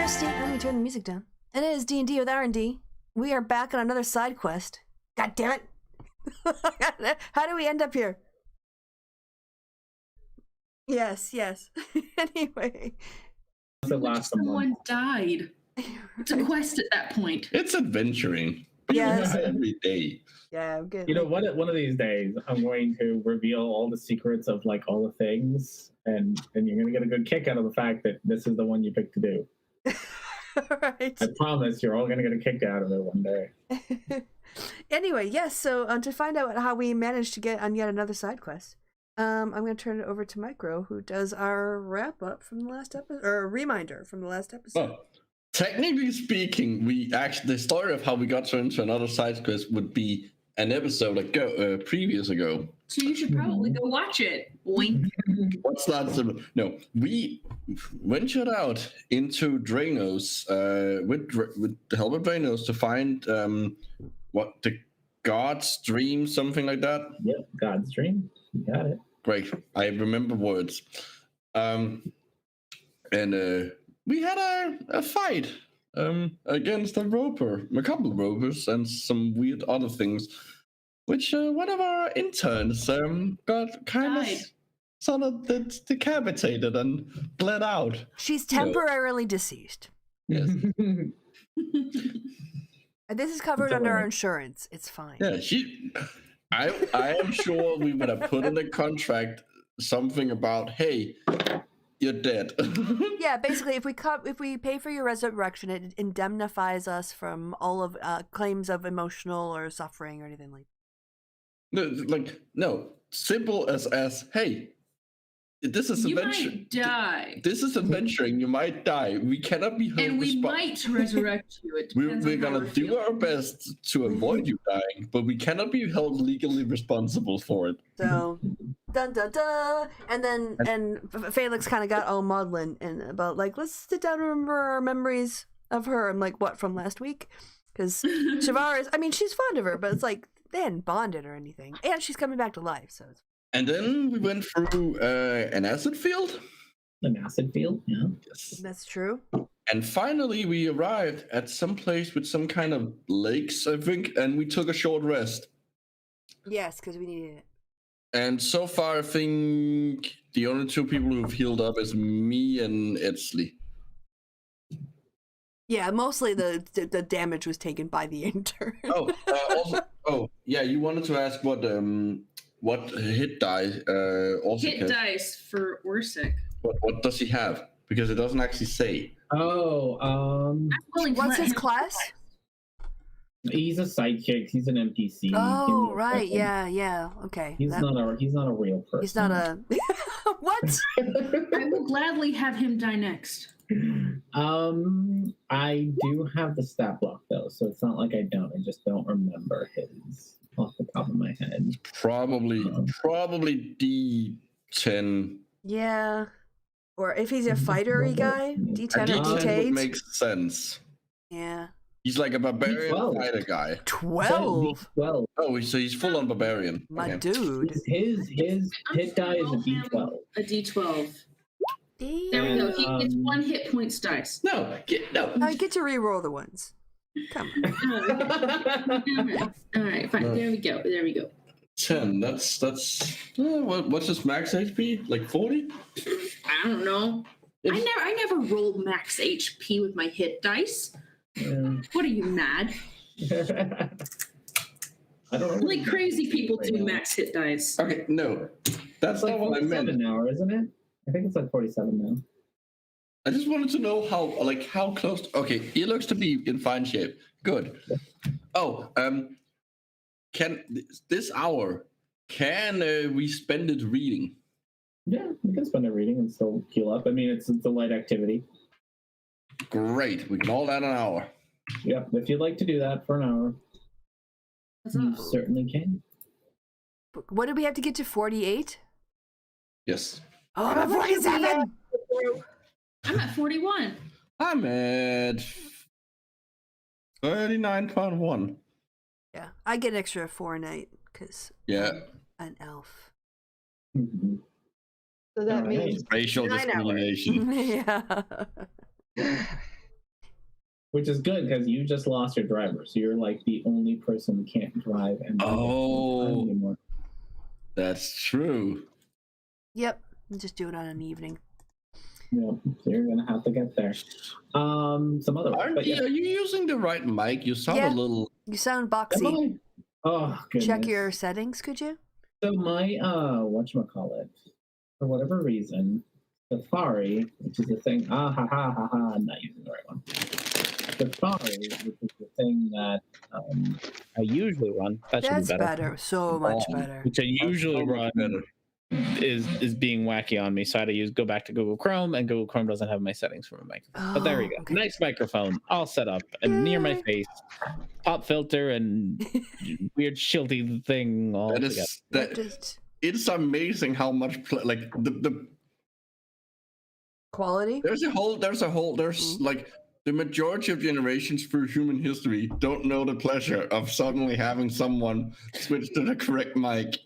Christy. Let me turn the music down. And it is D&D with R&D. We are back on another side quest. God damn it. How do we end up here? Yes. Anyway. Someone died. It's a quest at that point. It's adventuring. Yes. Every day. Yeah, I'm good. You know, one of these days, I'm going to reveal all the secrets of like all the things, and you're gonna get a good kick out of the fact that this is the one you picked to do. Right. I promise you're all gonna get a kick out of it one day. Anyway, yes. So to find out how we managed to get on yet another side quest, I'm going to turn it over to Micro, who does our wrap up from the last episode, or a reminder from the last episode. Well, technically speaking, the story of how we got into another side quest would be an episode ago, previous ago. So you should probably go watch it. Wink. What's that? No, we ventured out into Drainos with the help of Drainos to find what the God's Dream, something like that. Yep, God's Dream. You got it. Great, I remember words. And we had a fight against a couple of ropers, and some weird other things, which one of our interns got kind of sort of decapitated and bled out. She's temporarily deceased. Yes. This is covered under our insurance. It's fine. Yeah, I am sure we would have put in the contract something about, hey, you're dead. Yeah, basically, if we pay for your resurrection, it indemnifies us from all of claims of emotional or suffering or anything like that. No, simple as hey, this is You adventure. might die. This is adventuring. You might die. We cannot be held And we might resurrect you. It depends We're on how gonna we're do feeling. our best to avoid you dying, but we cannot be held legally responsible for it. So, dun dun dun, and Felix kind of got all maudlin and about like, let's sit down and remember our memories of her. I'm like, what, from last week? Because Shavar is, I mean, she's fond of her, but it's like they hadn't bonded or anything, and she's coming back to life. So, And then we went through an acid field. An acid field, yeah. Yes. that's true. And finally, we arrived at some place with some kind of lakes, I think, and we took a short rest. Yes, because we needed it. And so far, I think the only two people who've healed up is me and Edsley. Yeah, mostly the damage was taken by the intern. Yeah, you wanted to ask what hit die also Hit has. dice for Orsic. What does he have? Because it doesn't actually say. Oh, I'm willing to What's let his him class? he's a sidekick. He's an NPC. Oh, right. Yeah. Okay. He's not a real person. He's not a. What? I will gladly have him die next. I do have the stat block though, so it's not like I don't. I just don't remember his off the top of my head. Probably D10. Yeah. Or if he's a fightery guy, D10 or D10 would D8. make sense. Yeah. He's like a barbarian D12. fighter guy. 12. Well, Oh, so he's full on barbarian. My Okay. dude. his hit die is a D12. A D12. Damn. There we go. He And, gets 1 hit points dice. No. I get to re-roll the ones. Come on. All right, fine. There we go. 10. That's what's his max HP? Like 40? I don't know. I never rolled max HP with my hit dice. Yeah. What are you, mad? I don't know. Like crazy people Right do now. max hit dice. Okay, no. That's It's like not what I 47 meant. now, isn't it? I think it's like 47 now. I just wanted to know how close. Okay, he looks to be in fine shape. Good. Oh, can this hour we spend it reading? Yeah, you can spend it reading and still heal up. I mean, it's a light activity. Great. We can all add an hour. Yep, if you'd like to do that for an hour, you certainly can. What did we have to get to? 48? Yes. Oh, I'm at 47! I'm at 41. I'm at 39.1. Yeah, I get an extra 4 a night because Yeah. I'm an elf. Mhm. So that Alright. means Racial 9 hours. discrimination. Yeah. Which is good because you just lost your driver, so you're like the only person who can't drive and anymore. That's true. Yep. Just do it on an evening. Yeah, so you're gonna have to get there. Some other. Are you using the right mic? You sound a little. You sound boxy. Oh, goodness. Check your settings, could you? So my whatchamacallit, for whatever reason, Safari, which is the thing. I'm not using the right one. Safari, which is the thing that I usually run. That's better. So much better. Which I usually run is being wacky on me. So I had to go back to Google Chrome, and Google Chrome doesn't have my settings for my microphone. But there we go. Okay. Nice microphone, all set up, and near my face, pop filter and weird shieldy thing. All It's amazing how much the quality. There's like the majority of generations through human history don't know the pleasure of suddenly having someone switch to the correct mic.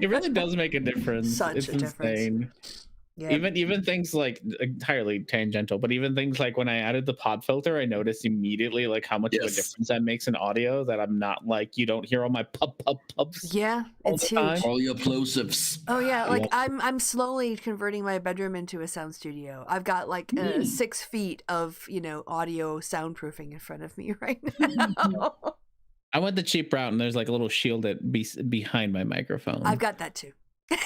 It really does make a difference. It's insane. Difference. Yeah. Even things like entirely tangential, but even things like when I added the pod filter, I noticed immediately like how much of a difference that makes in audio. That I'm not like, you don't hear all my pups. Yeah, it's huge. All your plosives. Oh yeah, like I'm slowly converting my bedroom into a sound studio. I've got like 6 feet of audio soundproofing in front of me right now. I went the cheap route, and there's like a little shield behind my microphone. I've got that too.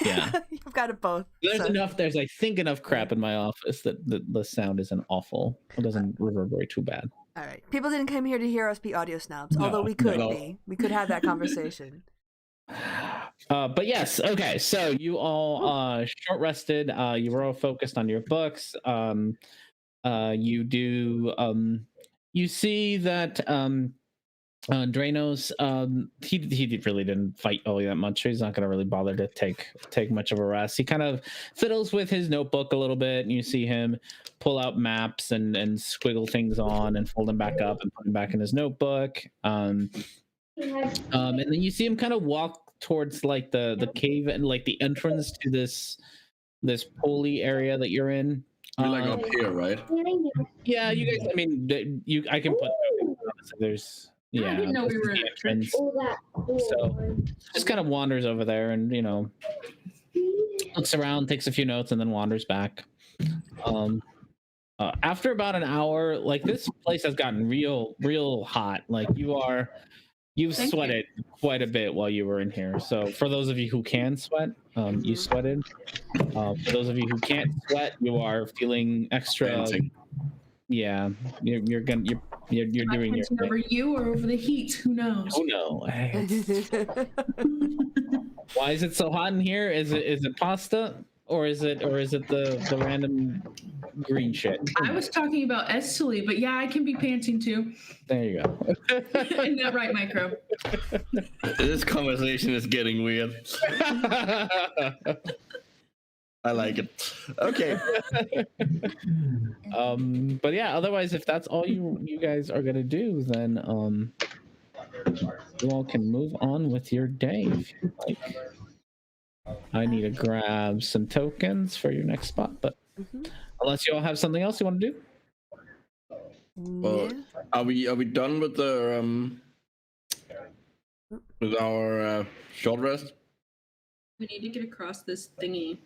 Yeah, you've got it both. There's I think enough crap in my office that the sound isn't awful. It doesn't reverberate too bad. All right, people didn't come here to hear us be audio snobs, although we could be. We could have that conversation. But yes, okay. So you all short rested. You were all focused on your books. You do. You see that. Drainos, he really didn't fight Oli that much. He's not going to really bother to take much of a rest. He kind of fiddles with his notebook a little bit, and you see him pull out maps and squiggle things on and fold them back up and put them back in his notebook. And then you see him kind of walk towards like the cave and like the entrance to this pulley area that you're in. You're like up here, right? Yeah, you guys. I mean, I can put. There's. Yeah, I didn't know we were in a So just kind of wanders over there and looks around, takes a few notes, and then wanders back. After about an hour, like this place has gotten real hot. Like you've sweated quite a bit while you were in here. So for those of you who can sweat, you sweated. For those of you who can't sweat, you are feeling extra. Dancing. Yeah, you're doing your thing. Over you or over the heat? Who knows? Oh no! Why is it so hot in here? Is it pasta or is it the random green shit? I was talking about Estily, but yeah, I can be panting too. There you go. Isn't that right, Micro? This conversation is getting weird. I like it. Okay. But yeah, otherwise, if that's all you guys are gonna do, then you all can move on with your day if you like. I need to grab some tokens for your next spot, but unless you all have something else you want to do. Well, are we done with the with our short rest? We need to get across this thingy.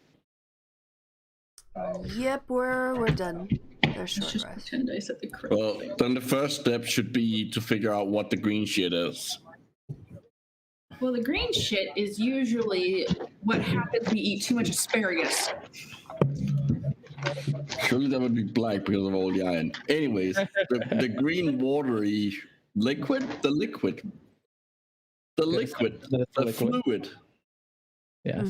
Yep, we're done. There's short just rest. pretend I said the crow. Well, then the first step should be to figure out what the green shit is. Well, the green shit is usually what happens when you eat too much asparagus. Surely that would be black because of all the iron. Anyways, the green watery liquid, the fluid. Yes.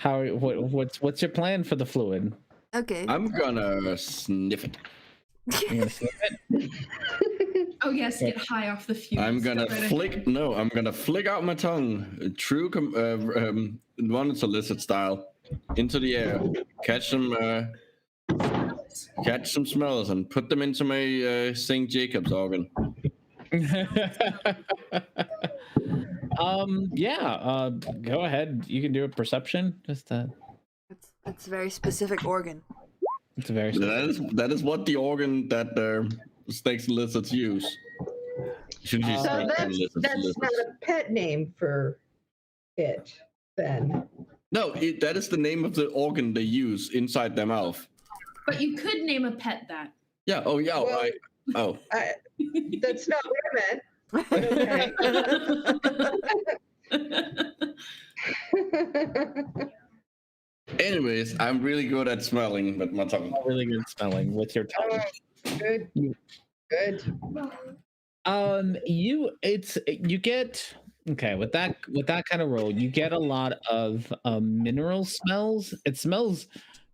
What's your plan for the fluid? Okay. I'm gonna sniff it. You're gonna sniff it? Oh yes, get high off the fumes. I'm gonna flick out my tongue, true one solicit style, into the air, catch some smells and put them into my St. Jacob's organ. Go ahead. You can do a perception. Just It's a very specific organ. It's a very That is what the organ that snakes and lizards use. Should use So snakes and that's lizards. not a pet name for it, then. No, that is the name of the organ they use inside their mouth. But you could name a pet that. Yeah. Oh, yeah. Well, that's not what I meant. But okay. Anyways, I'm really good at smelling with my tongue. really good smelling with your tongue. Good. Good. You get okay with that kind of roll. You get a lot of mineral smells. It smells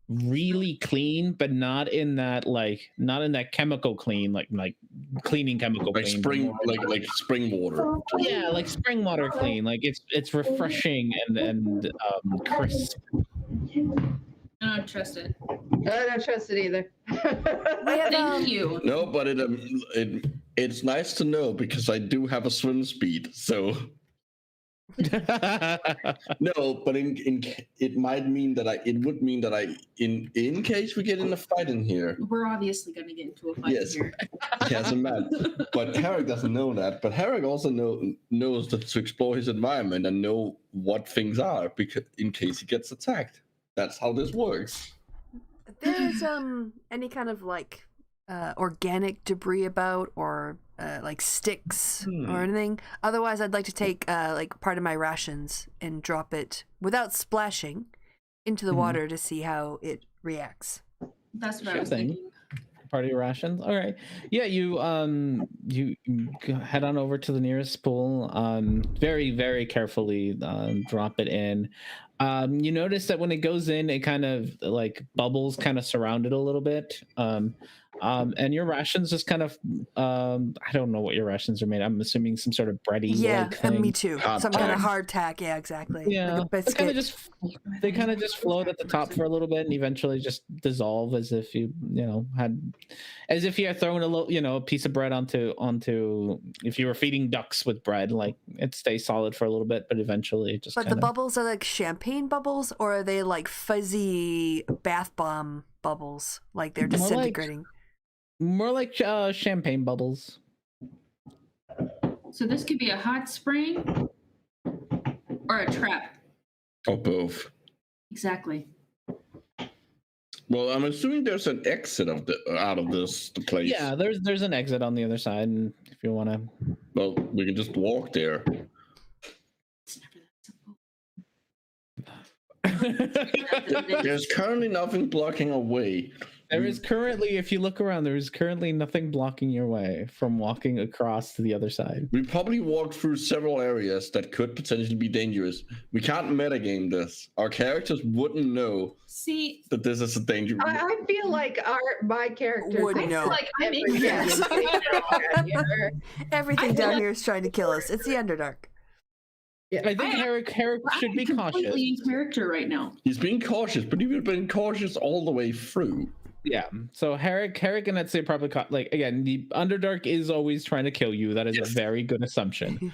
really clean, but not in that chemical clean, like cleaning chemical Like clean. spring, like spring water. Yeah, like spring water clean. Like it's refreshing and crisp. I don't trust it. I don't trust it either. Thank you. No, but it's nice to know because I do have a swim speed. So no, but it might mean that it would mean that in case we get in a fight in here. We're obviously going to get into a fight Yes. here. Yes, a man. But Herrick doesn't know that. But Herrick also knows that to explore his environment and know what things are because in case he gets attacked. That's how this works. If there's any kind of like organic debris about or like sticks or anything. Otherwise, I'd like to take like part of my rations and drop it without splashing into the water to see how it reacts. That's what I Sure was thing. thinking. Part of your rations. All right. Yeah, you head on over to the nearest pool. Very, very carefully drop it in. You notice that when it goes in, it kind of like bubbles kind of surround it a little bit. And your rations just kind of I don't know what your rations are made. I'm assuming some sort of bready thing. Me too. Hard Some kind of tack. hardtack. Yeah, exactly. Yeah, Like a biscuit. they kind of just float at the top for a little bit and eventually just dissolve as if you had thrown a piece of bread onto if you were feeding ducks with bread. Like it stays solid for a little bit, but eventually it just. But the bubbles are like champagne bubbles, or are they like fuzzy bath bomb bubbles? Like they're disintegrating. More like champagne bubbles. So this could be a hot spring or a trap. Or both. Exactly. Well, I'm assuming there's an exit out of the place. Yeah, there's an exit on the other side, and if you want to. Well, we can just walk there. It's never that simple. There's currently nothing blocking our way. There is currently, if you look around, there is currently nothing blocking your way from walking across to the other side. We probably walked through several areas that could potentially be dangerous. We can't metagame this. Our characters wouldn't know See, that this is a danger. I feel like my character Would thinks know. like I'm in everything Yes. is Everything down here is trying to kill us. It's the Underdark. I think Herrick should be cautious. completely in character right now. He's being cautious, but he would have been cautious all the way through. Yeah. So Herrick and I'd say probably like again, the Underdark is always trying to kill you. That is a very good assumption.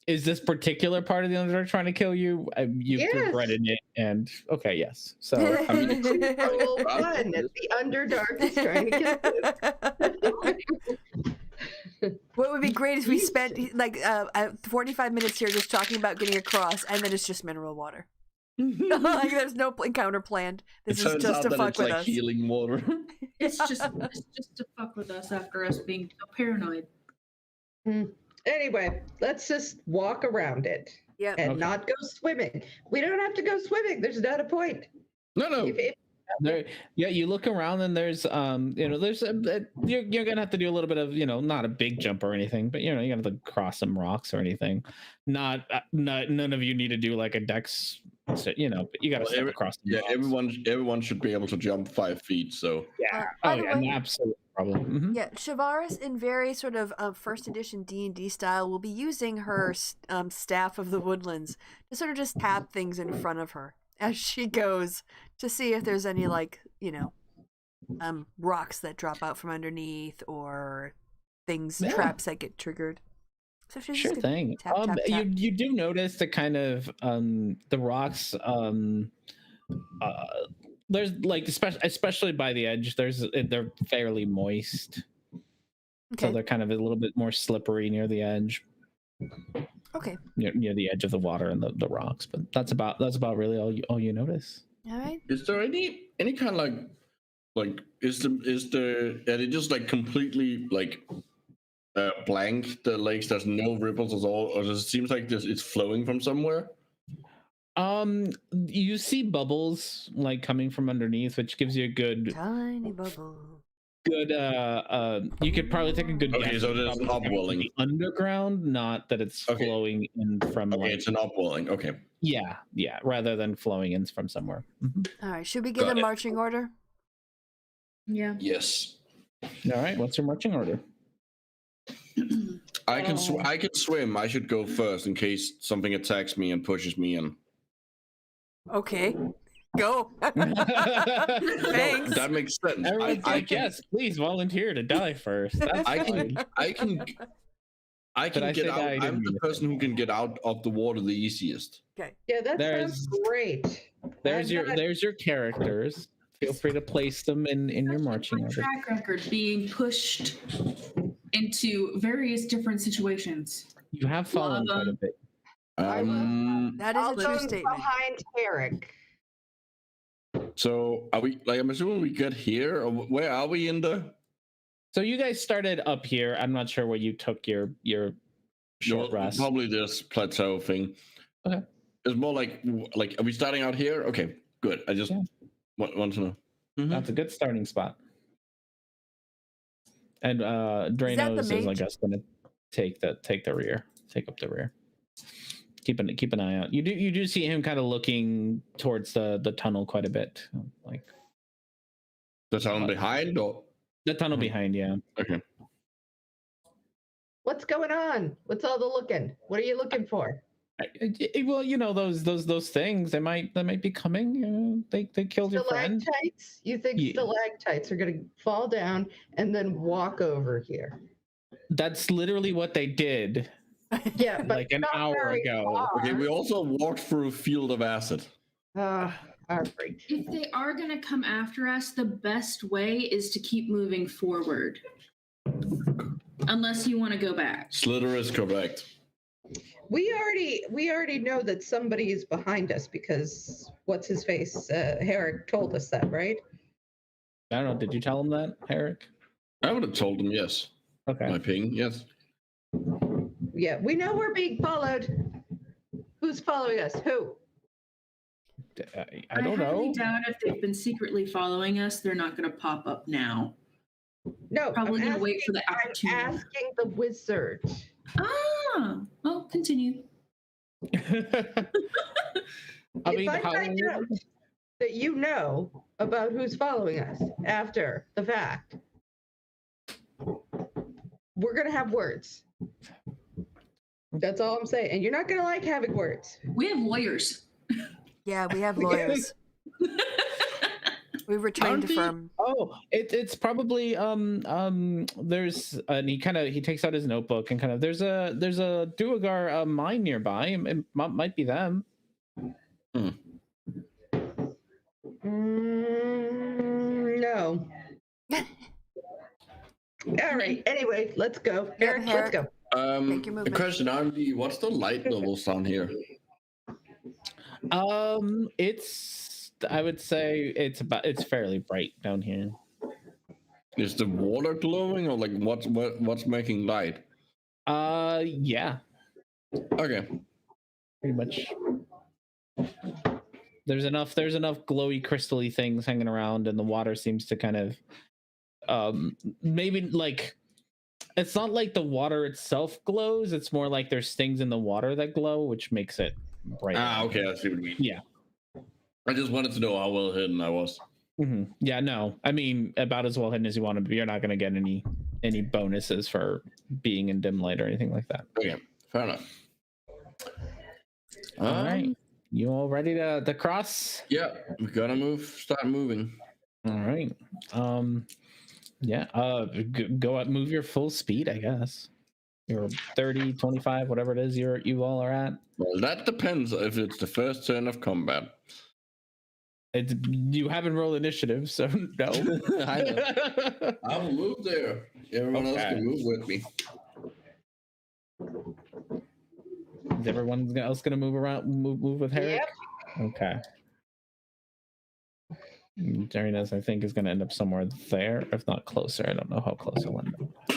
Is this particular part of the Underdark trying to kill you? You put bread in it, and okay, yes. So I mean, a little fun that the Underdark is trying to kill. What would be great is we spent like 45 minutes here just talking about getting across, and then it's just mineral water. Like there's no encounter planned. This is just to fuck with us. Healing water. It's just to fuck with us after us being so paranoid. Anyway, let's just walk around it and not go swimming. We don't have to go swimming. There's not a point. No. there, you look around and there's there's you're gonna have to do a little bit of not a big jump or anything, but you're gonna have to cross some rocks or anything. Not none of you need to do like a dex, but you gotta step across. Yeah, everyone should be able to jump 5 feet. So yeah, absolutely. Problem. Mm-hmm. Yeah, Shavaris in very sort of first edition D&D style will be using her staff of the woodlands to sort of just tap things in front of her as she goes to see if there's any rocks that drop out from underneath or traps that get triggered. So she's Sure thing. Tap. You do notice the kind of the rocks there's like especially by the edge. They're fairly moist, so Okay. they're kind of a little bit more slippery near the edge, Okay. near the edge of the water and the rocks. But that's about really all you notice. All right. Is there any kind of like is the are they just like completely like blank, the lakes? There's no ripples at all, or does it seems like it's flowing from somewhere? You see bubbles like coming from underneath, which gives you a good Tiny bubble. you could probably take a good Okay, guess. so there's an upwelling Underground, not that it's Okay. flowing in from Okay, like it's an upwelling. Okay. yeah, rather than flowing in from somewhere. Mhm. All right. Should we give Got a it. marching order? Yeah. Yes. All right, what's your marching order? I can swim. I should go first in case something attacks me and pushes me in. Okay. Go. Everyone's Thanks. That makes sense. like, yes, please volunteer to die first. That's I fine. can I get say out. die, I didn't I'm mean the to person who can get out of the water the easiest. Okay. Yeah, that There's- sounds great. There's I'm not- your characters. Feel free to place them in your marching Our order. track record being pushed into various different situations. You have fallen quite a bit. That is I'll a true go statement. behind Eric. So are we like? I'm assuming we get here, or where are we in the? So you guys started up here. I'm not sure where you took your short rest. Probably this plateau thing. Okay. It's more like are we starting out here? Okay, good. I just Yeah. want to know. Mhm. That's a good starting spot. And that the Drano is, I mage? guess, going to take the rear, take up the rear. Keep an eye out. You do see him kind of looking towards the tunnel quite a bit, like The tunnel behind, or the tunnel behind. Yeah. okay. What's going on? What's all the looking? What are you looking for? Well, you know those things. They might be coming. You know, they killed your friend. Stalactites? You think Yeah. stalactites are going to fall down and then walk over here? That's literally what they did. Yeah, but Like an not hour very ago. far. Okay, we also walked through a field of acid. All right. If they are going to come after us, the best way is to keep moving forward. Unless you want to go back. Slither is correct. We already know that somebody is behind us because what's his face? Herrick told us that, right? I don't know. Did you tell him that, Eric? I would have told him yes. Okay. My ping, yes. Yeah, we know we're being followed. Who's following us? Who? I don't highly know. doubt if they've been secretly following us, they're not going to pop up now. No, Probably I'm going to wait for the I'm opportunity. asking the wizard. Ah, well, continue. I If mean, I find out that you know about who's following us after the fact, we're gonna have words. That's all I'm saying. And you're not gonna like having words. We have lawyers. Yeah, we have lawyers. We've returned to firm. Oh, it's probably there's and he takes out his notebook and kind of there's a Duergar mine nearby. It might be them. No. All right. Anyway, let's go. Yeah, Eric, let's go. Make your The movement. question RMD, what's the light levels down here? It's I would say it's fairly bright down here. Is the water glowing, or like what's making light? Yeah, Okay. pretty much. There's enough glowy crystally things hanging around, and the water seems to kind of maybe like it's not like the water itself glows, it's more like there's things in the water that glow, which makes it bright. Okay, I see what you mean. Yeah. I just wanted to know how well hidden I was. Mm-hmm. Yeah, no, I mean about as well hidden as you want to be. You're not going to get any bonuses for being in dim light or anything like that. Okay, fair enough. All right, you all ready to cross? Yeah, we gotta start moving. All right. Yeah. Go up, move your full speed, I guess. You're 30, 25, whatever it is you all are at. Well, that depends if it's the first turn of combat. You haven't rolled initiative, so no. I know. I will move there. Everyone else Okay. can move with me. Is everyone else gonna move around? Move with Herrick? Yep. Okay. Darius, I think, is gonna end up somewhere there, if not closer. I don't know how close it went.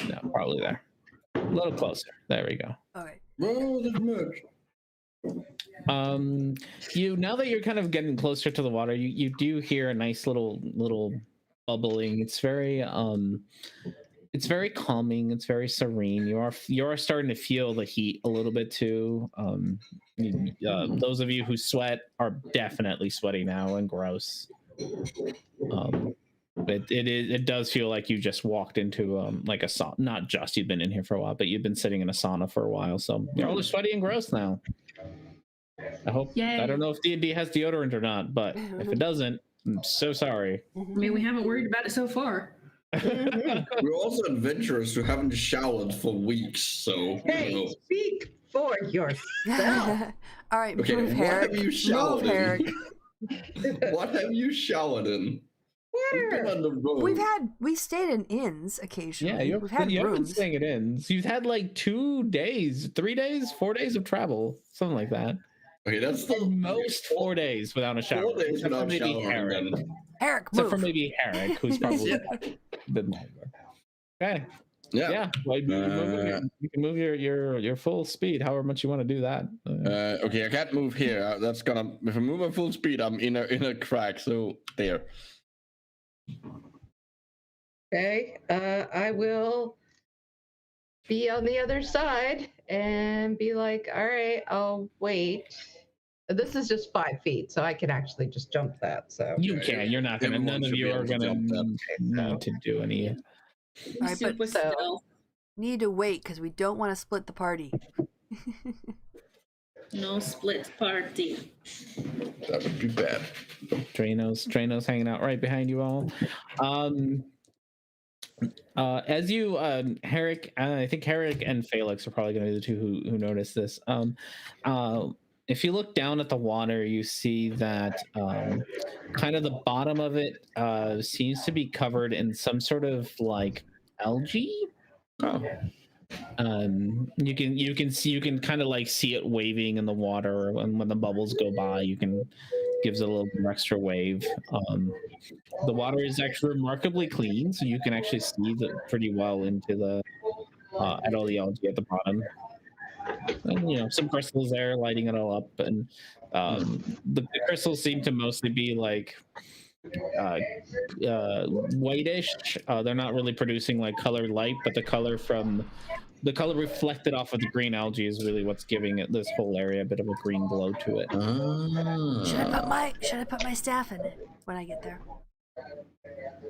No, probably there. A little closer. There we go. All right. Roll the merge. You now that you're kind of getting closer to the water, you do hear a nice little bubbling. It's very calming. It's very serene. You are starting to feel the heat a little bit too. Those of you who sweat are definitely sweaty now and gross. It does feel like you just walked into like a sauna. Not just you've been in here for a while, but you've been sitting in a sauna for a while. So you're all sweaty and gross now. I hope. Yay. I don't know if D&D has deodorant or not, but if it doesn't, I'm so sorry. I mean, we haven't worried about it so far. We're also adventurous who haven't showered for weeks, so Hey, speak for yourself. All right, Okay, move what Herrick. have you showered Move Herrick. in? What have you showered in? We've been Water. on the road. We stayed in inns occasionally. Yeah, We've had you haven't been rooms. staying it in. So you've had like 2 days, 3 days, 4 days of travel, something like that. Okay, that's the Most 4 days without a shower. 4 days Except for without maybe showering. Herrick. Then. Herrick, Except move. for maybe Herrick, who's probably been longer. Okay. Yeah. Well, you can move your full speed, however much you want to do that. Okay, I can't move here. That's gonna. If I move at full speed, I'm in a crack. So there. Okay, I will be on the other side and be like, all right, I'll wait. This is just 5 feet, so I can actually just jump that. So You can. You're not gonna. Everyone None of should you be are able to gonna jump that. need to do any. All right, Super but still. need to wait because we don't want to split the party. No split party. That would be bad. Drano's hanging out right behind you all. As you, Herrick, I think Herrick and Felix are probably going to be the two who notice this. If you look down at the water, you see that kind of the bottom of it seems to be covered in some sort of like algae. Oh. You can kind of like see it waving in the water, and when the bubbles go by, gives it a little bit extra wave. The water is actually remarkably clean, so you can actually see pretty well into the at all the algae at the bottom. And some crystals there lighting it all up, and the crystals seem to mostly be like whitish. They're not really producing like colored light, but the color reflected off of the green algae is really what's giving it this whole area a bit of a green glow to it. Should I put my staff in it when I get there?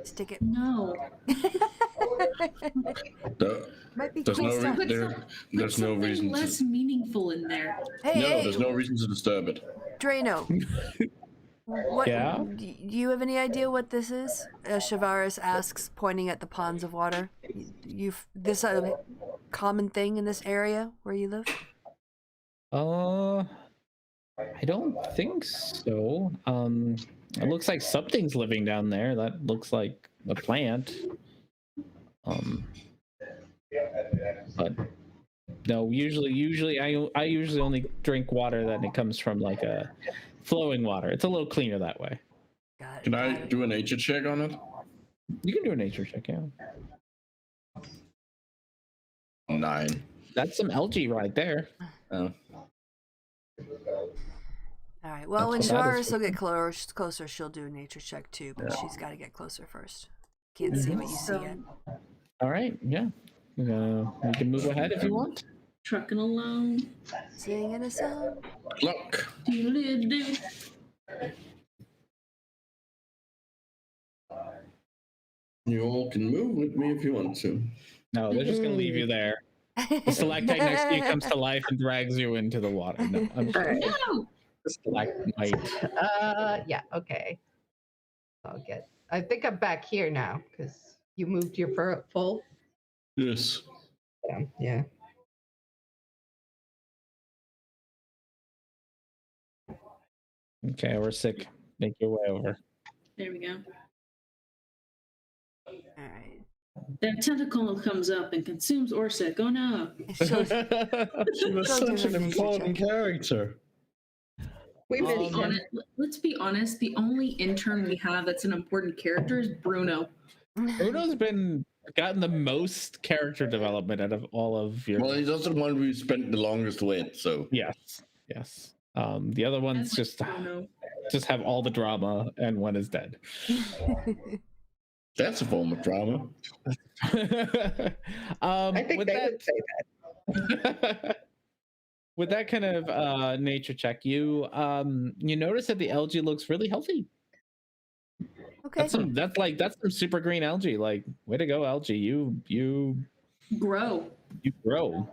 Stick it. No. Might be There's cool no stuff. there's no reason less to. meaningful in there. Hey, No, hey, there's no reason to disturb it. Drano. What? Yeah? Do you have any idea what this is? Shavaris asks, pointing at the ponds of water. This a common thing in this area where you live? I don't think so. It looks like something's living down there. That looks like a plant. But no, usually I usually only drink water that it comes from like a flowing water. It's a little cleaner that way. Got it. Can I do a nature check on it? You can do a nature check, yeah. 9. That's some algae right there. Oh. All right. Well, when That's what that Shavaris is will get closer, she'll do a nature check too, but she's got to get closer first. Can't see what you see yet. All right, yeah. You can move ahead if you want. Trucking along. Singing a song. Look. Doodle-doo. You all can move with me if you want to. No, they're just gonna leave you there. The stalactite next to you comes to life and drags you into the water. No, I'm all right. No. stalactite. Yeah, okay. I think I'm back here now because you moved your full. Yes. Yeah. Okay, we're sick. make your way over. There we go. All right. That tentacle comes up and consumes Orsic. Oh no. So, She was Go do such her an nature important character. We miss Um, him. Let's be honest. The only intern we have that's an important character is Bruno. Bruno's gotten the most character development out of all of your. Well, he's also the one we spent the longest with, so. Yes. The other ones just Bruno. have all the drama, and one is dead. That's a form of drama. I think with they that, would say that. with that kind of nature check, you notice that the algae looks really healthy. Okay. That's some super green algae. Like, way to go, algae! You Grow. grow.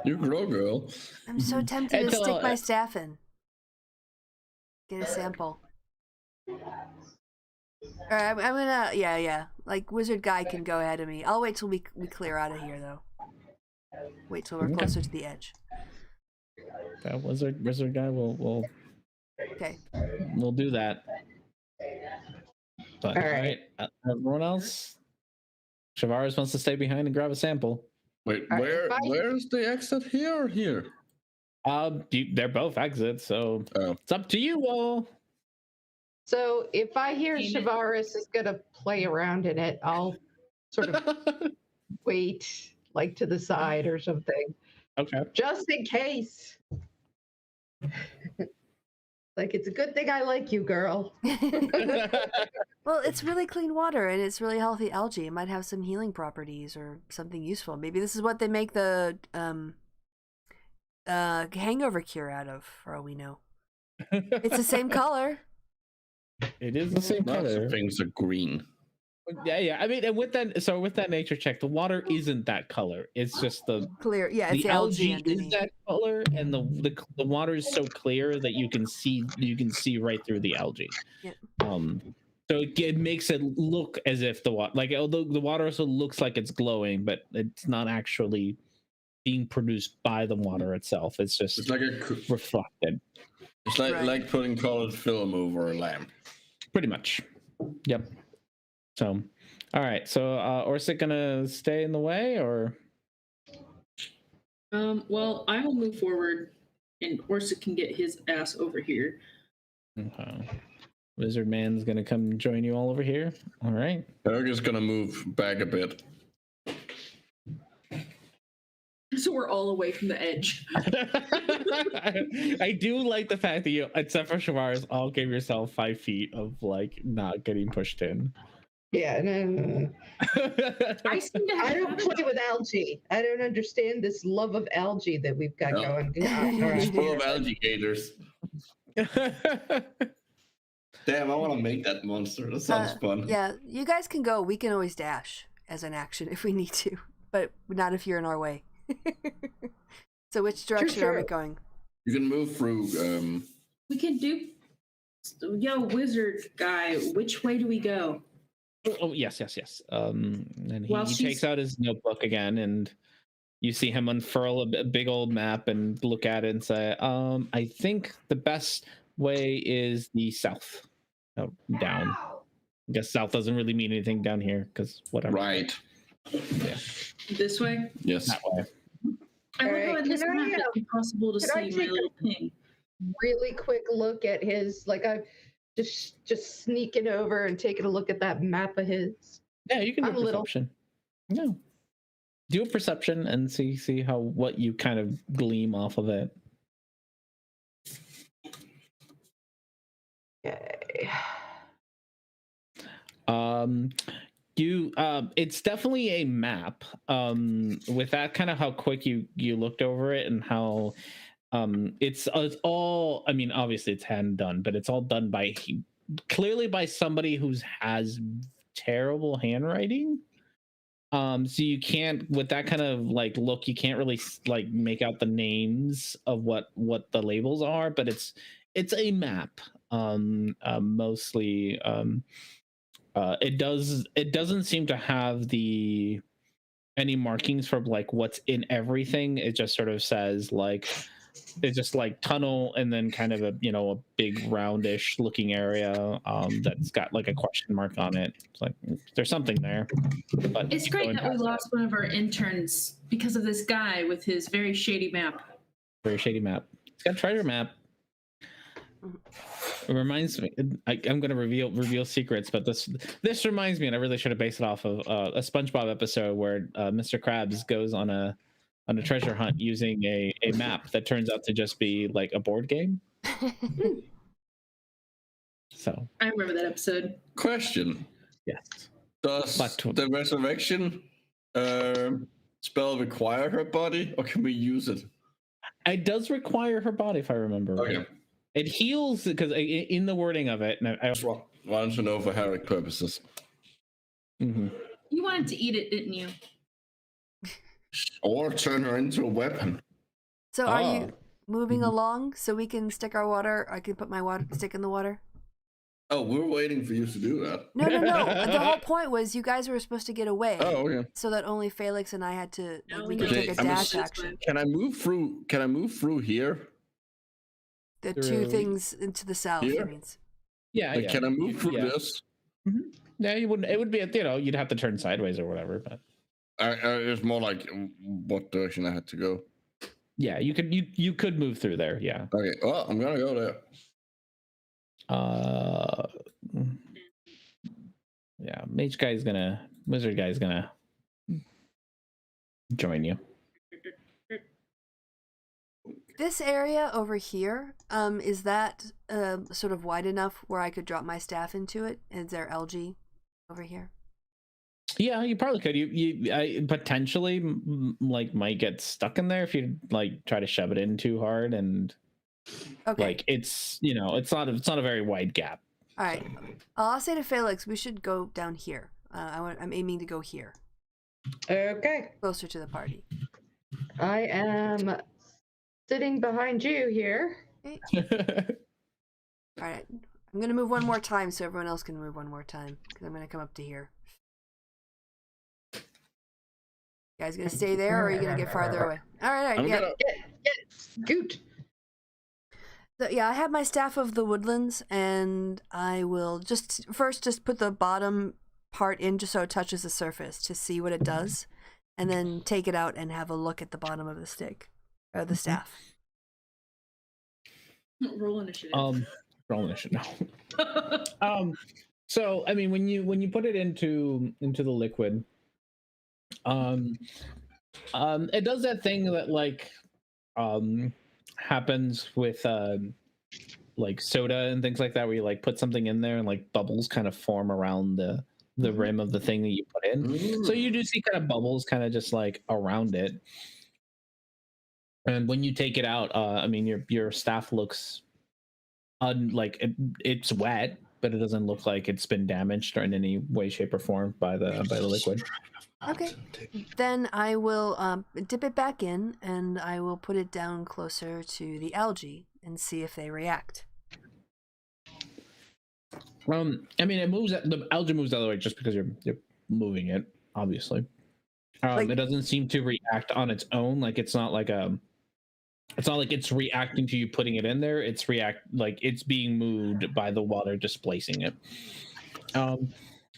You grow, girl. I'm so tempted to Until, stick my staff in. Get a sample. All right, I'm gonna, yeah. Like, wizard guy can go ahead of me. I'll wait till we clear out of here, though. Wait till we're Okay. closer to the edge. That wizard guy will Okay. we'll do that. But All all right. right, everyone else. Shavaris wants to stay behind and grab a sample. Wait, All right, where's the exit, here or here? They're both exits, so Oh. it's up to you all. So if I hear Damn it. Shavaris is going to play around in it, I'll sort of wait, like to the side or something, Okay. just in case. Like, it's a good thing I like you, girl. Well, it's really clean water and it's really healthy algae. It might have some healing properties or something useful. Maybe this is what they make the hangover cure out of, for all we know. It's the same color. It is the same Lots color. of things are green. Yeah. I mean, and with that nature check, the water isn't that color. It's just the Clear. Yeah, it's the algae algae is underneath. that color, and the water is so clear that you can see right through the algae. Yeah. So it makes it look as if the water, like, although the water also looks like it's glowing, but it's not actually being produced by the water itself. It's just It's like reflected. it's like Right. like putting colored film over a lamp. Pretty much. Yep. So, all right. So, Orsic gonna stay in the way, or Well, I will move forward, and Orsic can get his ass over here. Wizard Man's gonna come join you all over here? All right. Erg is gonna move back a bit. So we're all away from the edge. I do like the fact that you, except for Shavaris, all gave yourself 5 feet of like not getting pushed in. Yeah, no. I seem to have I don't play with algae. I don't understand this love of algae that we've got No. going. It's full of alligators. Damn, I want to make that monster. That sounds fun. Yeah, you guys can go. We can always dash as an action if we need to, but not if you're in our way. So which direction are we true. going? You can move through. We can do. Yo, wizard guy, which way do we go? Oh, yes. And While he she's- takes out his notebook again, and you see him unfurl a big old map and look at it and say, I think the best way is the south. Oh, down. I guess south doesn't really mean anything down here, because whatever. Right. Yeah. This way? Yes. That way. I All look right, on this can I, map. It's impossible to can I see my take a- little ping. Really quick look at his, like, I'm just sneaking over and taking a look at that map of his. Yeah, you can do I'm little. perception. Yeah. Do a perception and see what you kind of gleam off of it. Okay. It's definitely a map. With that kind of how quick you looked over it and how it's all, I mean, obviously it's hand done, but it's all done clearly by somebody who has terrible handwriting. So you can't, with that kind of like look, you can't really like make out the names of what the labels are, but it's a map. Mostly it doesn't seem to have any markings for like what's in everything. It just sort of says like it's just like tunnel and then kind of a a big roundish looking area that's got like a question mark on it. It's like there's something there. But It's great going that we past lost one of our interns because of this guy with his very shady map. very shady map. It's got a treasure map. It reminds me. I'm going to reveal secrets, but this reminds me, and I really should have based it off of a SpongeBob episode where Mr. Krabs goes on a treasure hunt using a map that turns out to just be like a board game. So I remember that episode. Question: yes, Does the resurrection spell require her body, or can we use it? It does require her body, if I remember right. Okay. It heals because in the wording of it, and I wanted to know for Herrick purposes. Mm-hmm. You wanted to eat it, didn't you? Or turn her into a weapon. So are you moving along so we can stick our water? I can put my stick in the water. Oh, we're waiting for you to do that. No. The whole point was you guys were supposed to get away. Oh, okay. So that only Felix and I had to. We could take a dash action. Can I move through? Can I move through here? The two things into the south. Here? Means. Yeah, yeah. Can I move through this? Mm-hmm. Yeah, you wouldn't. It would be you'd have to turn sideways or whatever. But it's more like what direction I had to go. Yeah, you could move through there. Yeah. Okay. Well, I'm gonna go there. Yeah, wizard guy's gonna join you. This area over here, is that sort of wide enough where I could drop my staff into it? Is there algae over here? Yeah, you probably could. I potentially might get stuck in there if you like try to shove it in too hard, and like it's it's not a very wide gap. All right, I'll say to Felix, we should go down here. I'm aiming to go here. Okay. Closer to the party. I am sitting behind you here. Okay. All right, I'm gonna move one more time so everyone else can move one more time because I'm gonna come up to here. You guys gonna stay there, or are you gonna get farther away? All right, yeah. Scoot. So, yeah, I have my staff of the woodlands, and I will just put the bottom part in just so it touches the surface to see what it does, and then take it out and have a look at the bottom of the stick or the staff. Roll initiative. Roll initiative. No. So I mean, when you put it into the liquid, it does that thing that happens with like soda and things like that, where you like put something in there and like bubbles kind of form around the rim of the thing that you put in. So you do see kind of bubbles kind of just like around it. And when you take it out, I mean your staff looks it's wet, but it doesn't look like it's been damaged or in any way, shape, or form by the liquid. Okay, then I will dip it back in, and I will put it down closer to the algae and see if they react. I mean, the algae moves the other way just because you're moving it, obviously. It doesn't seem to react on its own. Like it's not like it's reacting to you putting it in there. It's it's being moved by the water displacing it.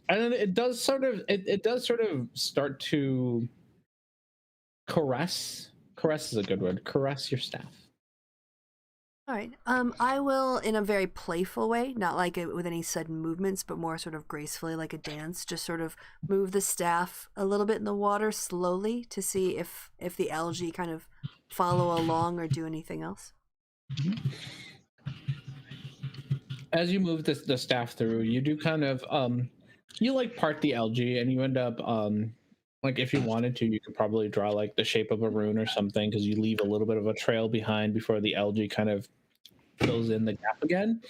And then it does sort of start to caress. Caress is a good word. Caress your staff. All right. I will, in a very playful way, not like it with any sudden movements, but more sort of gracefully, like a dance. Just sort of move the staff a little bit in the water slowly to see if the algae kind of follow along or do anything else. As you move the staff through, you do kind of you like part the algae, and you end up if you wanted to, you could probably draw like the shape of a rune or something, because you leave a little bit of a trail behind before the algae kind of fills in the gap again.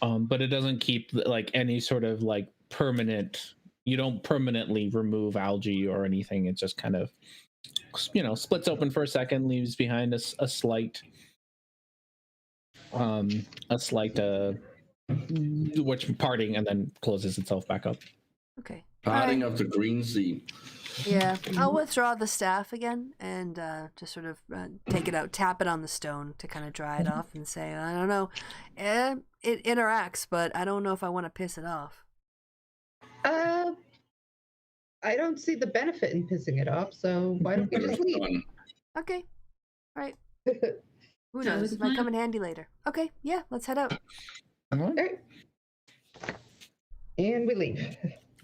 But it doesn't keep like any sort of like permanent. You don't permanently remove algae or anything. It just kind of splits open for a second, leaves behind a slight which parting, and then closes itself back up. Okay. Parting of the green sea. Yeah, I'll withdraw the staff again and just sort of take it out, tap it on the stone to kind of dry it off, and say, I don't know, it interacts, but I don't know if I want to piss it off. I don't see the benefit in pissing it off, so why don't we just leave? Okay, all right. Who That knows? was It might fun. come in handy later. Okay, yeah, let's head out. All right. And we leave.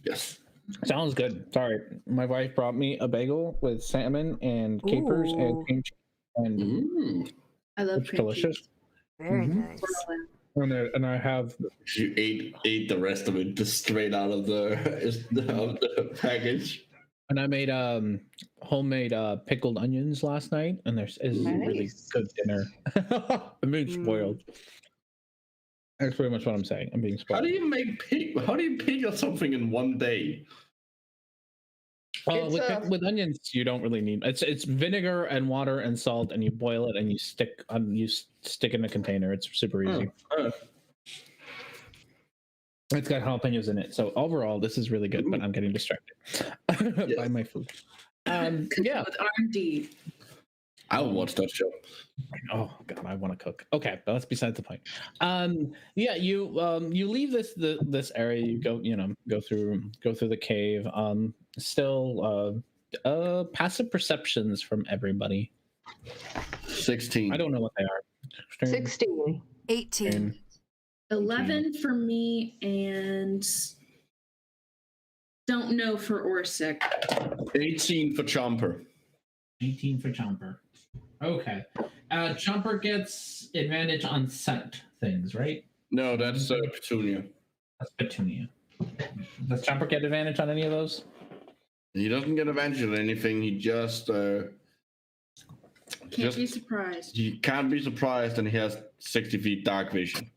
Yes. Sounds good. Sorry, my wife brought me a bagel with salmon and capers and Ooh. cream cheese, and Ooh. I love it's cream delicious. cheese. Very Mhm. nice. And I have You ate the rest of it just straight out of the of the package. and I made homemade pickled onions last night, and there's is a really Nice. good dinner. I'm being spoiled. That's pretty much what I'm saying. I'm being How spoiled. do you make How do you pickle something in one day? It's, With onions, you don't really need it's vinegar and water and salt, and you boil it and you stick in a container. It's super easy. It's got jalapenos in it, so overall this is really good. But I'm getting distracted by my food. Yeah. With R&D. I would watch that show. Oh God, I want to cook. Okay, but that's besides the point. Yeah, you leave this area. You go through the cave. Still, passive perceptions from everybody. 16. I don't know what they are. 16. 18. 11 for me, and don't know for Orsic. 18 for Chomper. 18 for Chomper. Okay. Chomper gets advantage on scent things, right? No, that's Petunia. That's Petunia. Does Chomper get advantage on any of those? He doesn't get advantage on anything. He just Can't be surprised. He can't be surprised, and he has 60 feet dark vision.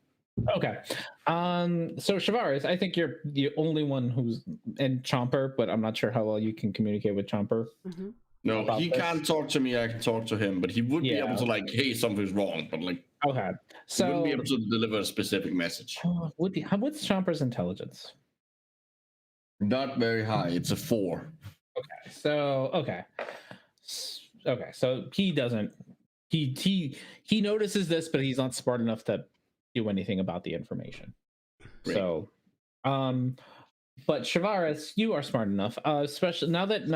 Okay. So Shavaris, I think you're the only one who's in Chomper, but I'm not sure how well you can communicate with Chomper. Mm-hmm. No, About he this? can't talk to me. I can talk to him, but he would be Yeah. able to like, hey, something's wrong, but like, Okay. he So wouldn't be able to deliver a specific message. what's Chomper's intelligence? Not very high. It's a 4. Okay. So he doesn't. He notices this, but he's not smart enough to do anything about the information. Right. So, but Shavaris, you are smart enough, especially now that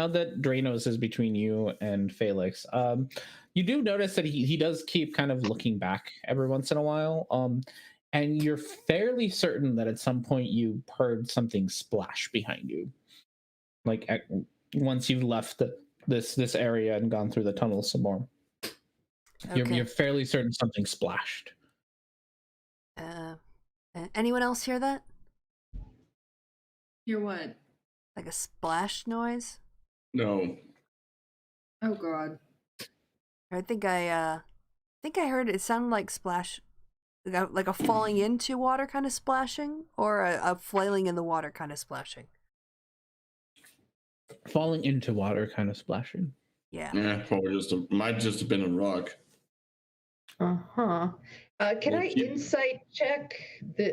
Dranos is between you and Felix. You do notice that he does keep kind of looking back every once in a while. And you're fairly certain that at some point you heard something splash behind you, like once you've left this area and gone through the tunnel some more. Okay. You're fairly certain something splashed. Anyone else hear that? Hear what? Like a splash noise? No. Oh God. I think I heard it sounded like splash, like a falling into water kind of splashing, or a flailing in the water kind of splashing. Falling into water kind of splashing. Yeah. Yeah, probably might just have been a rock. Uh-huh. Can Well, I insight check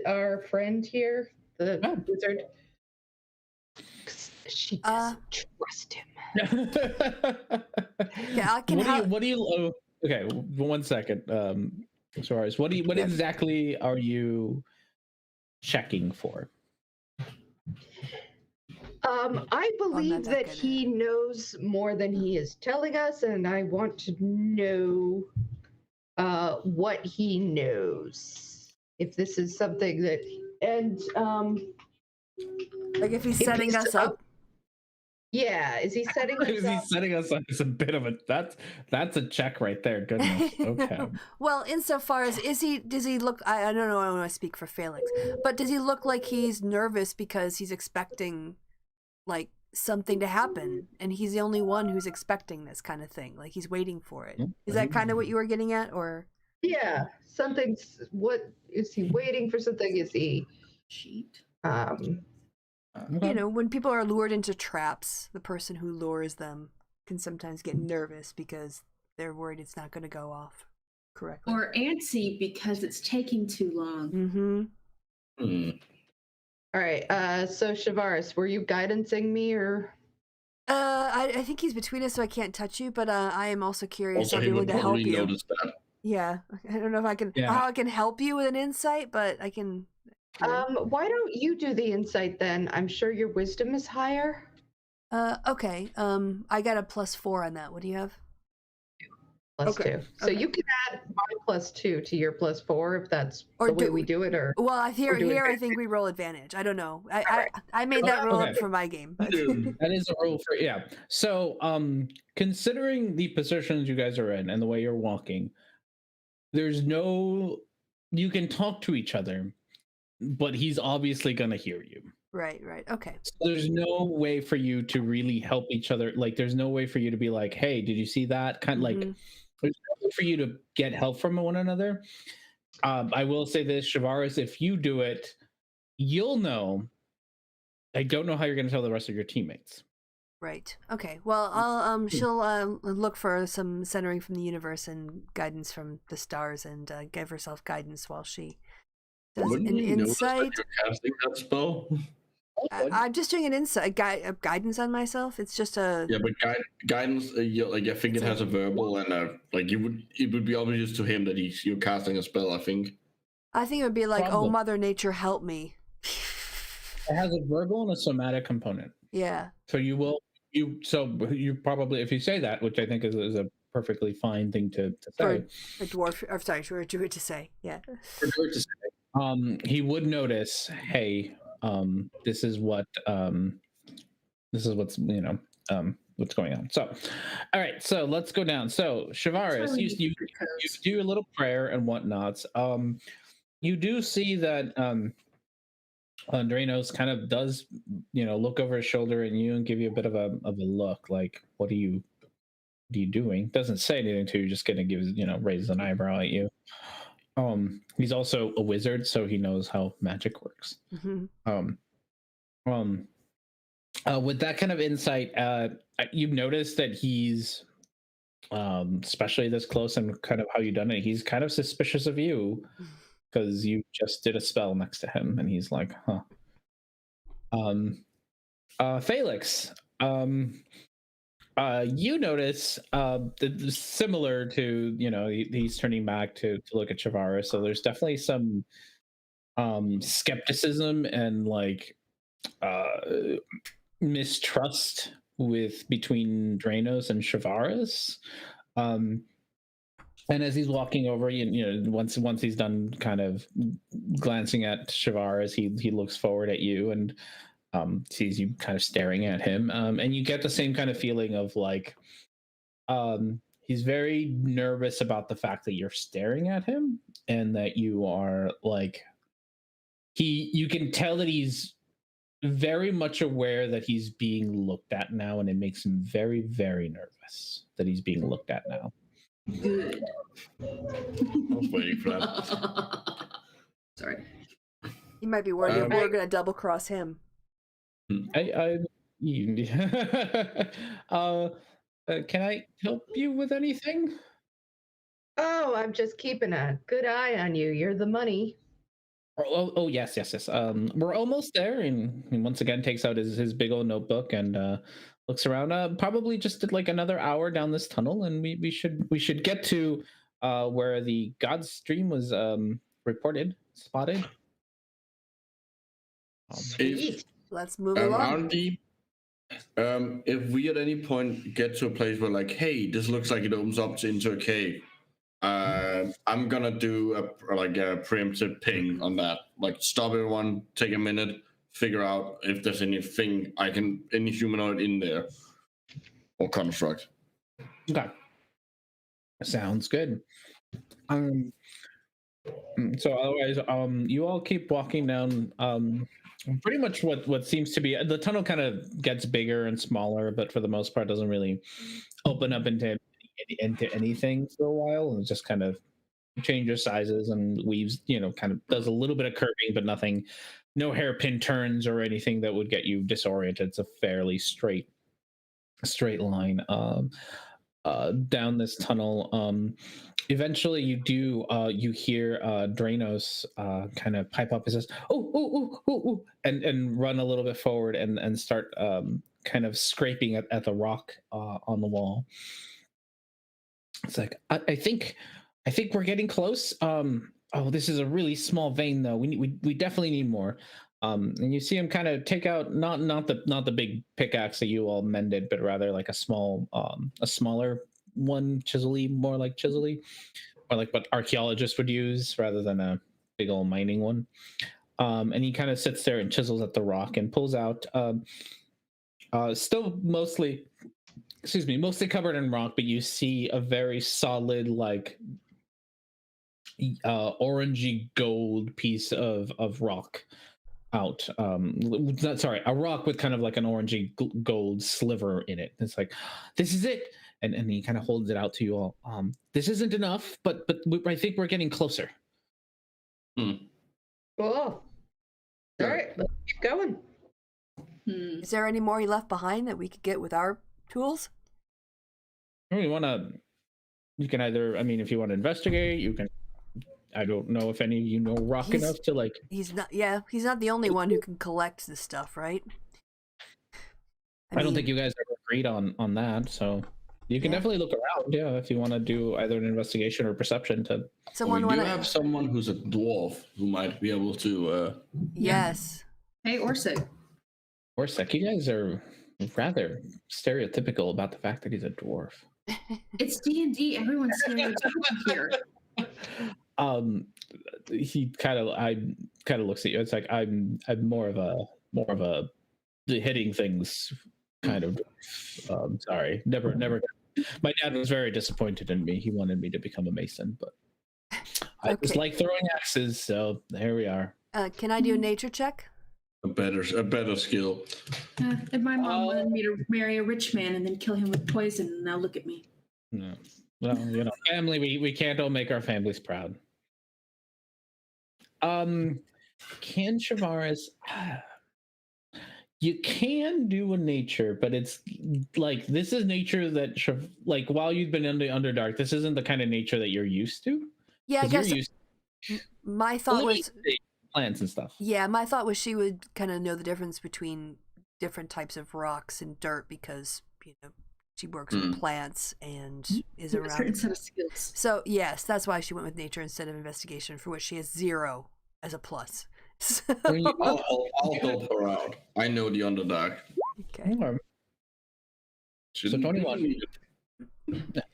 our friend here, the wizard? 'Cause she doesn't trust him. Yeah, I can okay, 1 second. Sorry. What exactly are you checking for? I believe that good. he knows more than he is telling us, and I want to know what he knows. If this is something that, and like if he's setting us up. Yeah, is he setting us Is he up? setting us up? It's a bit of a that's a check right there. Goodness. Okay. Well, insofar as does he look? I don't know. I don't want to speak for Felix, but does he look like he's nervous because he's expecting like something to happen, and he's the only one who's expecting this kind of thing? Like he's waiting for it. Is that kind of what you were getting at, or? Yeah, something's. What is he waiting for? Something? Is he? Sheet. You know, when people are lured into traps, the person who lures them can sometimes get nervous because they're worried it's not going to go off correctly. Or antsy because it's taking too long. Mm-hmm. All right. So Shavaris, were you guidancing me or? I think he's between us, so I can't touch you. But I am also curious. Also, I'll he be willing would to help probably you. notice that. Yeah, I don't know if I can Yeah. how I can help you with an insight, but I can. You know. Why don't you do the insight then? I'm sure your wisdom is higher. Okay. I got a +4 on that. What do you have? +2. So Okay. you can add my +2 to your +4 if that's Or the way do- we do it, or Well, Or do here I advantage. think we roll advantage. I don't know. Alright. I made that rule Okay. up for my game. But That is a rule for So considering the positions you guys are in and the way you're walking, there's no you can talk to each other, but he's obviously gonna hear you. right. Okay. So there's no way for you to really help each other. Like there's no way for you to be like, hey, did you see that? Kind of like Mhm. there's no way for you to get help from one another. I will say this, Shavaris, if you do it, you'll know. I don't know how you're gonna tell the rest of your teammates. Right. Okay. Well, I'll she'll look for some centering from the universe and guidance from the stars, and give herself guidance while she does Wouldn't an you notice that insight. you're casting that spell? I'm just doing an insight guidance on myself. It's just a Yeah, but guidance, like I think it has a verbal, and like it would be obvious to him that you're casting a spell. I think. I think it would be like, Problem. "Oh, Mother Nature, help me." It has a verbal and a somatic component. Yeah. So you probably, if you say that, which I think is a perfectly fine thing to say, For a dwarf, or sorry, for a druid to say. Yeah. for George to say, he would notice, hey, this is what's what's going on. So, all right, so let's go down. So, Shavaris, you do a little prayer and whatnots. You do see that Drainos kind of does, look over his shoulder at you and give you a bit of a look, like, what are you doing? Doesn't say anything to you, just gonna give, raises an eyebrow at you. He's also a wizard, so he knows how magic works. Mm-hmm. With that kind of insight, you notice that he's, especially this close and kind of how you done it, he's kind of suspicious of you because you just did a spell next to him, and he's like, huh. Felix, you notice similar to, he's turning back to look at Shavaris, so there's definitely some skepticism and like mistrust between Drainos and Shavaris. And as he's walking over, once he's done kind of glancing at Shavaris, he looks forward at you and sees you kind of staring at him, and you get the same kind of feeling of like he's very nervous about the fact that you're staring at him, and that you are like you can tell that he's very much aware that he's being looked at now, and it makes him very, very nervous that he's being looked at now. Good. I was waiting for that. Sorry. He might be worried that we're gonna double cross him. Can I help you with anything? Oh, I'm just keeping a good eye on you. You're the money. Oh yes. We're almost there, and once again takes out his big old notebook and looks around. Probably just like another hour down this tunnel, and we should get to where the God stream was spotted. Sweet. Let's move along. If we at any point get to a place where like, hey, this looks like it opens up into a cave, I'm gonna do a preemptive ping on that. Like, stop everyone, take a minute, figure out if there's anything any humanoid in there or construct. Okay, sounds good. So otherwise, you all keep walking down. Pretty much what seems to be the tunnel kind of gets bigger and smaller, but for the most part doesn't really open up into anything for a while, and it just kind of changes sizes and weaves, kind of does a little bit of curving, but nothing, no hairpin turns or anything that would get you disoriented. It's a fairly straight line. down this tunnel. Eventually you do you hear Drainos kind of pipe up and says, oh, and run a little bit forward and start kind of scraping at the rock on the wall. It's like, I think we're getting close. Oh, this is a really small vein though. We definitely need more. And you see him kind of take out not the big pickaxe that you all mended, but rather like a smaller one, more like chisely, or like what archaeologists would use rather than a big old mining one. And he kind of sits there and chisels at the rock and pulls out still mostly covered in rock, but you see a very solid like orangey gold piece of rock out. A rock with kind of like an orangey gold sliver in it. It's like, this is it. And he kind of holds it out to you all. This isn't enough, but I think we're getting closer. Cool. All right, let's keep going. Is there any more he left behind that we could get with our tools? You can either, I mean, if you want to investigate, you can. I don't know if any of you know rock enough to like. He's not the only one who can collect the stuff, right? I don't think you guys ever agreed on that, so you can definitely look around. Yeah, if you want to do either an investigation or perception to. We do have someone who's a dwarf who might be able to. Yes. Hey, Orsic. Orsic, you guys are rather stereotypical about the fact that he's a dwarf. It's D&D. Everyone's stereotypical here. He kind of looks at you. It's like I'm more of a the hitting things kind of. Sorry, never. My dad was very disappointed in me. He wanted me to become a mason, but I just like throwing axes. So there we are. Can I do a nature check? A better skill. If my mom wanted me to marry a rich man and then kill him with poison, now look at me. No. Well, family, we can't all make our families proud. Can Shavaris, you can do a nature, but it's like, this is nature that, like, while you've been in the Underdark, this isn't the kind of nature that you're used to. Yeah, I guess my thought was plants and stuff. Yeah, my thought was she would kind of know the difference between different types of rocks and dirt because, she works with plants and is around a certain set of skills. So yes, that's why she went with nature instead of investigation, for which she has 0 as a plus. So... I'll help her out. I know the Underdark. Okay. So 21.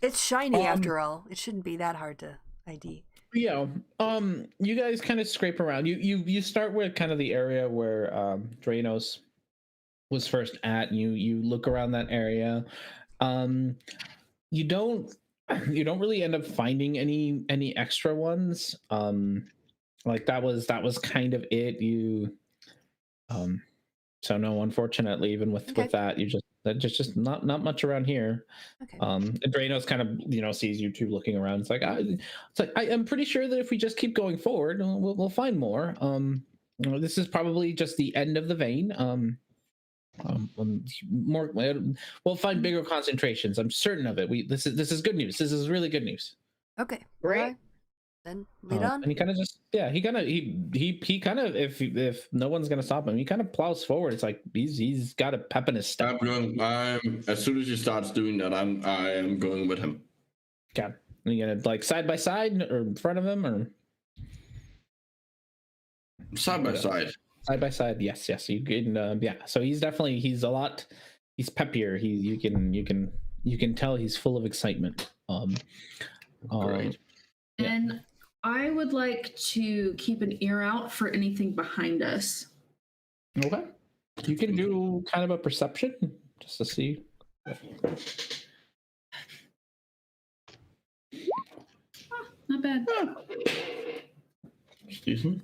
It's shiny after all. It shouldn't be that hard to ID. Yeah. You guys kind of scrape around. You start with kind of the area where Drainos was first at. You look around that area. You don't really end up finding any extra ones. Like that was kind of it. So no, unfortunately, even with that, just not much around here. Okay. Drainos kind of sees you two looking around. It's like I'm pretty sure that if we just keep going forward, we'll find more. This is probably just the end of the vein. More, we'll find bigger concentrations. I'm certain of it. This is good news. This is really good news. Okay, great. Right. Then lead on. And he kind of just he kind of if no one's gonna stop him, he kind of plows forward. It's like he's got a pep in his step. As soon as he starts doing that, I am going with him. Okay, are you gonna like side by side or in front of him or side by side? Side by side, yes. You can, So he's peppier. You can tell he's full of excitement. Great. And I would like to keep an ear out for anything behind us. Okay. You can do kind of a perception just to see. Not bad. Excuse me.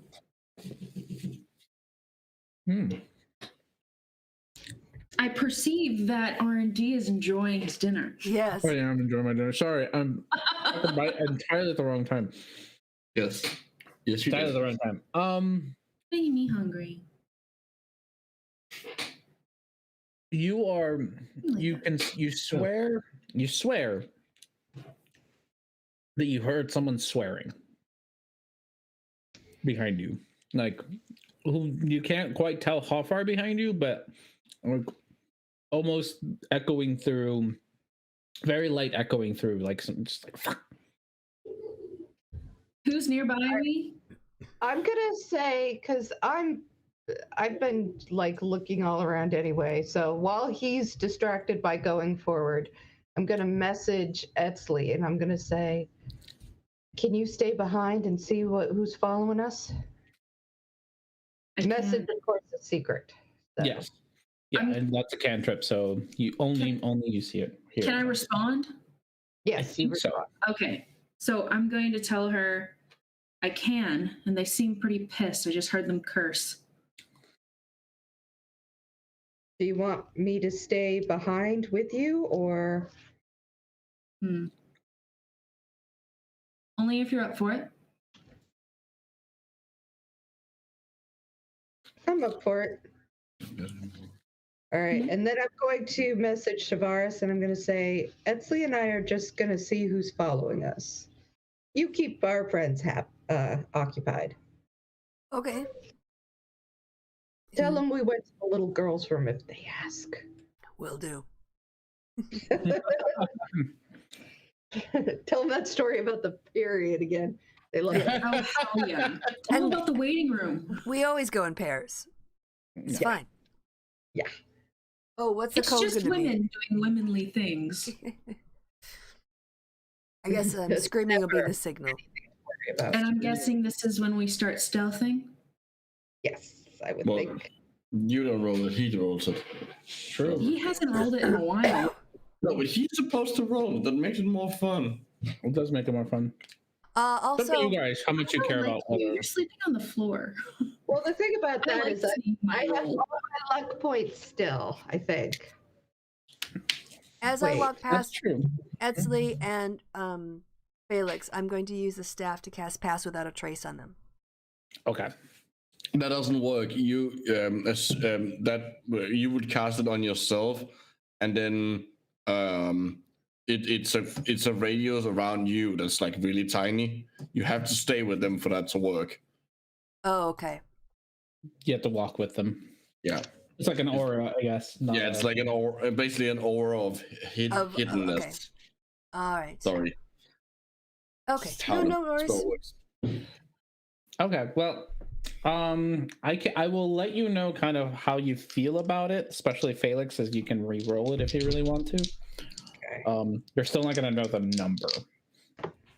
I perceive that R&D is enjoying his dinner. Yes. Oh, yeah, I'm enjoying my dinner. Sorry, I'm entirely at the wrong time. Yes, you entirely at the wrong time. Making me hungry. You swear that you heard someone swearing behind you. Like, you can't quite tell how far behind you, but like, almost echoing through, very light echoing through, like some just like. Fuck. Who's nearby me? I'm gonna say, because I've been like looking all around anyway. So while he's distracted by going forward, I'm gonna message Etzley and I'm gonna say, "Can you stay behind and see who's following us?" Message, of course, is secret. So. Yes. Yeah, and that's a cantrip, so you only you see it here. Can I respond? Yes, I think so. Okay, so I'm going to tell her I can, and they seem pretty pissed. I just heard them curse. Do you want me to stay behind with you, or? Only if you're up for it. I'm up for it. All right, and then I'm going to message Shavaris and I'm going to say, Etzley and I are just going to see who's following us. You keep our friends occupied. Okay. Tell them we went to the little girl's room if they ask. Will do. Tell them that story about the period again. They love it. Oh, hell yeah. Tell them about the waiting room. We always go in pairs. It's fine. Yeah. Oh, what's the It's code just gonna women doing womanly things. I guess screaming will be the signal. And I'm guessing this is when we start stealthing? Yes, I would Well, think. You don't roll it, he rolls it. True. He hasn't rolled it in a while. No, but he's supposed to roll it. That makes it more fun. It does make it more fun. Also, It's up to you guys how much you care about whether. You're sleeping on the floor. Well, the thing about that like is that seeing my I have roll. all my luck points still, I think. as I Wait, walk That's past true. Etzley and Felix, I'm going to use the staff to cast Pass Without a Trace on them. Okay. That doesn't work. You you would cast it on yourself, and then it's a radius around you that's like really tiny. You have to stay with them for that to work. Oh, okay. You have to walk with them. Yeah. It's like an aura, I guess. Not Yeah, it's like an aura, basically an aura of hiddenness. okay. All right. Sorry. Okay. That's how No the worries. spell works. Okay. Well, I will let you know kind of how you feel about it, especially Felix, as you can re-roll it if you really want to. Okay. You're still not gonna know the number.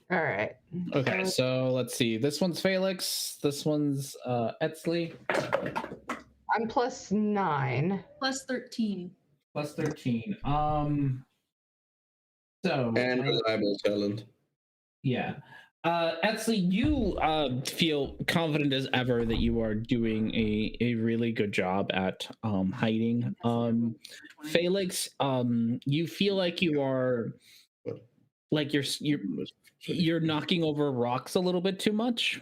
All right. Okay, so let's see. This one's Felix. This one's Etzley. I'm +9. Plus 13. Plus 13. So And reliable talent. yeah. Etzley, you feel confident as ever that you are doing a really good job at hiding. Felix, you feel like you are like you're knocking over rocks a little bit too much.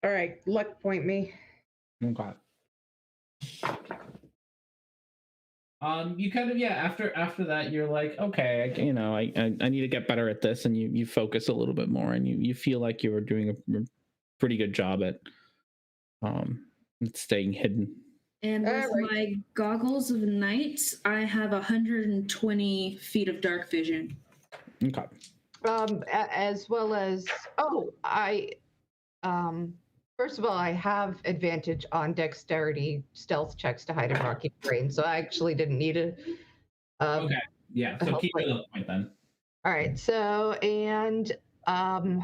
All right, luck point me. Okay. You kind of after that you're like, okay, I need to get better at this, and you focus a little bit more, and you feel like you are doing a pretty good job at staying hidden. And with my goggles of night, I have 120 feet of dark vision. Okay. As well as first of all, I have advantage on dexterity stealth checks to hide in rocky terrain, so I actually didn't need it. Okay. Yeah. So keep it up point then. All right. So and oh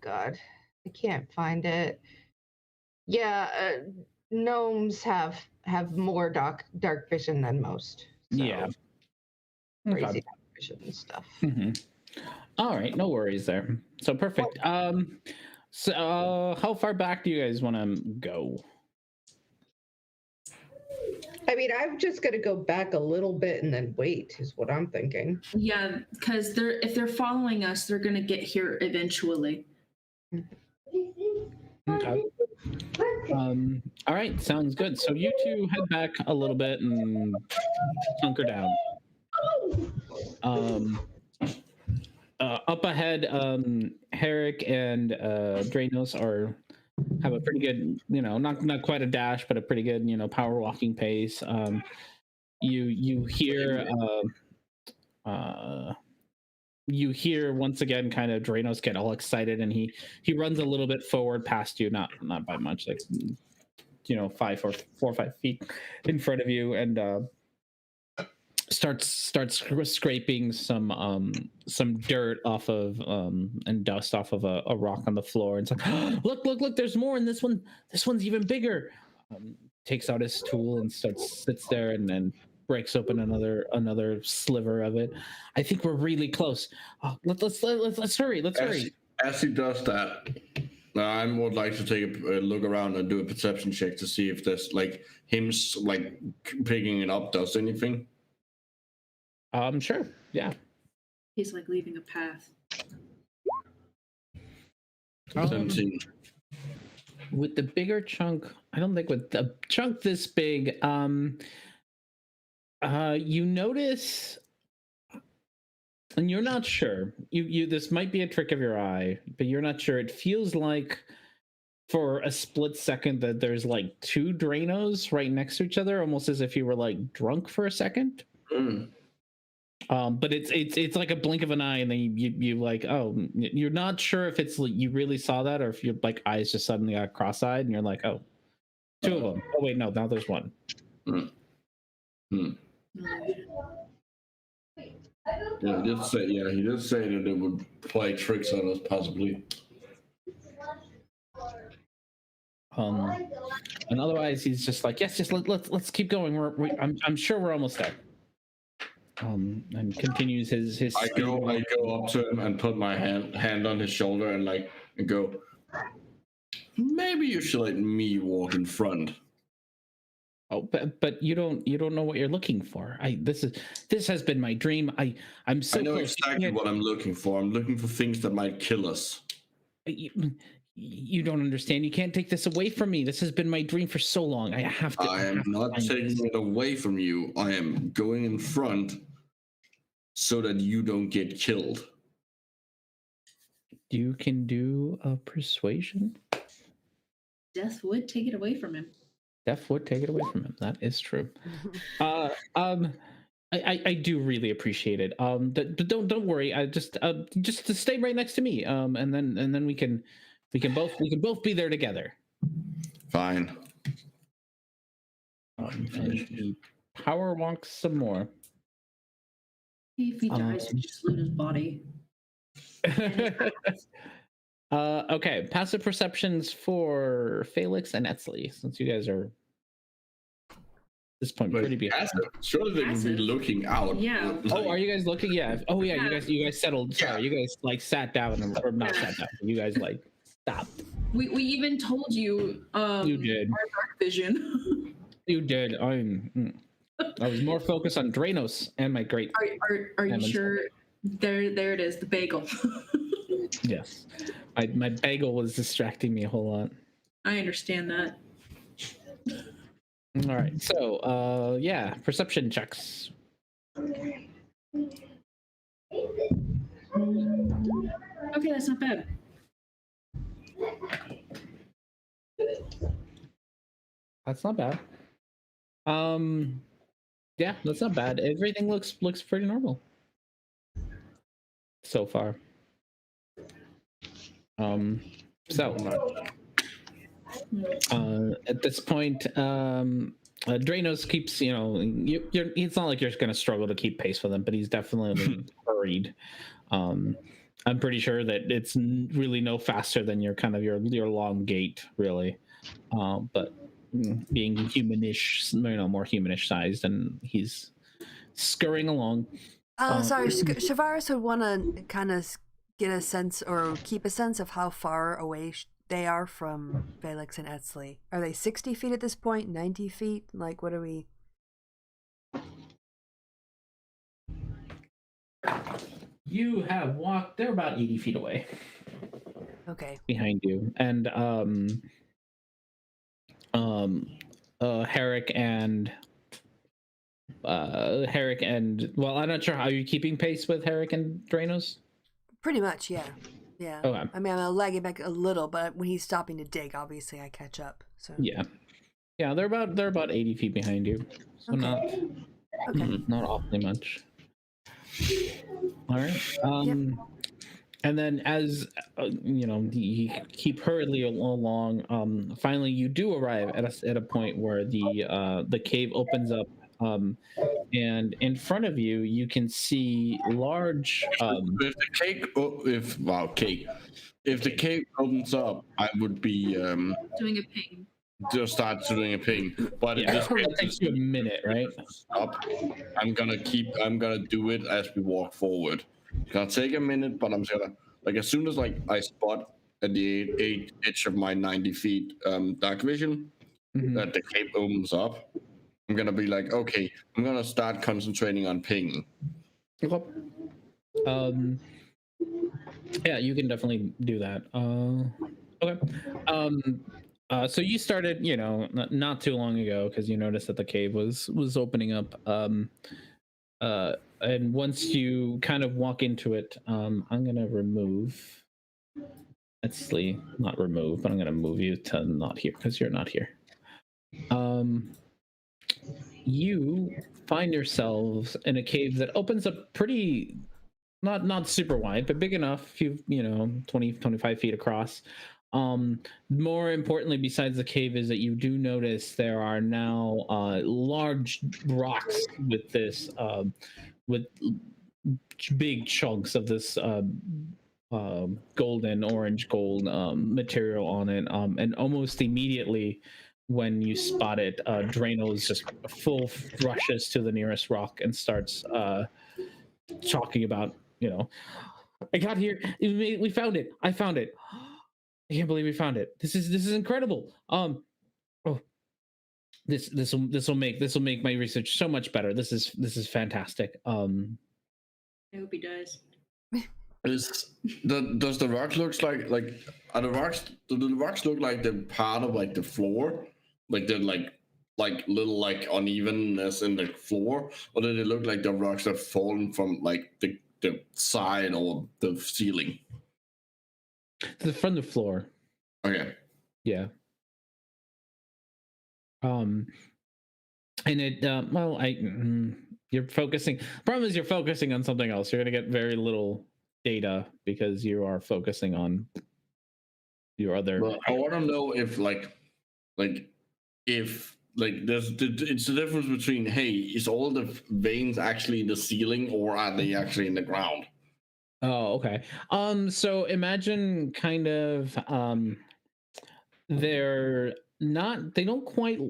god, I can't find it. Yeah, gnomes have more dark vision than most. So Yeah. crazy Okay. dark vision and stuff. Mm-hmm. All right, no worries there. So perfect. So how far back do you guys want to go? I mean, I'm just gonna go back a little bit and then wait, is what I'm thinking. Yeah, because if they're following us, they're gonna get here eventually. Okay. All right, sounds good. So you two head back a little bit and hunker down. up ahead, Herrick and Dranos have a pretty good, not quite a dash, but a pretty good, power walking pace. You hear you hear once again kind of Dranos get all excited, and he runs a little bit forward past you, not by much, like 4 or 5 feet in front of you, and starts scraping some dirt off of and dust off of a rock on the floor, and it's like, look, there's more, and this one's even bigger. Takes out his tool and sits there, and then breaks open another sliver of it. I think we're really close. Let's hurry. Let's hurry. As he does that, I would like to take a look around and do a perception check to see if there's like him like picking it up does anything. Sure. Yeah. He's like leaving a path. 17. With the bigger chunk, I don't think with the chunk this big, you notice, and you're not sure. You this might be a trick of your eye, but you're not sure. It feels like for a split second that there's like 2 Drainos right next to each other, almost as if you were like drunk for a second. But it's like a blink of an eye, and then you like, oh, you're not sure if it's you really saw that, or if your like eyes just suddenly got cross-eyed, and you're like, oh, 2 of them. Oh wait, no, now there's 1. Yeah, he did say that it would play tricks on us, possibly. And otherwise he's just like, yes, let's keep going. I'm sure we're almost there. And continues his. I go up to him and put my hand on his shoulder and go. Maybe you should let me walk in front. Oh, but you don't know what you're looking for. This has been my dream. I'm so. I know close. exactly what I'm looking for. I'm looking for things that might kill us. You don't understand. You can't take this away from me. This has been my dream for so long. I have to. I am not taking it away from you. I am going in front so that you don't get killed. You can do a persuasion. Death would take it away from him. Death would take it away from him. That is true. I do really appreciate it. But don't worry. I just to stay right next to me. And then we can both be there together. Fine. And power walks some more. If he dies, we just loot his body. Okay, passive perceptions for Felix and Etzli, since you guys are at this point pretty behind. Surely they can be looking out. Yeah. Oh, are you guys looking? Yeah. Oh, yeah. You guys settled. Sorry, you guys like sat down or not sat down. You guys like stopped. We even told you. You did. Our dark vision. You did. I was more focused on Dranos and my great. Are you sure? There it is. The bagel. Yes, my bagel was distracting me a whole lot. I understand that. All right, so yeah, perception checks. Okay, that's not bad. That's not bad. Yeah, that's not bad. Everything looks pretty normal so far. So at this point, Dranos keeps, it's not like you're going to struggle to keep pace with him, but he's definitely hurried. I'm pretty sure that it's really no faster than your long gait, really. But being humanish, more humanish sized, and he's scurrying along. Sorry, Shavaris would want to kind of get a sense or keep a sense of how far away they are from Felix and Etzli. Are they 60 feet at this point? 90 feet? Like, what are we? You have walked. They're about 80 feet away. Okay. Behind you, and Herrick and well, I'm not sure how you're keeping pace with Herrick and Dranos. Pretty much, yeah. Yeah. Okay. I mean, I'm lagging back a little, but when he's stopping to dig, obviously I catch up. So Yeah. Yeah, they're about 80 feet behind you. So Okay. Okay. not awfully much. All right. And then as you keep hurriedly along, finally you do arrive at a point where the cave opens up, and in front of you you can see large If the cake, if the cake opens up, I would be Doing a ping. just start doing a ping. But if this it takes you a minute, right? stop, I'm gonna do it as we walk forward. It's gonna take a minute, but I'm gonna like as soon as like I spot at the edge of my 90 feet dark vision Mhm. that the cave opens up, I'm gonna be like, okay, I'm gonna start concentrating on pinging. Okay. Yeah, you can definitely do that. Okay. So you started, not too long ago because you noticed that the cave was opening up. And once you kind of walk into it, I'm gonna remove. Actually, not remove, but I'm gonna move you to not here because you're not here. You find yourselves in a cave that opens up pretty, not super wide, but big enough, 20 25 feet across. More importantly, besides the cave, is that you do notice there are now large rocks with this with big chunks of this golden orange gold material on it, and almost immediately when you spot it, Drano's just full rushes to the nearest rock and starts talking about, I got here, we found it, I found it, I can't believe we found it, this is incredible. Oh, this will make my research so much better. This is fantastic. I hope he dies. Does the rock looks like are the rocks, do the rocks look like they're part of like the floor, like they're like little like unevenness in the floor, or do they look like the rocks have fallen from like the side or the ceiling? From the floor. Okay. Yeah. And it you're focusing, problem is you're focusing on something else. You're going to get very little data because you are focusing on your other. Well, I want to know if if there's it's the difference between, hey, is all the veins actually in the ceiling or are they actually in the ground? Oh, okay. So imagine kind of they're not, they don't quite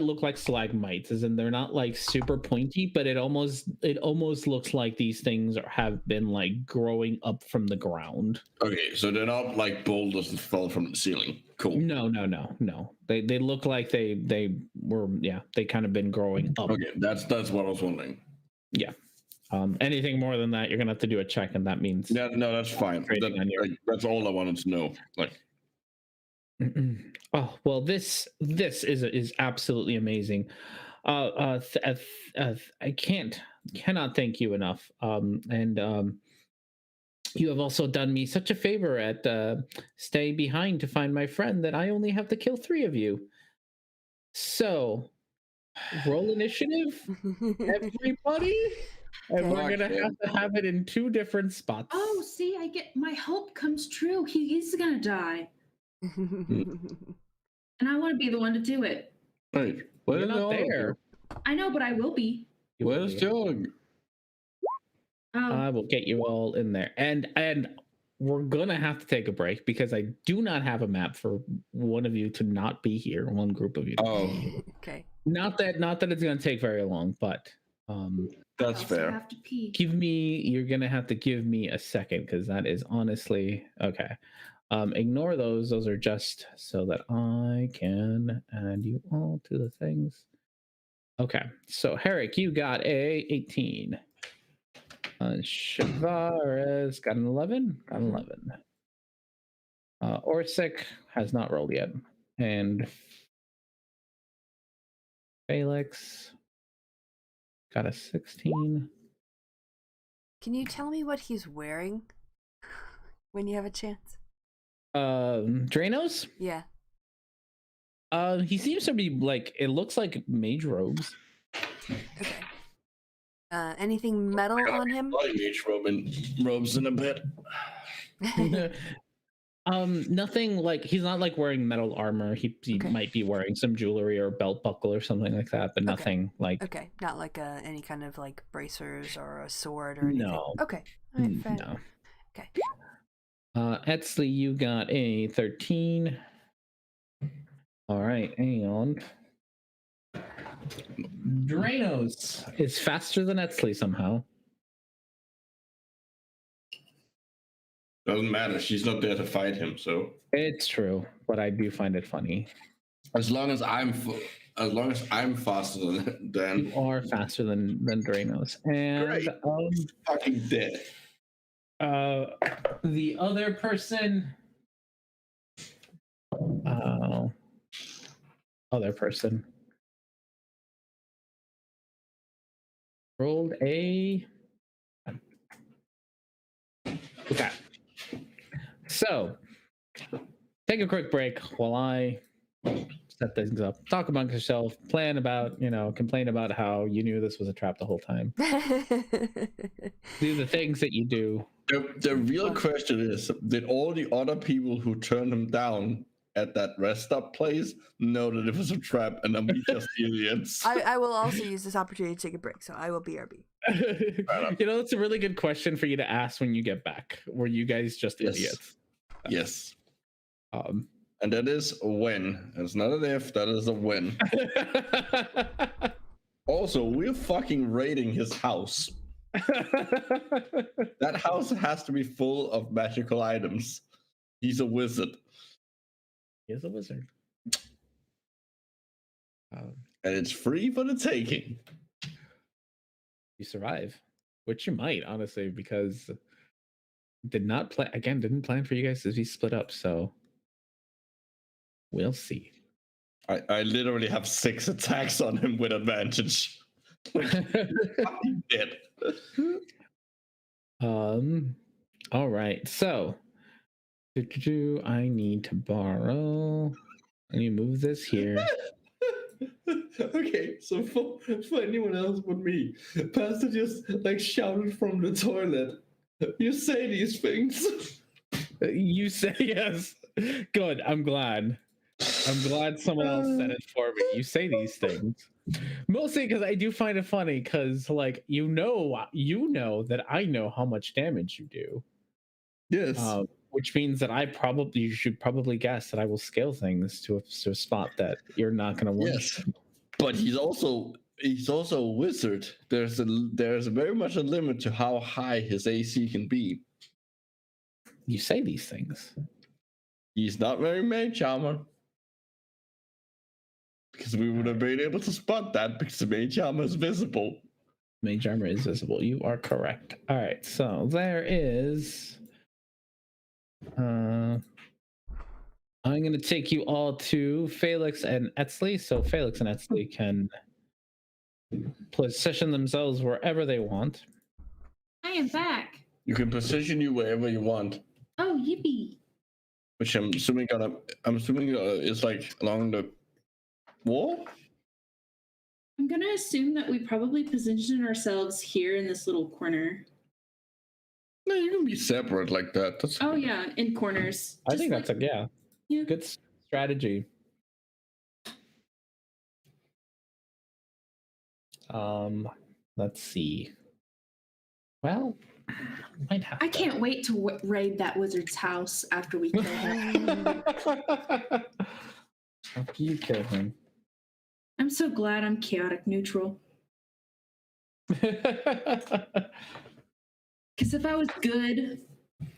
look like stalagmites, as in they're not like super pointy, but it almost looks like these things have been like growing up from the ground. Okay, so they're not like boulders that fell from the ceiling. Cool. No. They look like they were, they kind of been growing up. Okay, that's what I was wondering. Yeah. Anything more than that, you're gonna have to do a check, and that means Yeah, no, that's fine. That's all I wanted to know. Like, oh well, this is absolutely amazing. I cannot thank you enough. And you have also done me such a favor at staying behind to find my friend that I only have to kill 3 of you. So, roll initiative, everybody, and we're gonna have to have it in 2 different spots. Oh, see, I get my hope comes true. He is gonna die, and I want to be the one to do it. right, You're not there. I know, but I will be. Where's Jug? I will get you all in there, and we're gonna have to take a break because I do not have a map for one of you to not be here. One group of you. Okay. Not that it's gonna take very long, but that's fair. Have to pee. You're gonna have to give me a second because that is honestly okay. Ignore those. Those are just so that I can add you all to the things. Okay, so Herrick, you got a 18. Shavares got an 11. Got an 11. Orsic has not rolled yet, and Felix got a 16. Can you tell me what he's wearing when you have a chance? Dranos? Yeah. He seems to be like, it looks like mage robes. Okay. Anything metal on him? Body mage robes in a bit. Nothing like, he's not like wearing metal armor. He Okay. might be wearing some jewelry or belt buckle or something like that, but nothing like. Okay, not like any kind of like bracers or a sword or anything. No. Okay. All right, fair. No. Okay. Etsley, you got a 13. All right, hang on. Dranos is faster than Etsley somehow. Doesn't matter. She's not there to fight him, so. It's true, but I do find it funny. As long as I'm faster than You are faster than Dranos. And Great. Fucking dead. The other person. Other person rolled a. Okay. So, take a quick break while I set things up. Talk amongst yourself. Plan about, complain about how you knew this was a trap the whole time. Do the things that you do. The real question is, did all the other people who turned him down at that rest stop place know that it was a trap and then we just idiots? I will also use this opportunity to take a break, so I will BRB. It's a really good question for you to ask when you get back. Were you guys just idiots? Yes. And that is a win. It's not an if, that is a win. Also, we're fucking raiding his house. That house has to be full of magical items. He's a wizard. He is a wizard. And it's free for the taking. You survive, which you might, honestly, because didn't plan for you guys to be split up, so we'll see. I literally have 6 attacks on him with advantage. Fucking dead. All right, so I need to borrow. I need to move this here. Okay, so for anyone else but me, Pastor just shouted from the toilet. You say these things. You say yes. Good. I'm glad someone else said it for me. You say these things. Mostly because I do find it funny because you know that I know how much damage you do. Yes. Which means that you should probably guess that I will scale things to a spot that you're not going to win. Yes. But he's also a wizard. There's very much a limit to how high his AC can be. You say these things. He's not very mage armor. Because we would have been able to spot that because the mage armor is visible. Mage armor is visible. You are correct. All right, so there is. I'm going to take you all to Felix and Etsley. So Felix and Etsley can position themselves wherever they want. I am back. You can position you wherever you want. Oh, yippee! Which I'm assuming is along the wall. I'm gonna assume that we probably position ourselves here in this little corner. No, you can be separate like that. Yeah, in corners. I think that's yeah. Good strategy. Let's see. Well, might have. I can't wait to raid that wizard's house after we kill him. After you kill him. I'm so glad I'm chaotic neutral. Because if I was good,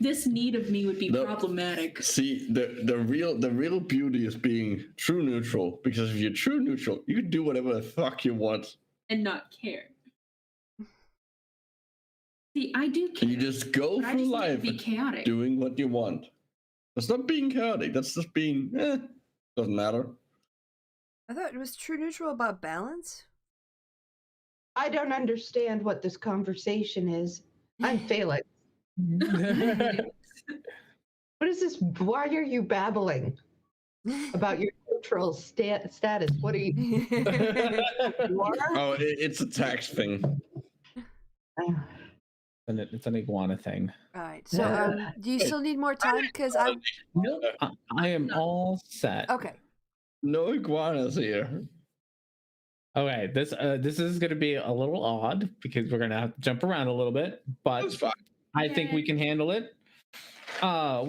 this need of me would be problematic. See, the real beauty is being true neutral. Because if you're true neutral, you can do whatever the fuck you want and not care. See, I do care. You just go through life be chaotic. Doing what you want. That's not being chaotic. That's just being doesn't matter. I thought it was true neutral about balance. I don't understand what this conversation is. I'm Felix. What is this? Why are you babbling about your cultural status? What are you? You are? Oh, it's a tax thing. And it's an iguana thing. All right. So, do you still need more time? Because I. Nope. I am all set. Okay. No iguanas here. Okay, this is going to be a little odd because we're going to have to jump around a little bit, but That's fine. I think we can handle it.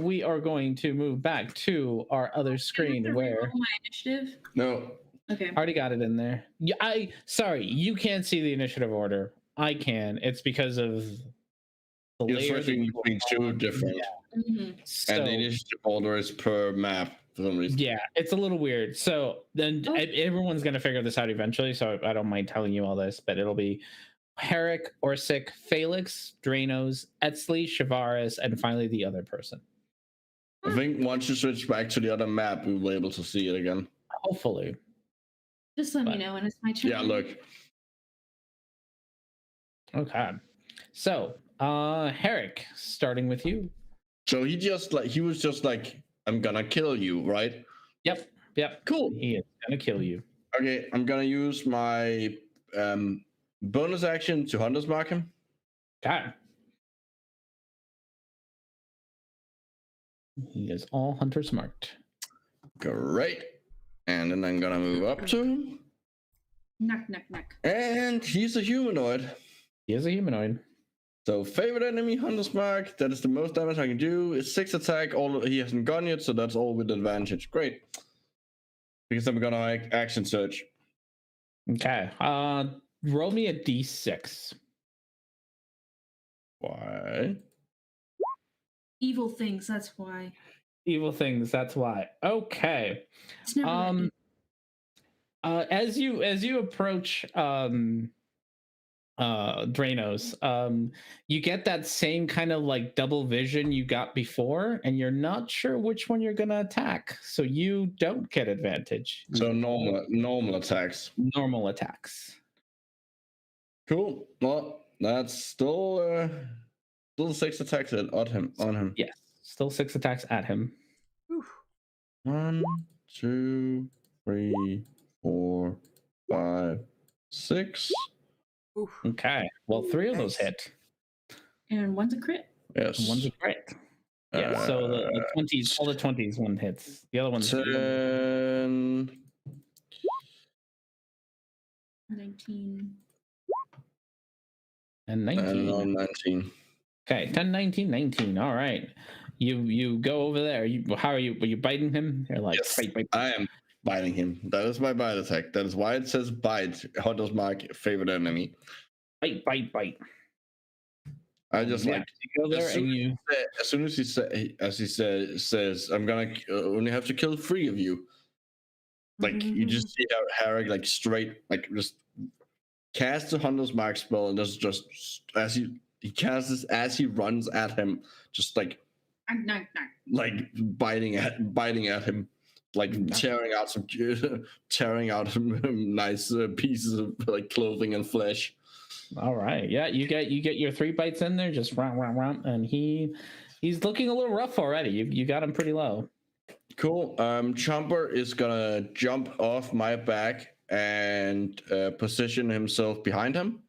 We are going to move back to our other screen where my initiative. No. Okay. already got it in there. Yeah, sorry, you can't see the initiative order. I can. It's because of the You're layer switching between two different. Yeah. Mm-hmm. So, And the initiative order is per map for some reason. yeah, it's a little weird. So then everyone's going to figure this out eventually. So I don't mind telling you all this, but it'll be Herrick, Orsic, Felix, Drainos, Etzli, Shavaris, and finally the other person. I think once you switch back to the other map, we'll be able to see it again. Hopefully. Just let me know when it's my turn. Yeah, look. Okay. So, Herrick, starting with you. So he was just like, I'm gonna kill you, right? Yep. Cool. He is gonna kill you. Okay, I'm gonna use my bonus action to Hunter's Mark him. Okay. He is all hunters marked. Great. And then I'm gonna move up to him. Knock, knock, knock. And he's a humanoid. He is a humanoid. So favorite enemy, Hunter's Mark. That is the most damage I can do. It's 6 attack. He hasn't gone yet, so that's all with advantage. Great. Because I'm gonna action search. Okay. Roll me a d6. Why? Evil things, that's why. Evil things, that's why. Okay. It's never As you approach Drainos, you get that same kind of like double vision you got before, and you're not sure which one you're gonna attack, so you don't get advantage. So normal attacks. Normal attacks. Cool. Well, that's still 6 attacks on him. Yes, still 6 attacks at him. 1, 2, 3, 4, 5, 6. Oof. Okay. Well, 3 of those Nice. hit. And one's a crit. Yes. And one's a crit. Yeah. So the 20s, all the 20s, one hits. The other one's 10. 19. and 19. And 19. Okay, 10, 19, 19. All right. You go over there. How are you? Were you biting him? You're like, Yes, bite. I am biting him. That is my bite attack. That is why it says bite. Hunter's Mark, favorite enemy. Bite. I just Yeah, like you go there and you. as soon as he says, I'm gonna only have to kill 3 of you. Like you just see how Harry like straight like just casts the Hunter's Mark spell, and that's just as he casts this as he runs at him, just like Knock, knock. like biting at him, like tearing out some nice pieces of like clothing and flesh. All right. Yeah, you get your 3 bites in there, just round, and he's looking a little rough already. You got him pretty low. Cool. Chomper is gonna jump off my back and position himself behind him.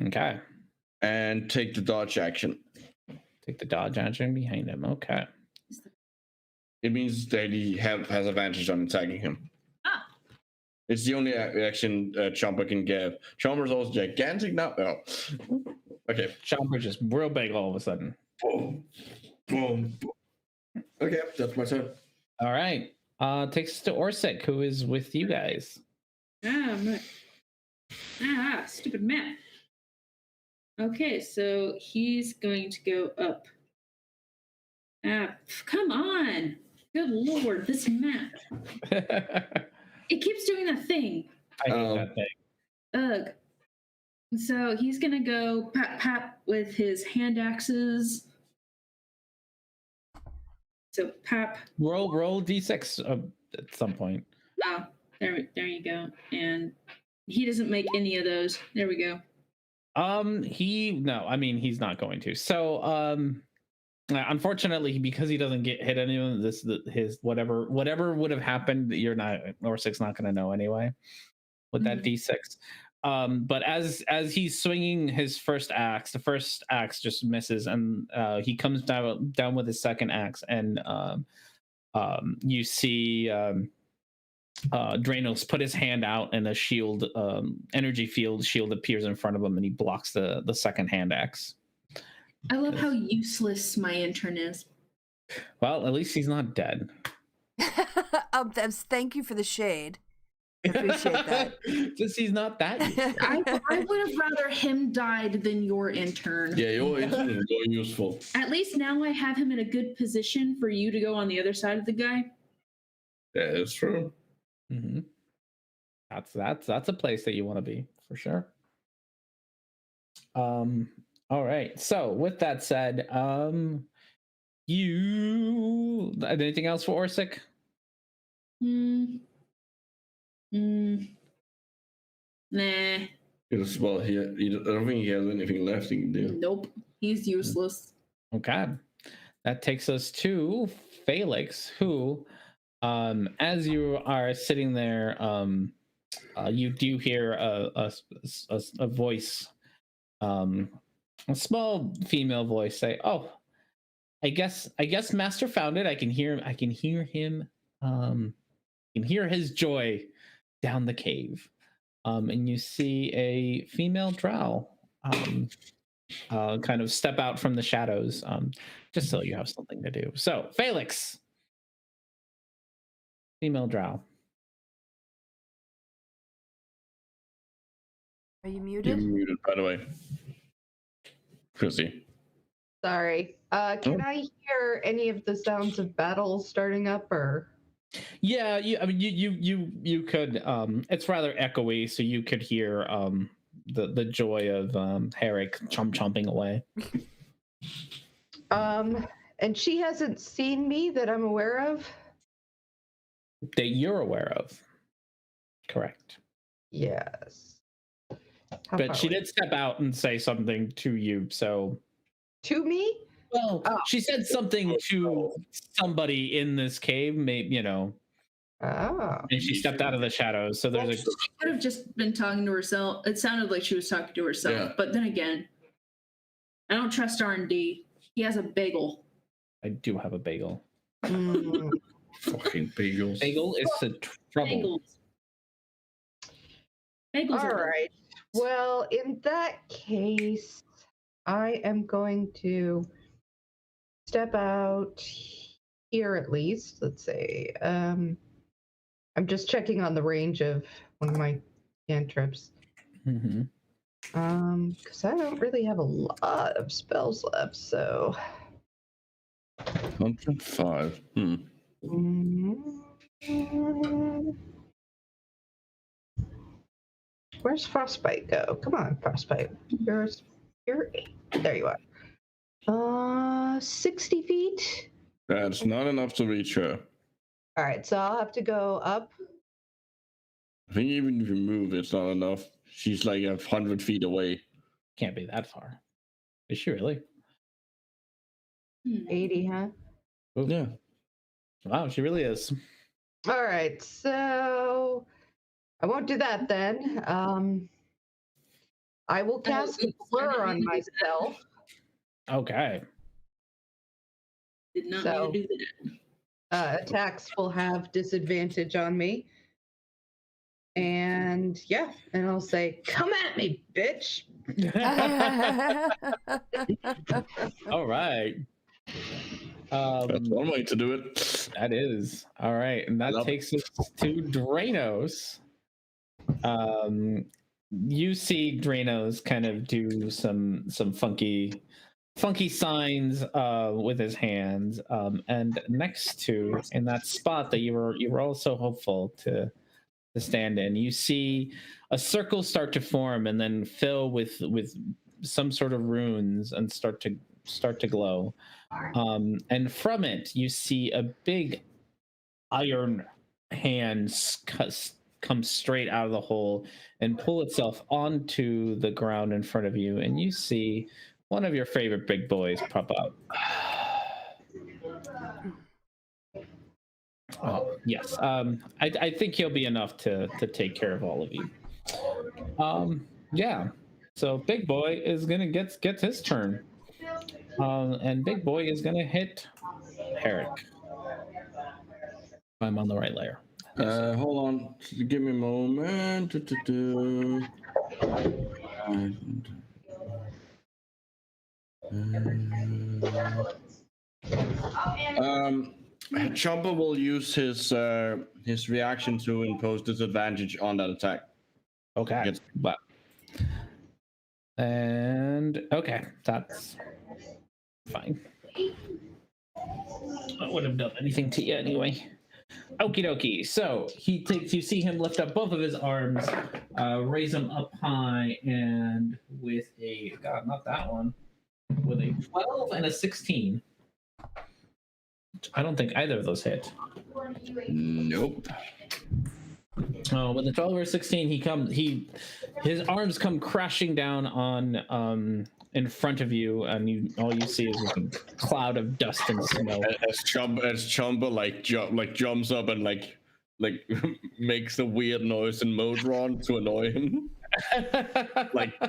Okay. And take the dodge action. Take the dodge action behind him. Okay. It means that he has advantage on attacking him. Ah. It's the only action Chomper can give. Chomper's also gigantic now. Oh. Okay. Chomper just real big all of a sudden. Boom. Boom. Okay, that's my turn. All right. Takes us to Orsic, who is with you guys. Stupid map. Okay, so he's going to go up. Come on. Good Lord, this map. It keeps doing that thing. I hate that thing. Ugh. So he's going to go pap with his hand axes. So pap. Roll d6 at some point. Oh, there you go. And he doesn't make any of those. There we go. He's not going to. So unfortunately, because he doesn't get hit anyone, his whatever would have happened, Norsic's not going to know anyway with that D6. But as he's swinging his first axe, the first axe just misses, and he comes down with his second axe, and you see Dranos put his hand out, and a shield, energy field shield appears in front of him, and he blocks the second hand axe. I love how useless my intern is. Well, at least he's not dead. Thank you for the shade. I appreciate that. Just he's not that useful. I would have rather him died than your intern. Yeah, your intern is more useful. At least now I have him in a good position for you to go on the other side of the guy. Yeah, it's true. Mm-hmm. That's a place that you want to be for sure. All right. So with that said, you anything else for Orsic? Nah. Because, well, I don't think he has anything left he can do. Nope. He's useless. Okay. That takes us to Felix, who, as you are sitting there, you do hear a voice, a small female voice say, "Oh, I guess Master found it. I can hear him. Can hear his joy down the cave." And you see a female drow kind of step out from the shadows, just so you have something to do. So, Felix, female drow. Are you You're muted? muted, by the way. Chrissy. Sorry. Can I hear any of the sounds of battle starting up, or? Yeah, you could. It's rather echoey, so you could hear the joy of Herrick chomping away. And she hasn't seen me that I'm aware of? That you're aware of. Correct. Yes. How But far she away? did step out and say something to you, so. To me? Well, Oh. she said something to somebody in this cave, maybe, Oh. and she stepped out of the shadows. So there's She could have just been talking to herself. It sounded like she was talking to herself. Yeah. But then again, I don't trust R&D. He has a bagel. I do have a bagel. Mm. Fucking bagels. Bagel is a trouble. Bagels All are right. Well, in that case, I am going to step out here at least. Let's say. I'm just checking on the range of one of my cantrips. Mm-hmm. Because I don't really have a lot of spells left, so. 105. Where's Frostbite go? Come on, Frostbite. There you are. 60 feet. That's not enough to reach her. All right, so I'll have to go up. I think even if you move, it's not enough. She's like 100 feet away. Can't be that far. Is she really? 80, huh? Yeah. Wow, she really is. All right, so I won't do that then. I will cast a blur on myself. Okay. Did not So- mean to do that. Attacks will have disadvantage on me. And yeah, and I'll say, "Come at me, bitch." All right. That's one way to do it. That is all right, and that Love takes us to Dranos. You see Dranos kind of do some funky signs with his hands, and next to in that spot that you were also hopeful to stand in, you see a circle start to form and then fill with some sort of runes and start to glow. And from it, you see a big iron hand come straight out of the hole and pull itself onto the ground in front of you, and you see one of your favorite big boys pop out. Oh yes, I think he'll be enough to take care of all of you. Yeah. So Big Boy is gonna get his turn, and Big Boy is gonna hit Herrick. I'm on the right layer. Hold on, give me a moment. Chomper will use his reaction to impose disadvantage on that attack. Okay. Yes. Well. And okay, that's fine. I wouldn't have done anything to you anyway. Okie dokie. So you see him lift up both of his arms, raise them up high, and with not that one, with a 12 and a 16. I don't think either of those hit. Nope. Oh, with the 12 or 16, his arms come crashing down on in front of you, and all you see is a cloud of dust and smoke. As Chomper jumps up and like makes a weird noise in Modron to annoy him. Like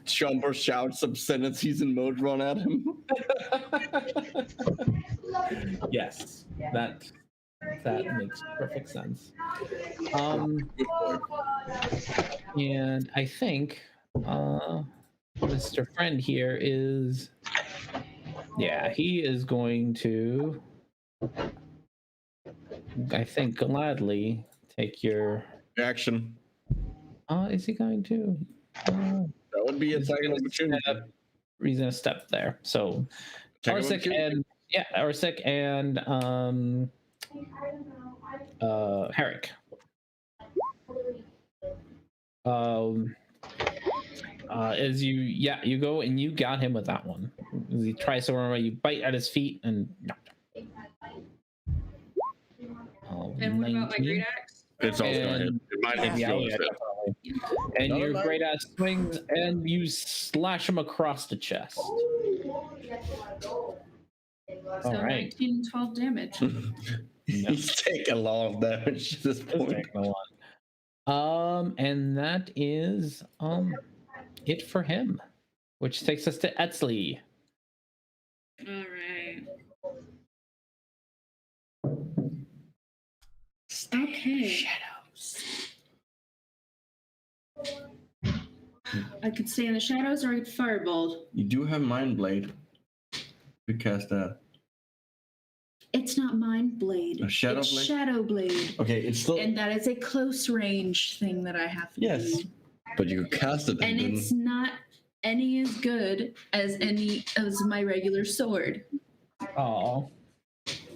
Chomper shouts obscenities in Modron at him. Yes, that makes perfect sense. And I think Mr. Friend here is, he is going to, I think, gladly take your Action. Is he going to? That would be a second opportunity. He's gonna step there. So Arsik and Herrick. As you go and you got him with that one. As he tries to run away, you bite at his feet and no. And what about my great axe? It's also gonna hit. It might hit definitely. And No, your no. great ass swings and you slash him across the chest. So All right. 19 and 12 damage. He's taking a lot of damage at this point. And that is it for him, which takes us to Etzli. All right. Okay. Shadows. I could stay in the shadows or I could firebolt. You do have Mind Blade. You cast that. It's not Mind Blade. A Shadow it's Blade? Shadow Blade. Okay, it's still. And that is a close range thing that I have to Yes. do. But you cast it. And it's not any as good as my regular sword. Oh.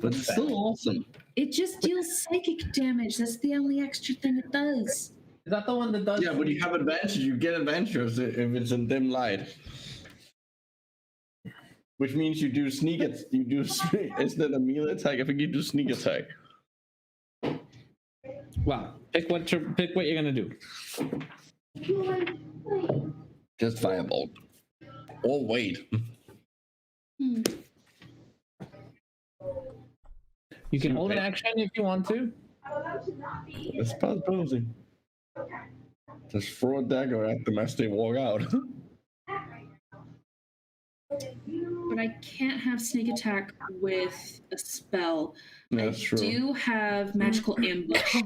But it's still awesome. It just deals psychic damage. That's the only extra thing it does. Is that the one that does? Yeah, but you have advantage. You get advantages if it's in dim light. Which means you do sneak it. Isn't it a melee attack? I think you do sneak attack. Well, pick what you're gonna do. Just firebolt. Oh wait. You can hold an action if you want to. It's a possibility. Just throw a dagger at them as they walk out. But I can't have sneak attack with a spell. That's true. I do have magical ambush.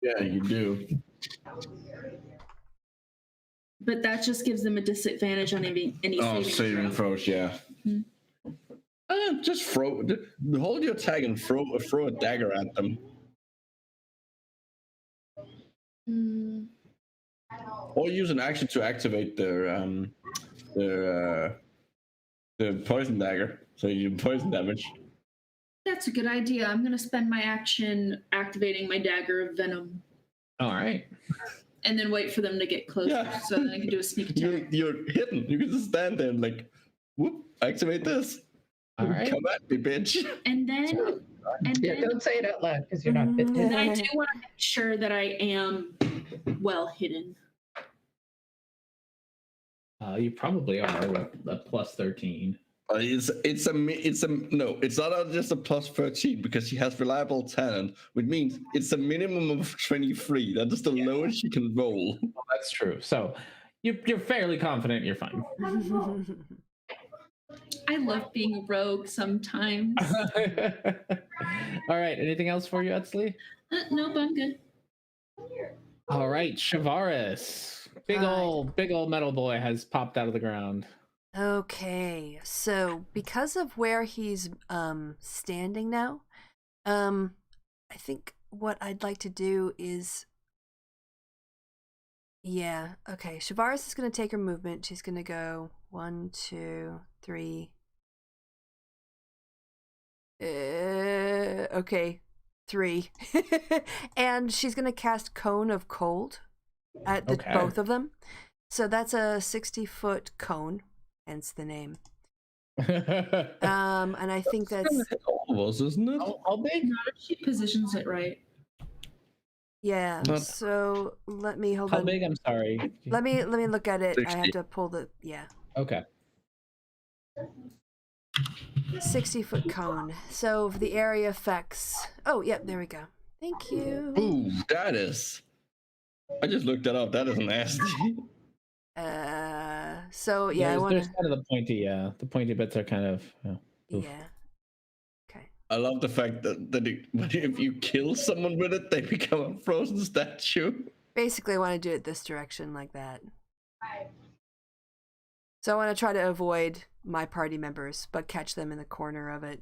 Yeah, you do. But that just gives them a disadvantage on any saving throws, yeah. Just hold your tag and throw a dagger at them. Or use an action to activate their poison dagger, so you do poison damage. That's a good idea. I'm going to spend my action activating my dagger of venom. All right. And then wait for them to get closer, so then I can do a sneak attack. You're hidden. You can just stand there and whoop, activate this. All right. Come at me, bitch. And then, Yeah, don't say it out loud because you're not bitten. then I do want to make sure that I am well hidden. You probably are with a plus 13. It's not just a plus 13 because she has reliable talent, which means it's a minimum of 23. That is the lowest she can roll. Well, that's true. So you're fairly confident you're fine. I love being a rogue sometimes. All right. Anything else for you, Etsley? Nope, I'm good. All right, Shavaris. Big old metal boy has popped out of the ground. Okay, so because of where he's standing now, I think what I'd like to do is, yeah, okay. Shavaris is going to take her movement. She's going to go 1, 2, 3. Okay, 3, and she's going to cast Cone of Cold at both of them. So that's a 60-foot cone. Hence the name. And I think that's all of us, isn't it? How big? No, she positions it right. yeah. So let me hold How on. big? I'm sorry. Let me look at it. 60. I have to pull the Okay. 60-foot cone. So the area affects. Oh, yep. There we go. Thank you. Ooh, that is. I just looked that up. That is nasty. So yeah, I want there's to. kind of the pointy bits are kind of. Oof. Yeah. Okay. I love the fact that if you kill someone with it, they become a frozen statue. Basically, I want to do it this direction like that. So I want to try to avoid my party members, but catch them in the corner of it.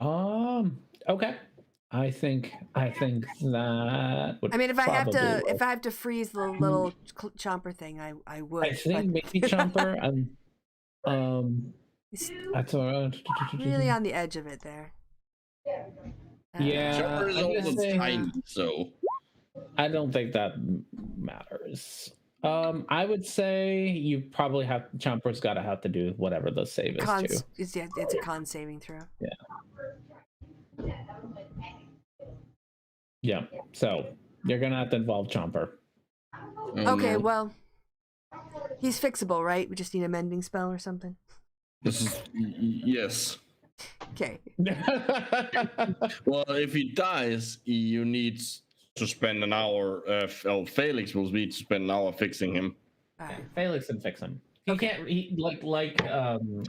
Okay. I think that would. I mean, if I have probably to freeze the little chomper thing, I would. I think but... maybe Chomper He's that's really on the edge of it there. Yeah, Chopper is I'm gonna almost say- tiny, so I don't think that matters. I would say you probably have Chomper's got to have to do whatever the save is too. It's a con saving throw. Yeah. So you're gonna have to involve Chomper. Okay, well, he's fixable, right? We just need a mending spell or something. this is yes. Okay. Well, if he dies, you need to spend an hour. Felix will need to spend an hour fixing him. All right. Felix can fix him. He can't. He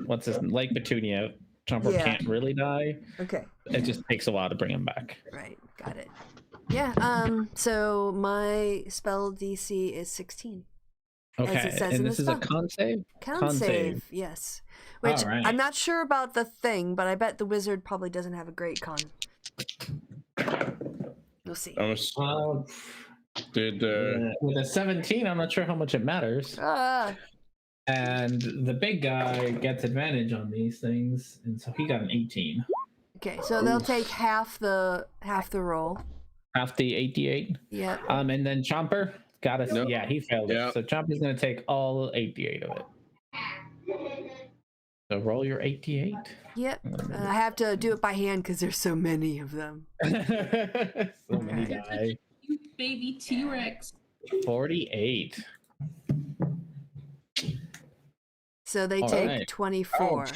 what's his Lake Petunia. Chomper Yeah. can't really die. Okay. It just takes a while to bring him back. Right. Got it. Yeah. So my spell DC is 16. Okay, As it says in and the this is a spell. con save. Con save. Yes. Which All right. I'm not sure about the thing, but I bet the wizard probably doesn't have a great con. We'll see. Did With a 17, I'm not sure how much it matters. And the big guy gets advantage on these things, and so he got an 18. Okay, so they'll take half the roll. Half the 88. Yeah. And then Chomper got us. Nope. Yeah, he failed Yeah. it. So Chomper's gonna take all 88 of it. So roll your 88. Yep. I have to do it by hand because there's so many of them. So many die. You baby T-Rex. 48. So they All take right. 24.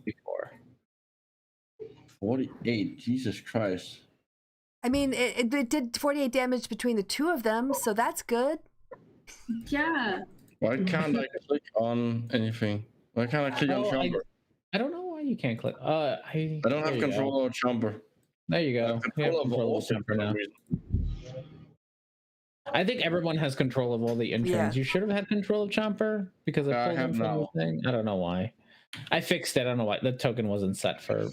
Before. 48. Jesus Christ. I mean, it did 48 damage between the two of them, so that's good. Yeah. Why can't I click on anything? Why can't I click on Chomper? I don't know why you can't click. I don't have control over Chomper. There you I go. have You have control over control all of Chomper now. I think everyone has control of all the interns. Yeah. You should have had control of Chomper because I I pulled him have from now. the thing. I don't know why. I fixed it. I don't know why. The token wasn't set for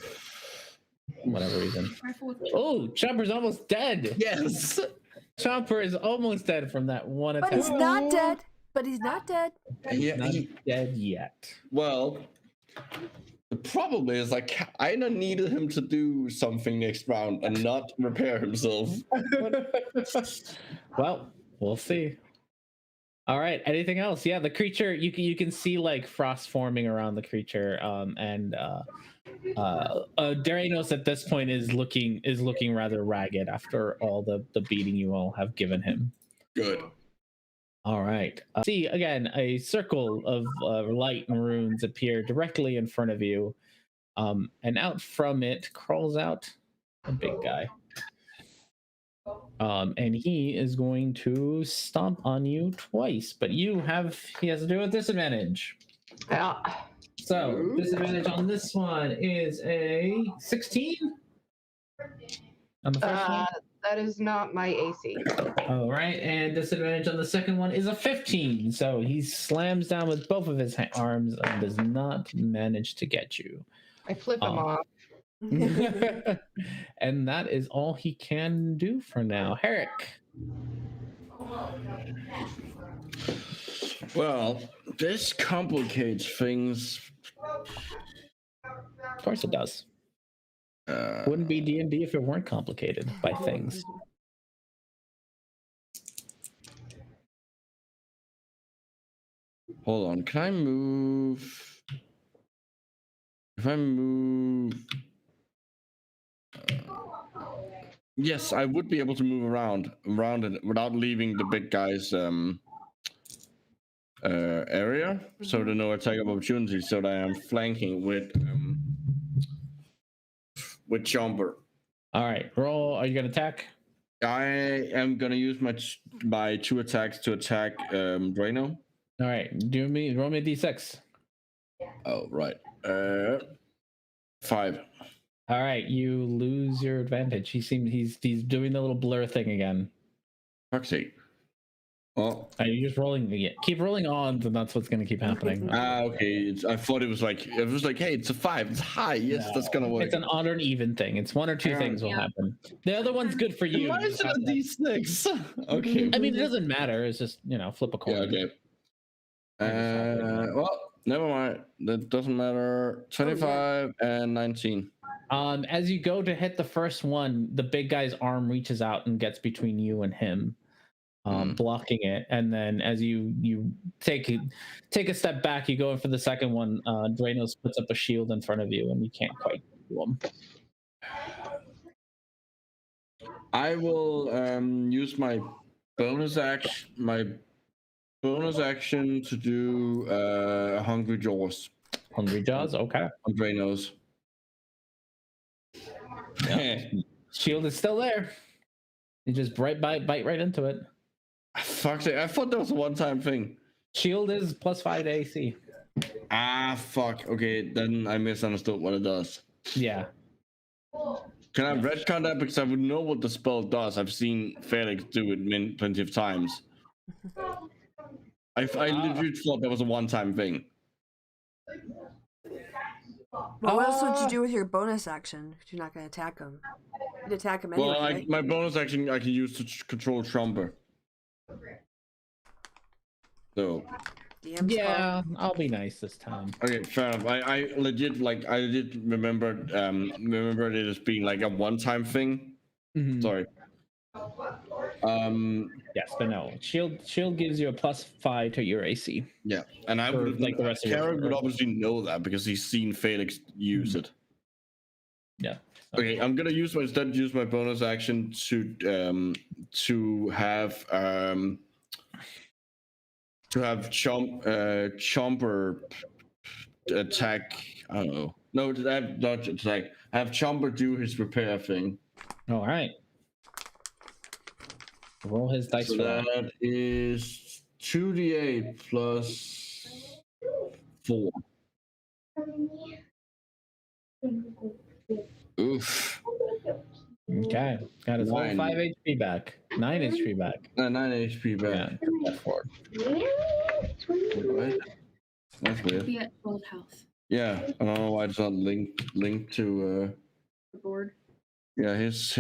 whatever reason. Careful with Oh, Chomper's almost dead. Yes. Chomper is almost dead from that one attack. But he's not dead. But he's not dead. Yeah. Not dead yet. Well, the problem is I kinda needed him to do something next round and not repair himself. Well, we'll see. All right. Anything else? Yeah, the creature. You can see like frost forming around the creature, and Darianos at this point is looking rather ragged after all the beating you all have given him. Good. All right. See again, a circle of light and runes appear directly in front of you, and out from it crawls out a big guy. And he is going to stomp on you twice, but he has to do a disadvantage. Yeah. So disadvantage on this one is a 16 on the first one. That is not my AC. All right, and disadvantage on the second one is a 15. So he slams down with both of his arms and does not manage to get you. I flip him off. And that is all he can do for now. Herrick. Well, this complicates things. Of course it does. Wouldn't be D&D if it weren't complicated by things. Hold on, can I move? If I move... yes, I would be able to move around it without leaving the big guy's area. So there's no attack of opportunity, so that I am flanking with Chomper. All right, roll. Are you going to attack? I am going to use my 2 attacks to attack Drano. All right, roll me a d6. Oh, right. 5. All right, you lose your advantage. He's doing the little blur thing again. Fuck's sake. Oh. You're just rolling. Keep rolling on, and that's what's going to keep happening. Okay. I thought it was like, hey, it's a 5. It's high. Yes, No, that's going to work. It's an odd or an even thing. It's one or two things will happen. The other one's good for you. Why is it a D6? Okay. I mean, it doesn't matter. It's just, flip a coin. Yeah, okay. Well, never mind. That doesn't matter. 25 and 19. As you go to hit the first one, the big guy's arm reaches out and gets between you and him, blocking it. And then as you take a step back, you go in for the second one. Dranos puts up a shield in front of you, and you can't quite do him. I will use my bonus action to do Hungry Jaws. Hungry Jaws, okay. On Dranos. Yep. Shield is still there. You just bite right into it. Fuck's sake, I thought that was a one-time thing. Shield is +5 to AC. Fuck. Okay, then I misunderstood what it does. Yeah. Can I retcon that? Because I would know what the spell does. I've seen Felix do it plenty of times. I legit thought that was a one-time thing. Well, what else would you do with your bonus action if you're not going to attack him? You'd attack him anyway, right? My bonus action I can use to control Trumper. So. Yeah, I'll be nice this time. Okay, fair enough. I legit remembered it as being like a one-time thing. Mm-hmm. Sorry. Yes, but no. Shield gives you a +5 to your AC. Yeah, and I would like the rest of Karen would obviously know that because he's seen Felix use it. Yeah. Okay, I'm gonna use my bonus action to have Chomper attack. I don't know. No, not attack. Have Chomper do his repair thing. All right. Roll his dice. So that is 2d8 plus 4. Oof. Okay. Got his whole 5 HP back. 9 HP back. 9 HP back. Yeah, that's 4. What? That's weird. Be at full health. Yeah, I don't know why it's not linked to The board. yeah, his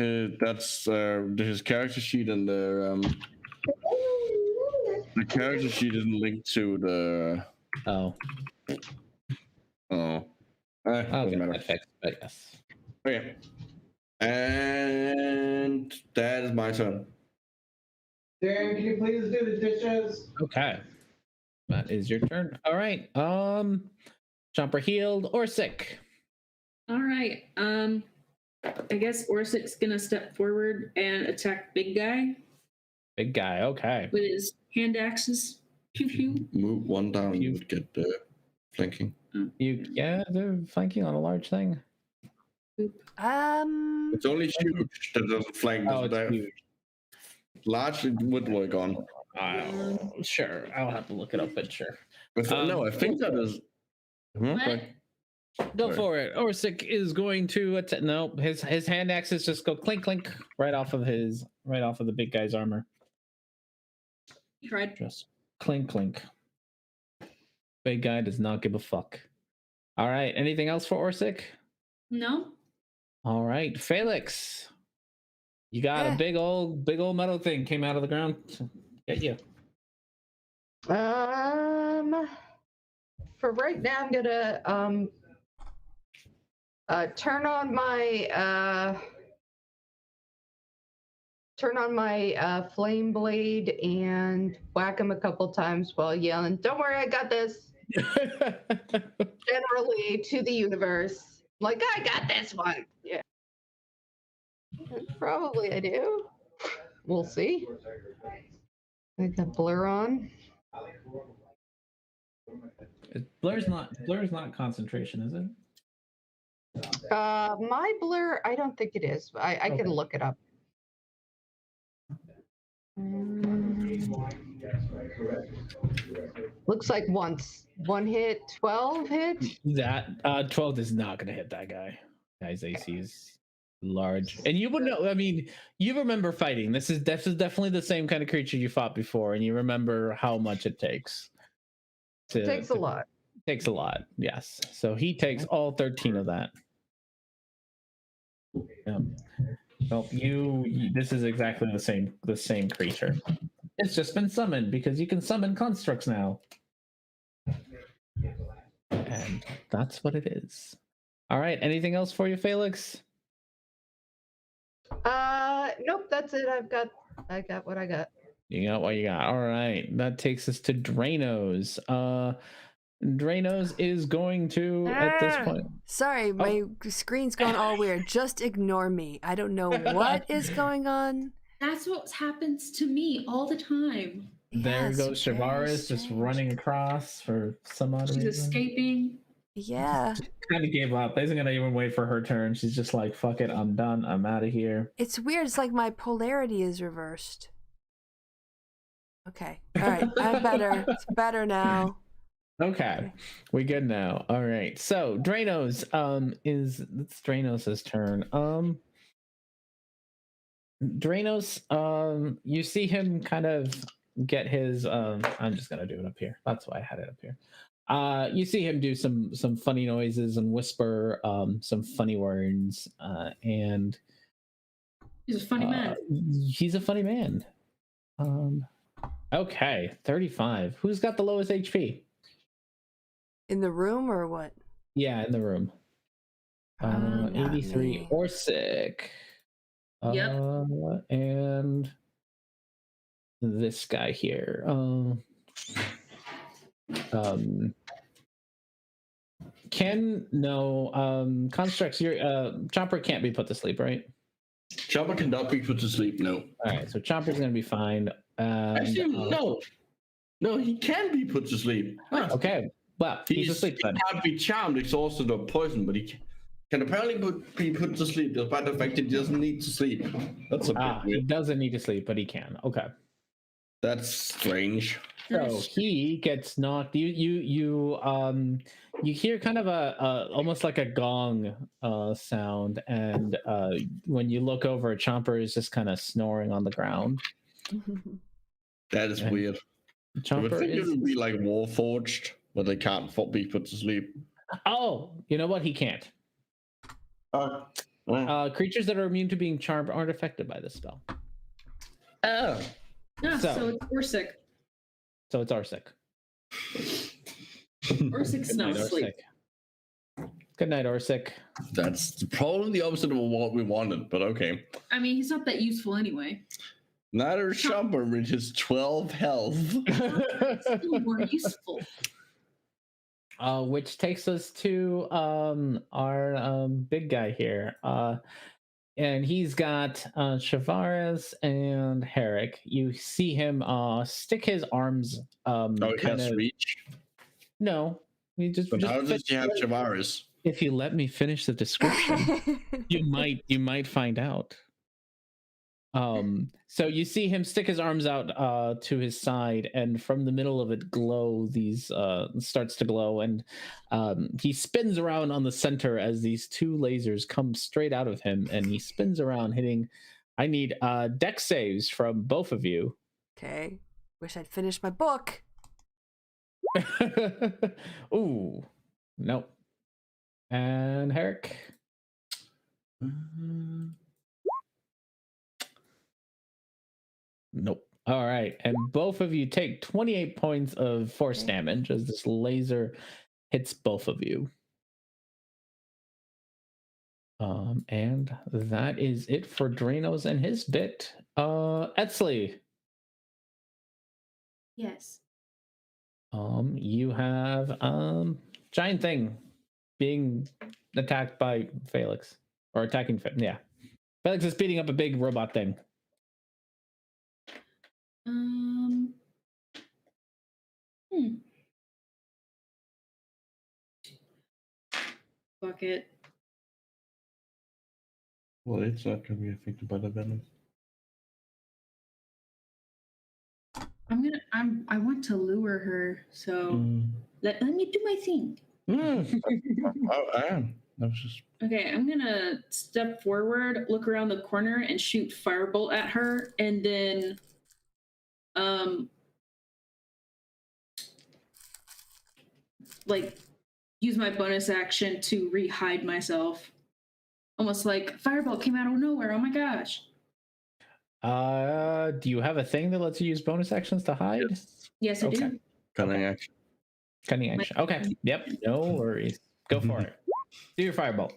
character sheet and the character sheet isn't linked to the Oh. Doesn't I'll get matter. that fixed, but yes. Okay. And that is my turn. Dan, can you please do the dishes? Okay. That is your turn. All right. Jumper healed or sick. All right. I guess Orsik's gonna step forward and attack big guy Big guy. Okay. with his hand axes. Pew pew. Move one down, You- you would get flanking. They're flanking on a large thing. It's only huge that doesn't flank. Oh, it's that huge. large it would work on. Sure. I'll have to look it up, but sure. No, I think that is. What? Go Sorry. for it. Orsic is going to attack. No, his hand axes just go clink clink right off of the big guy's armor. He tried. Just clink clink. Big guy does not give a fuck. All right. Anything else for Orsic? No. All right, Felix. You got a big old metal thing came out of the ground to get you. For right now, I'm gonna turn on my flame blade and whack him a couple times while yelling, "Don't worry, I got this." Generally to the universe, like, I got this one. Yeah, probably I do. We'll see. I got blur on. Blur's not concentration, is it? My blur, I don't think it is. I can look it up. Looks like one hit, 12 hit. That 12 is not gonna hit that guy. Guy's AC is large, and you would know. I mean, you remember fighting. This is definitely the same kind of creature you fought before, and you remember how much it takes. It takes a lot. Takes a lot, yes. So he takes all 13 of that. Well, this is exactly the same creature. It's just been summoned because you can summon constructs now. And that's what it is. All right, anything else for you, Felix? Nope, that's it. I got what I got. You got what you got. All right, that takes us to Drainos. Drainos is going to at this point. Sorry, my screen's gone all weird. Just ignore me. I don't know what is going on. That's what happens to me all the time. There Yes, goes very Shavaris just strange. running across for some odd She's reason. escaping. Yeah, Kind of gave up. Isn't gonna even wait for her turn. She's just like, "Fuck it, I'm done. I'm out of here." it's weird. It's like my polarity is reversed. Okay, all right, I'm better. It's better now. Okay, we good now. All right. So Drainos, it's Drainos' turn. Drainos, you see him kind of get his. I'm just gonna do it up here. That's why I had it up here. You see him do some funny noises and whisper some funny words, and He's a funny man. he's a funny man. Okay, 35. Who's got the lowest HP? In the room or what? Yeah, in the room. Not 83 me. or sick. Yep. And this guy here. Constructs, your Chomper can't be put to sleep, right? Chopper cannot be put to sleep. No. All right, so Chomper's gonna be fine. Actually, no. No, he can be put to sleep. Okay, well, he's asleep He then. can't be charmed, exhausted, or poisoned, but he can apparently be put to sleep despite the fact that he doesn't need to sleep. That's a bit He weird. doesn't need to sleep, but he can. Okay. That's strange. So he gets knocked. You hear kind of a almost like a gong sound, and when you look over, Chomper is just kind of snoring on the ground. That is And weird. I would Chomper think it is. would be like Warforged, but they can't be put to sleep. Oh, you know what? He can't. Creatures that are immune to being charmed aren't affected by this spell. Oh. Yeah, So- so it's Orsic. So it's Arsic. Orsic's not asleep. Good night, Orsic. That's probably the opposite of what we wanted, but okay. I mean, he's not that useful anyway. Another chopper with his 12 health. Still more useful. Which takes us to our big guy here. And he's got Chavares and Herrick. You see him stick his arms Oh, he kind has of reach. No. You just But how does he have Chavares? If you let me finish the description, you might find out. So you see him stick his arms out to his side, and from the middle of it starts to glow, and he spins around on the center as these two lasers come straight out of him, and he spins around hitting. I need dex saves from both of you. Okay. Wish I'd finished my book. Ooh. Nope. And Herrick. Nope. All right. And both of you take 28 points of force damage as this laser hits both of you. And that is it for Drano's and his bit. Etsley. Yes. You have giant thing being attacked by Felix. Or attacking Felix is beating up a big robot thing. Fuck it. Well, it's not going to be affected by the venom. I want to lure her, so let me do my thing. I am. That was just... Okay, I'm gonna step forward, look around the corner, and shoot firebolt at her, and then like use my bonus action to re-hide myself. Almost like firebolt came out of nowhere. Oh my gosh. Do you have a thing that lets you use bonus actions to hide? Yes, I do. Cunning action. Cunning action. Okay. Yep. No worries. Go for it. Do your firebolt.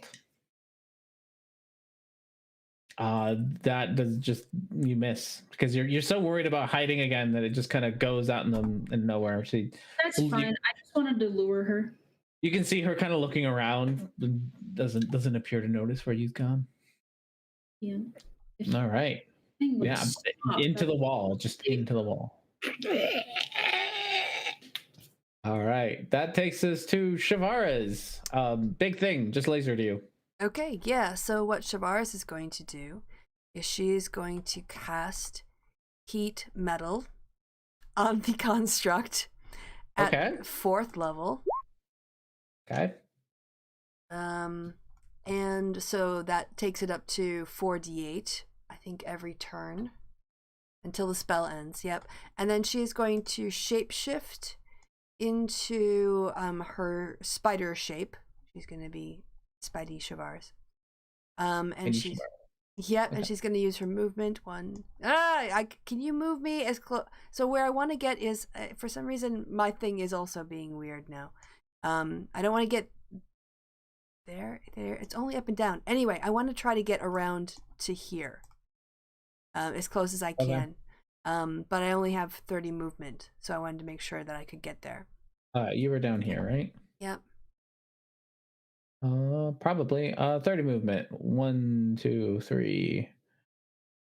That does just you miss because you're so worried about hiding again that it just kind of goes out in nowhere. That's fine. I just wanted to lure her. You can see her kind of looking around. Doesn't appear to notice where you've gone. Yeah. All right. Yeah, into the wall. Just into the wall. All right. That takes us to Chavares. Big thing. Just lasered you. Okay, yeah. So what Chavares is going to do is she's going to cast heat metal on the construct at 4th level. Okay. And so that takes it up to 4d8, I think, every turn until the spell ends. Yep. And then she's going to shapeshift into her spider shape. She's going to be Spidey Chavares. And she's and she's going to use her movement. Can you move me as close? So where I want to get is, for some reason, my thing is also being weird now. I don't want to get there. It's only up and down. Anyway, I want to try to get around to here, as close as I can. But I only have 30 movement, so I wanted to make sure that I could get there. You were down here, right? Yep. Probably 30 movement. 1, 2, 3,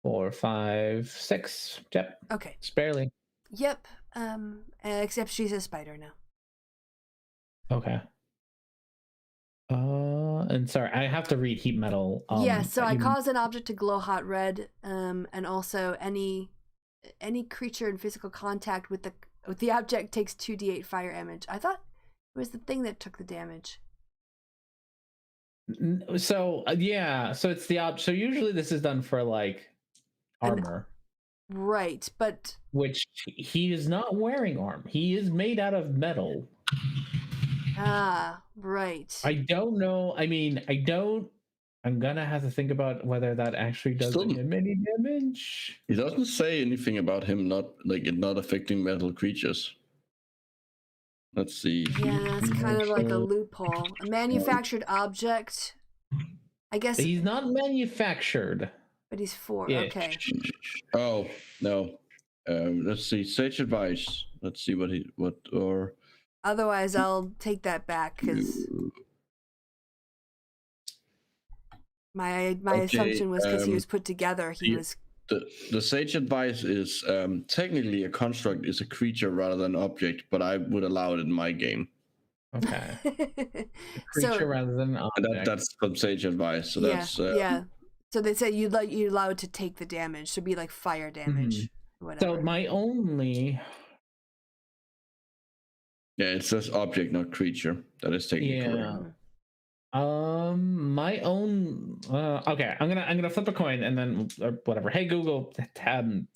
4, 5, 6. Yep. Okay. It's barely. Yep. Except she's a spider now. Okay. And sorry, I have to read heat metal. So I cause an object to glow hot red, and also any creature in physical contact with the object takes 2d8 fire damage. I thought it was the thing that took the damage. So so it's the object. So usually this is done for like armor, right? But which he is not wearing armor. He is made out of metal. Right. I don't know. I mean, I'm gonna have to think about whether that actually does him any damage. He doesn't say anything about him not affecting metal creatures. Let's see. Yeah, it's kind of like a loophole. A manufactured object. I guess he's not manufactured. But he's 4. Yeah. Okay. Oh no. Let's see. Sage advice. Let's see or Otherwise, I'll take that back because my Okay, assumption was because he was put together. He was. the sage advice is technically a construct is a creature rather than an object, but I would allow it in my game. Okay. So Creature rather than an And object. that's from sage advice. So yeah, that's yeah. So they say you're allowed to take the damage, so be like fire damage, whatever. So my only it says object, not creature. That is technically correct. My own okay, I'm gonna flip a coin and then or whatever. Hey Google,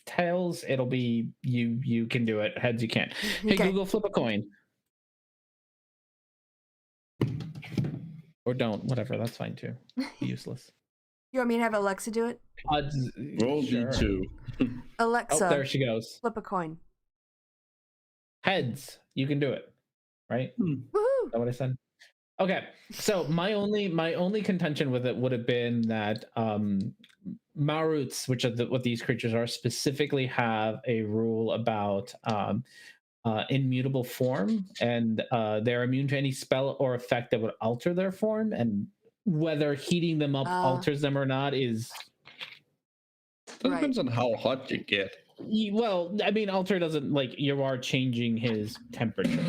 tails, it'll be you can do it. Heads you can't. Hey Okay. Google, flip a coin. Or don't, whatever, that's fine too. Useless. You want me to have Alexa do it? Roll sure. D2. Alexa, Oh, there she goes. flip a coin. Heads, you can do it. Right? Woohoo! Is that what I said? Okay, so my only contention with it would have been that Maruts, which are what these creatures are, specifically have a rule about immutable form, and they're immune to any spell or effect that would alter their form, and whether heating them up alters them or not is Depends on how hot you get. well, I mean, alter doesn't like you are changing his temperature.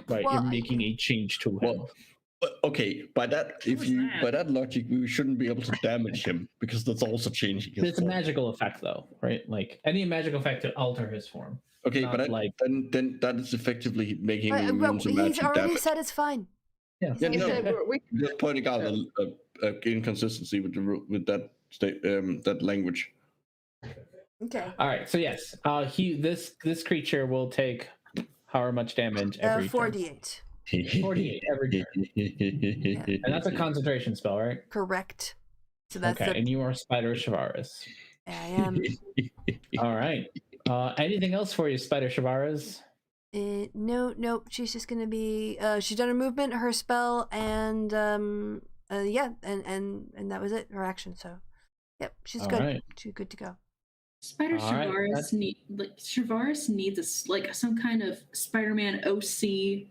Right, Well, you're making a change to him. Well, okay, by that by that logic, we shouldn't be able to damage him because that's also changing his It's a form. magical effect, though, right? Like any magical effect to alter his form. Okay, not but like- then that is effectively making him Well, immune to he's magic already damage. said it's fine. Yeah. Yeah, He no, said we just pointing out a inconsistency with that that language. Okay. All right. So yes, this creature will take however much damage every turn. 4d8. 48 every turn, and that's a concentration spell, right? Correct. So that's Okay, and you are Spider Shavaris. I am. All right. Anything else for you, Spider Shavaris? Nope. She's just gonna be. She's done her movement, her spell, and yeah, and that was it. Her action. So, yep, she's All good. right. She's good to go. Spider All right, Shavaris needs some kind of Spider-Man OC suit.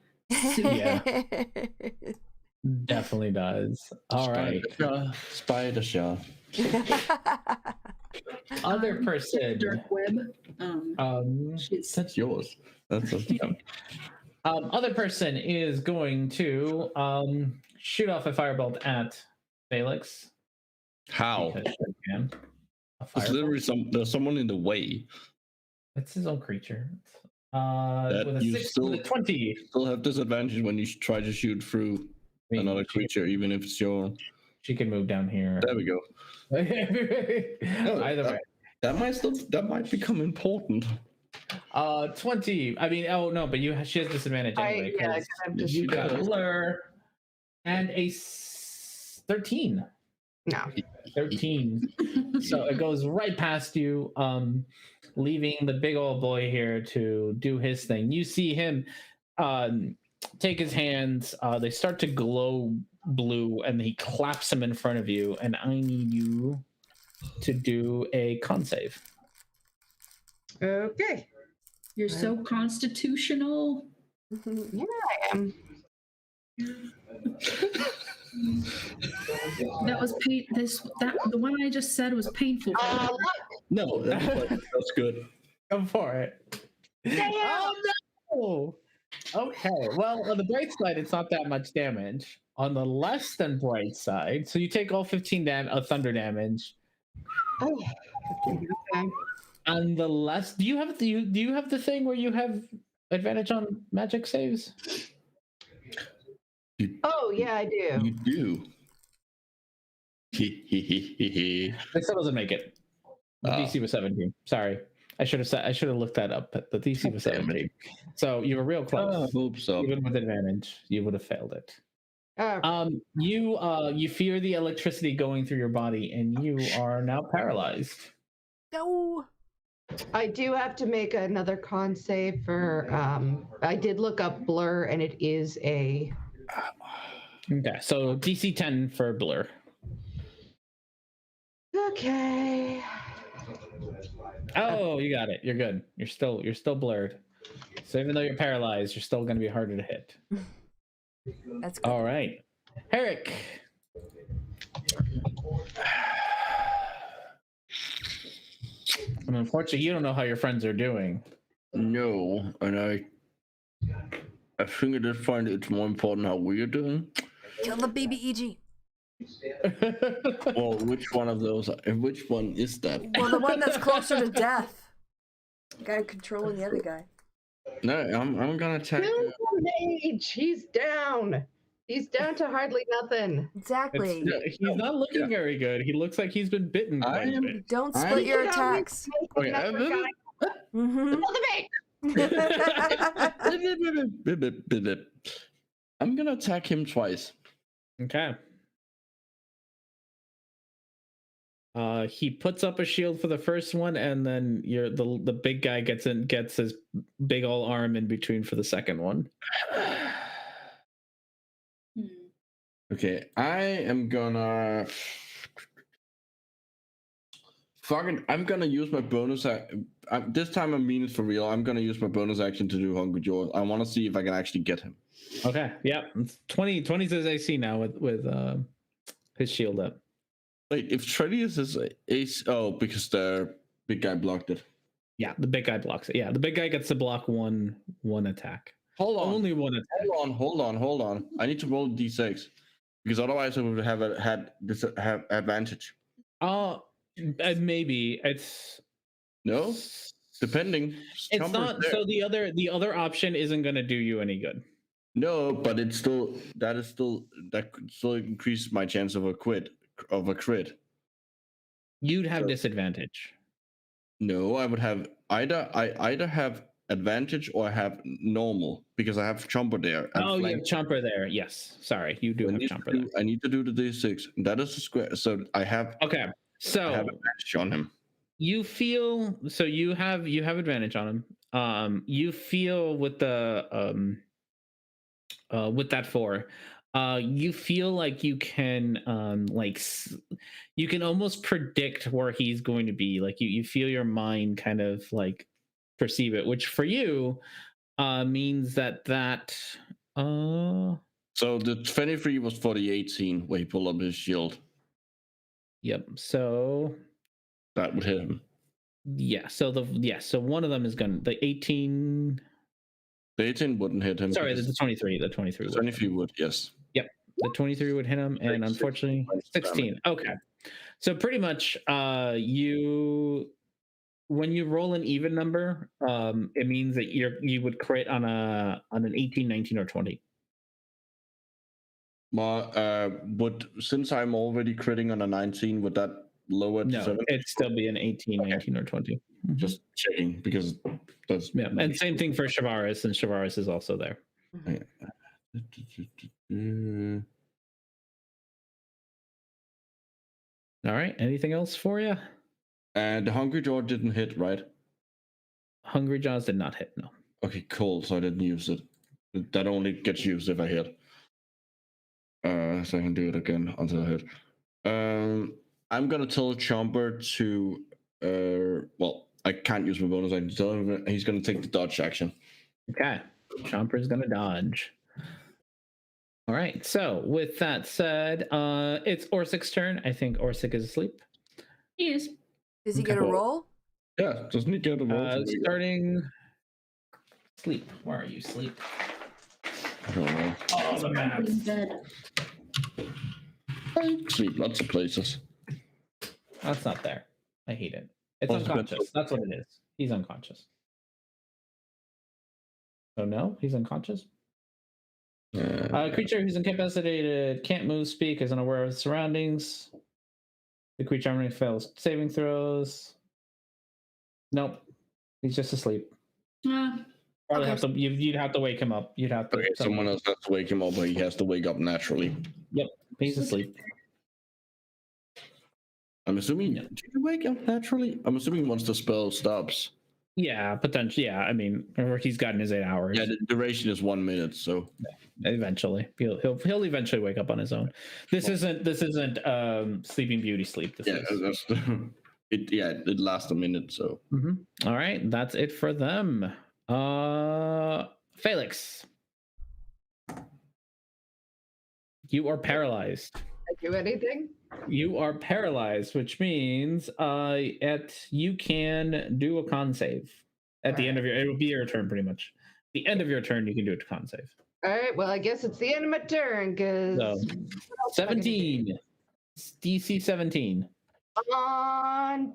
Yeah. Definitely does. All right. Spider Shaw. Other person. Dark web. That's yours. That's Other person is going to shoot off a firebolt at Felix. how. Because she can. A There's firebolt. literally there's someone in the way. It's his own creature. That With a you 6 still- with a 20. Still have disadvantage when you try to shoot through I mean, another creature, even if it's your own. She can move down here. There we go. Either way. That might become important. 20. I mean, oh no, but she has disadvantage anyway. yeah, 'cause I'm just you got a because- blur and a 13. No. 13. So it goes right past you, leaving the big old boy here to do his thing. You see him take his hands, they start to glow blue, and he claps them in front of you, and I need you to do a con save. Okay. You're so constitutional. Yeah, I am. That was pain. The one I just said was painful. No, that's good. Go for it. Oh no! Okay, well, on the bright side, it's not that much damage. On the less than bright side, so you take all 15 thunder damage. Oh. Okay. On the less, do you have the thing where you have advantage on magic saves? Oh yeah, I do. You do. This still doesn't make it. The DC was 17. Sorry, I should have looked that up. But the DC was 17. So you were real close. Hope so. Even with advantage, you would have failed it. Oh, You fear the electricity going through your body, and you are now paralyzed. No. I do have to make another con save for. I did look up blur, and it is a. Okay, so DC 10 for blur. Okay. Oh, you got it. You're good. You're still blurred. So even though you're paralyzed, you're still going to be harder to hit. That's good. All right, Herrick. And unfortunately, you don't know how your friends are doing. No, and I think at this point it's more important how we're doing. Kill the baby EG. Well, which one of those? Which one is that? Well, the one that's closer to death. The guy controlling the other guy. No, I'm gonna attack. Kill Mage. He's down. He's down to hardly nothing. Exactly. He's not looking very good. He looks like he's been bitten quite a bit. Don't split your You know, attacks. Okay, Mhm. I'm gonna attack him twice. Okay. He puts up a shield for the first one, and then the big guy gets his big ol' arm in between for the second one. Okay, I am gonna fuck it. I'm gonna use my bonus. This time I mean it for real. I'm gonna use my bonus action to do Hungry Jaws. I want to see if I can actually get him. Okay. Yeah. It's 20 says AC now with his shield up. Wait, if Tredius is ace, because the big guy blocked it. Yeah, the big guy blocks it. Yeah, the big guy gets to block one attack. Hold on, Only one attack. hold on. I need to roll d6 because otherwise I would have have advantage. Maybe it's No, depending. it's Chumber's not. there. So the other option isn't going to do you any good. No, but it's still that could still increase my chance of a crit. You'd have So- disadvantage. No, I would have either have advantage or I have normal because I have Chomper there. and Oh, you have flank. Chomper there. Yes. Sorry, you do I have need, Chomper to there. do, I need to do the d6. That is a square. So I have Okay. I have So advantage on him. you feel you have advantage on him. You feel with the with that 4, you feel like you can you can almost predict where he's going to be. Like you feel your mind kind of like perceive it, which for you means that So the 23 was for the 18 where he pulled up his shield. yep. So That would hit him. yeah, so one of them is gonna the 18. The 18 wouldn't hit him. Sorry, because the 23. The 23 the would. 23 would, yes. The 23 would hit him, and 36 unfortunately, points of 16. Okay, so pretty much, you when you roll an even number, it means that you would crit on an 18, 19, or 20. Would since I'm already critting on a 19, would that lower it to No, 7? it'd still be an 18, 19, or 20. Mhm. Just checking because that's Yeah, and same thing for Shavaris, and Shavaris is also there. All right, anything else for you? And the Hungry Jaw didn't hit, right? Hungry Jaws did not hit. No. Okay, cool. So I didn't use it. That only gets used if I hit. So I can do it again until I hit. I'm gonna tell Chomper to well, I can't use my bonus. I can tell him he's gonna take the dodge action. Okay. Chomper's gonna dodge. All right. So with that said, it's Orsik's turn. I think Orsik is asleep. Yes. Does he get a Okay. roll? Yeah, doesn't he get a roll? to wake up? Starting sleep. Where are you, sleep? I don't know. Oh, the map. In bed. I sleep lots of places. That's not there. I hate it. It's Oh, unconscious. That's what it is. He's unconscious. Oh no, he's unconscious. Creature who's incapacitated, can't move, speak, is unaware of his surroundings. The creature only fails saving throws. Nope, he's just asleep. Probably Okay. have to. You'd have to wake him up. You'd have to. Okay, someone else has to wake him up, but he has to wake up naturally. Yep, he's asleep. I'm assuming. Did you wake up naturally? I'm assuming once the spell stops. Yeah, potentially. Yeah, I mean, or he's gotten his 8 hours. Yeah, the duration is 1 minute, so Eventually, he'll eventually wake up on his own. This isn't Sleeping Beauty sleep. This yeah, is. that's it lasts a minute, so All right, that's it for them. Felix, you are paralyzed. I do anything? You are paralyzed, which means you can do a con save at the end of it will be your turn pretty much. The end of your turn, you can do a con save. All right. Well, I guess it's the end of my turn because So, 17, DC 17. on.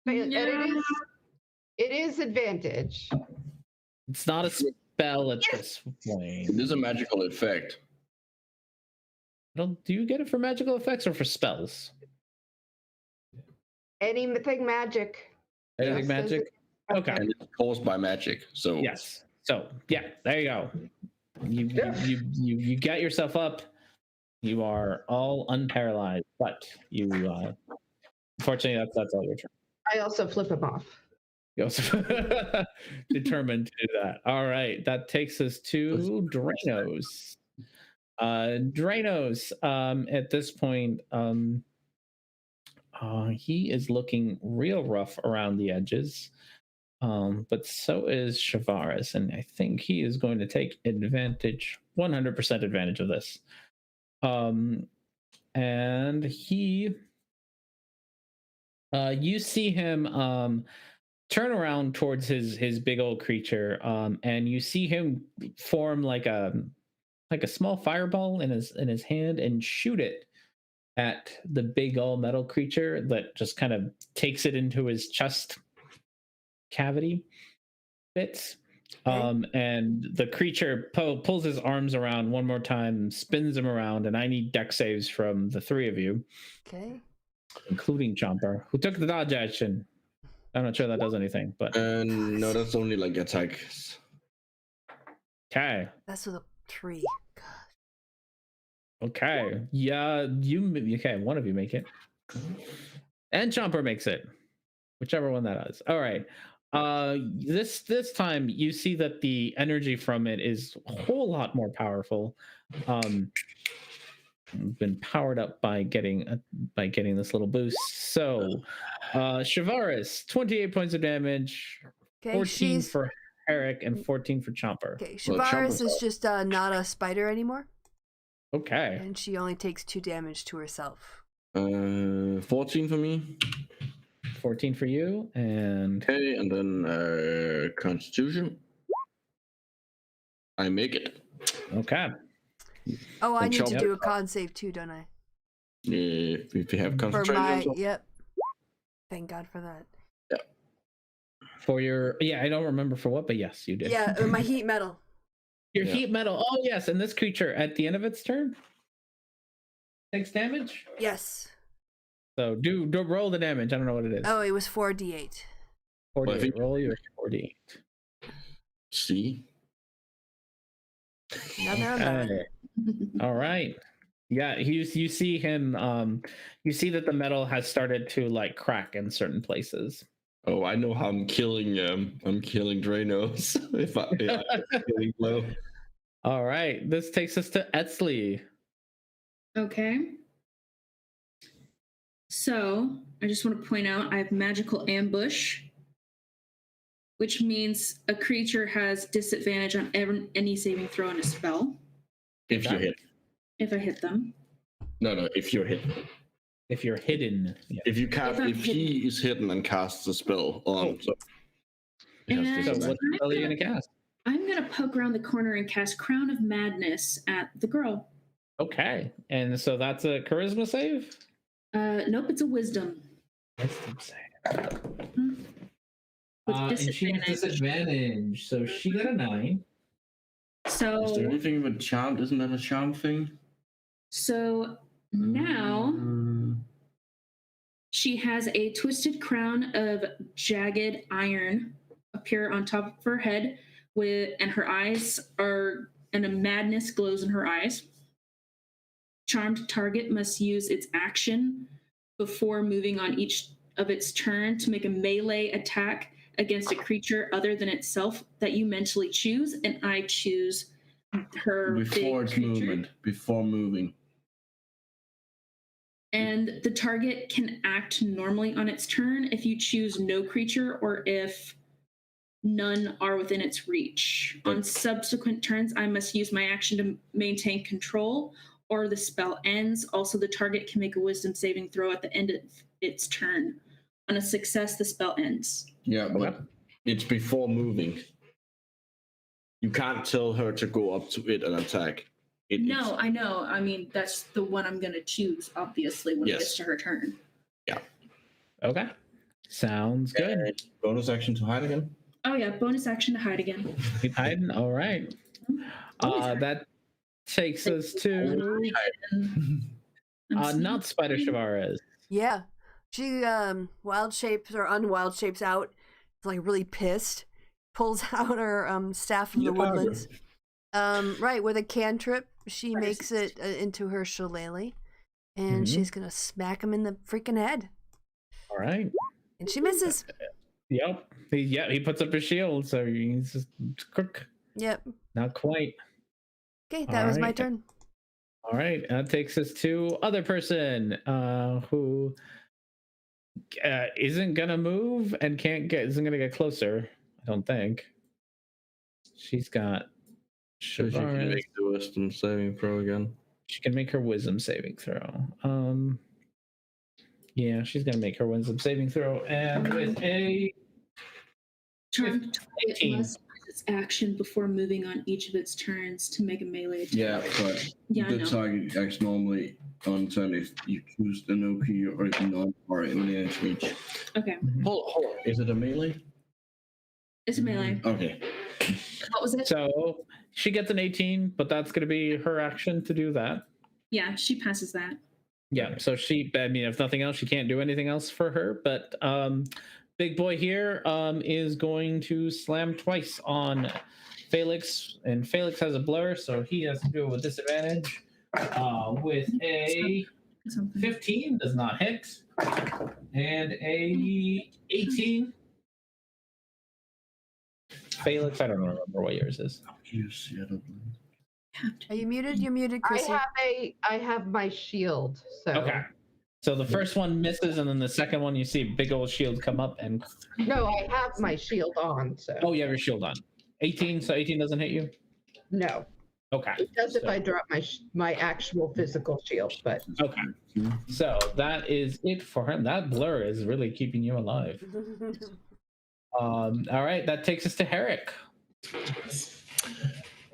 And Yeah. it is advantage. It's not a spell at this point. it is a magical effect. Do you get it for magical effects or for spells? Anything magic. Anything Yes, magic? Okay. And it's caused by magic. So Yes. So yeah, there you go. You get yourself up. You are all unparalyzed, but you unfortunately that's all your turn. I also flip him off. You also determined to do that. All right, that takes us to Drainos. Drainos, at this point, he is looking real rough around the edges. But so is Shavaris, and I think he is going to take advantage, 100% advantage of this. And he, you see him turn around towards his big old creature, and you see him form like a small fireball in his hand and shoot it at the big old metal creature that just kind of takes it into his chest cavity bits. And the creature pulls his arms around one more time, spins them around, and I need deck saves from the three of you. Okay. Including Chomper, who took the dodge action. I'm not sure that does anything, but no, that's only like attacks. okay. That's with a 3. Okay. Yeah, one of you make it. And Chomper makes it. Whichever one that is. All right. This time you see that the energy from it is a whole lot more powerful. Been powered up by getting this little boost. So Shavaris, 28 points of damage, Okay, 14 for Herrick and 14 for Chomper. Okay, Well, Shavaris Chomper's is up. just not a spider anymore, Okay. and she only takes 2 damage to herself. 14 for me. 14 for you, and Okay, and then Constitution. I make it. okay. Oh, I And need to Chomper- do a con save too, don't I? If you have For concentration. my also. yep. Thank God for that. For your I don't remember for what, but yes, you did. Yeah, my heat metal. Your Yeah. heat metal. Oh yes, and this creature at the end of its turn takes damage. Yes. So do roll the damage. I don't know what it is. Oh, it was 4d8. 48. Well, I think- Roll your 48. See. Another 11. Okay. All right. Yeah, you see him. You see that the metal has started to like crack in certain places. Oh, I know how I'm killing Drainos. if I'm killing low. All right. This takes us to Etzli. Okay. So I just want to point out I have magical ambush, which means a creature has disadvantage on any saving throw on a spell If you're hit. if I hit them. No, if you're hit. If you're hidden. Yeah. If you cast, If I'm if he is hidden and casts a spell on, so it has And- So disadvantage. what spell are you gonna cast? I'm going to poke around the corner and cast Crown of Madness at the girl. Okay. And so that's a charisma save? Nope, it's a wisdom. Wisdom save. With And she has disadvantage. So she got a 9. So, Is there anything with charm? Isn't that a charm thing? so now she has a twisted crown of jagged iron appear on top of her head, and her eyes are, and a madness glows in her eyes. Charmed target must use its action before moving on each of its turn to make a melee attack against a creature other than itself that you mentally choose, and I choose her Before big its creature. movement, before moving. And the target can act normally on its turn if you choose no creature or if none are within its reach. On subsequent turns, I must use my action to maintain control or the spell ends. Also, the target can make a wisdom saving throw at the end of its turn. On a success, the spell ends. Yeah, but it's before moving. You can't tell her to go up to it and attack. No, I know. I mean, that's the one I'm going to choose, obviously, when it gets to her turn. Yeah. Okay. Sounds good. And bonus action to hide again. Oh, yeah. Bonus action to hide again. Keep hiding. All right. That takes us to not Spider Shavarez. Yeah. She wild shapes or unwild shapes out, like really pissed, pulls out her staff from the woodlands. Right, with a cantrip, she makes it into her shillelagh, and she's gonna smack him in the freaking head. All right. And she misses. Yep. He puts up his shield, so he's just crook. Yep. Not quite. Okay, that was my turn. All right, that takes us to other person who isn't gonna move and isn't gonna get closer. I don't think. She's got. So she can make the wisdom saving throw again. She can make her wisdom saving throw. Yeah, she's gonna make her wisdom saving throw, and with a Charmed target must use its action before moving on each of its turns to make a melee attack. Yeah, but the target acts normally on turn if you choose an OP or if not are in the edge reach. Okay. Hold on. Is it a melee? It's a melee. Okay. What was it? So she gets an 18, but that's going to be her action to do that. Yeah, she passes that. Yeah, so if nothing else, she can't do anything else for her. But big boy here is going to slam twice on Felix, and Felix has a blur, so he has to do it with disadvantage. With a 15 does not hit, and a 18. Felix, I don't remember what yours is. Are you muted? You're muted, Chrissy. I have my shield. So Okay. So the first one misses, and then the second one, you see big old shield come up and. No, I have my shield on. So. Oh, you have your shield on. 18. So 18 doesn't hit you. No. Okay. It does if I drop my actual physical shield, but. Okay. So that is it for him. That blur is really keeping you alive. All right, that takes us to Herrick.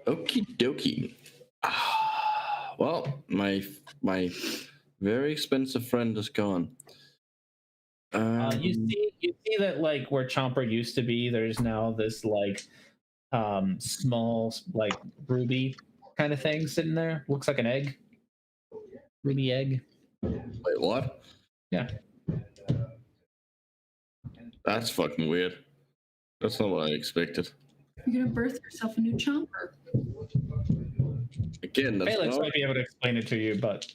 Okie dokie. Well, my very expensive friend is gone. You see that like where Chomper used to be, there's now this like small like ruby kind of thing sitting there. Looks like an egg. Ruby egg. Wait, what? Yeah. That's fucking weird. That's not what I expected. You're gonna birth yourself a new Chomper. Again, that's Felix might be able to explain it to you, but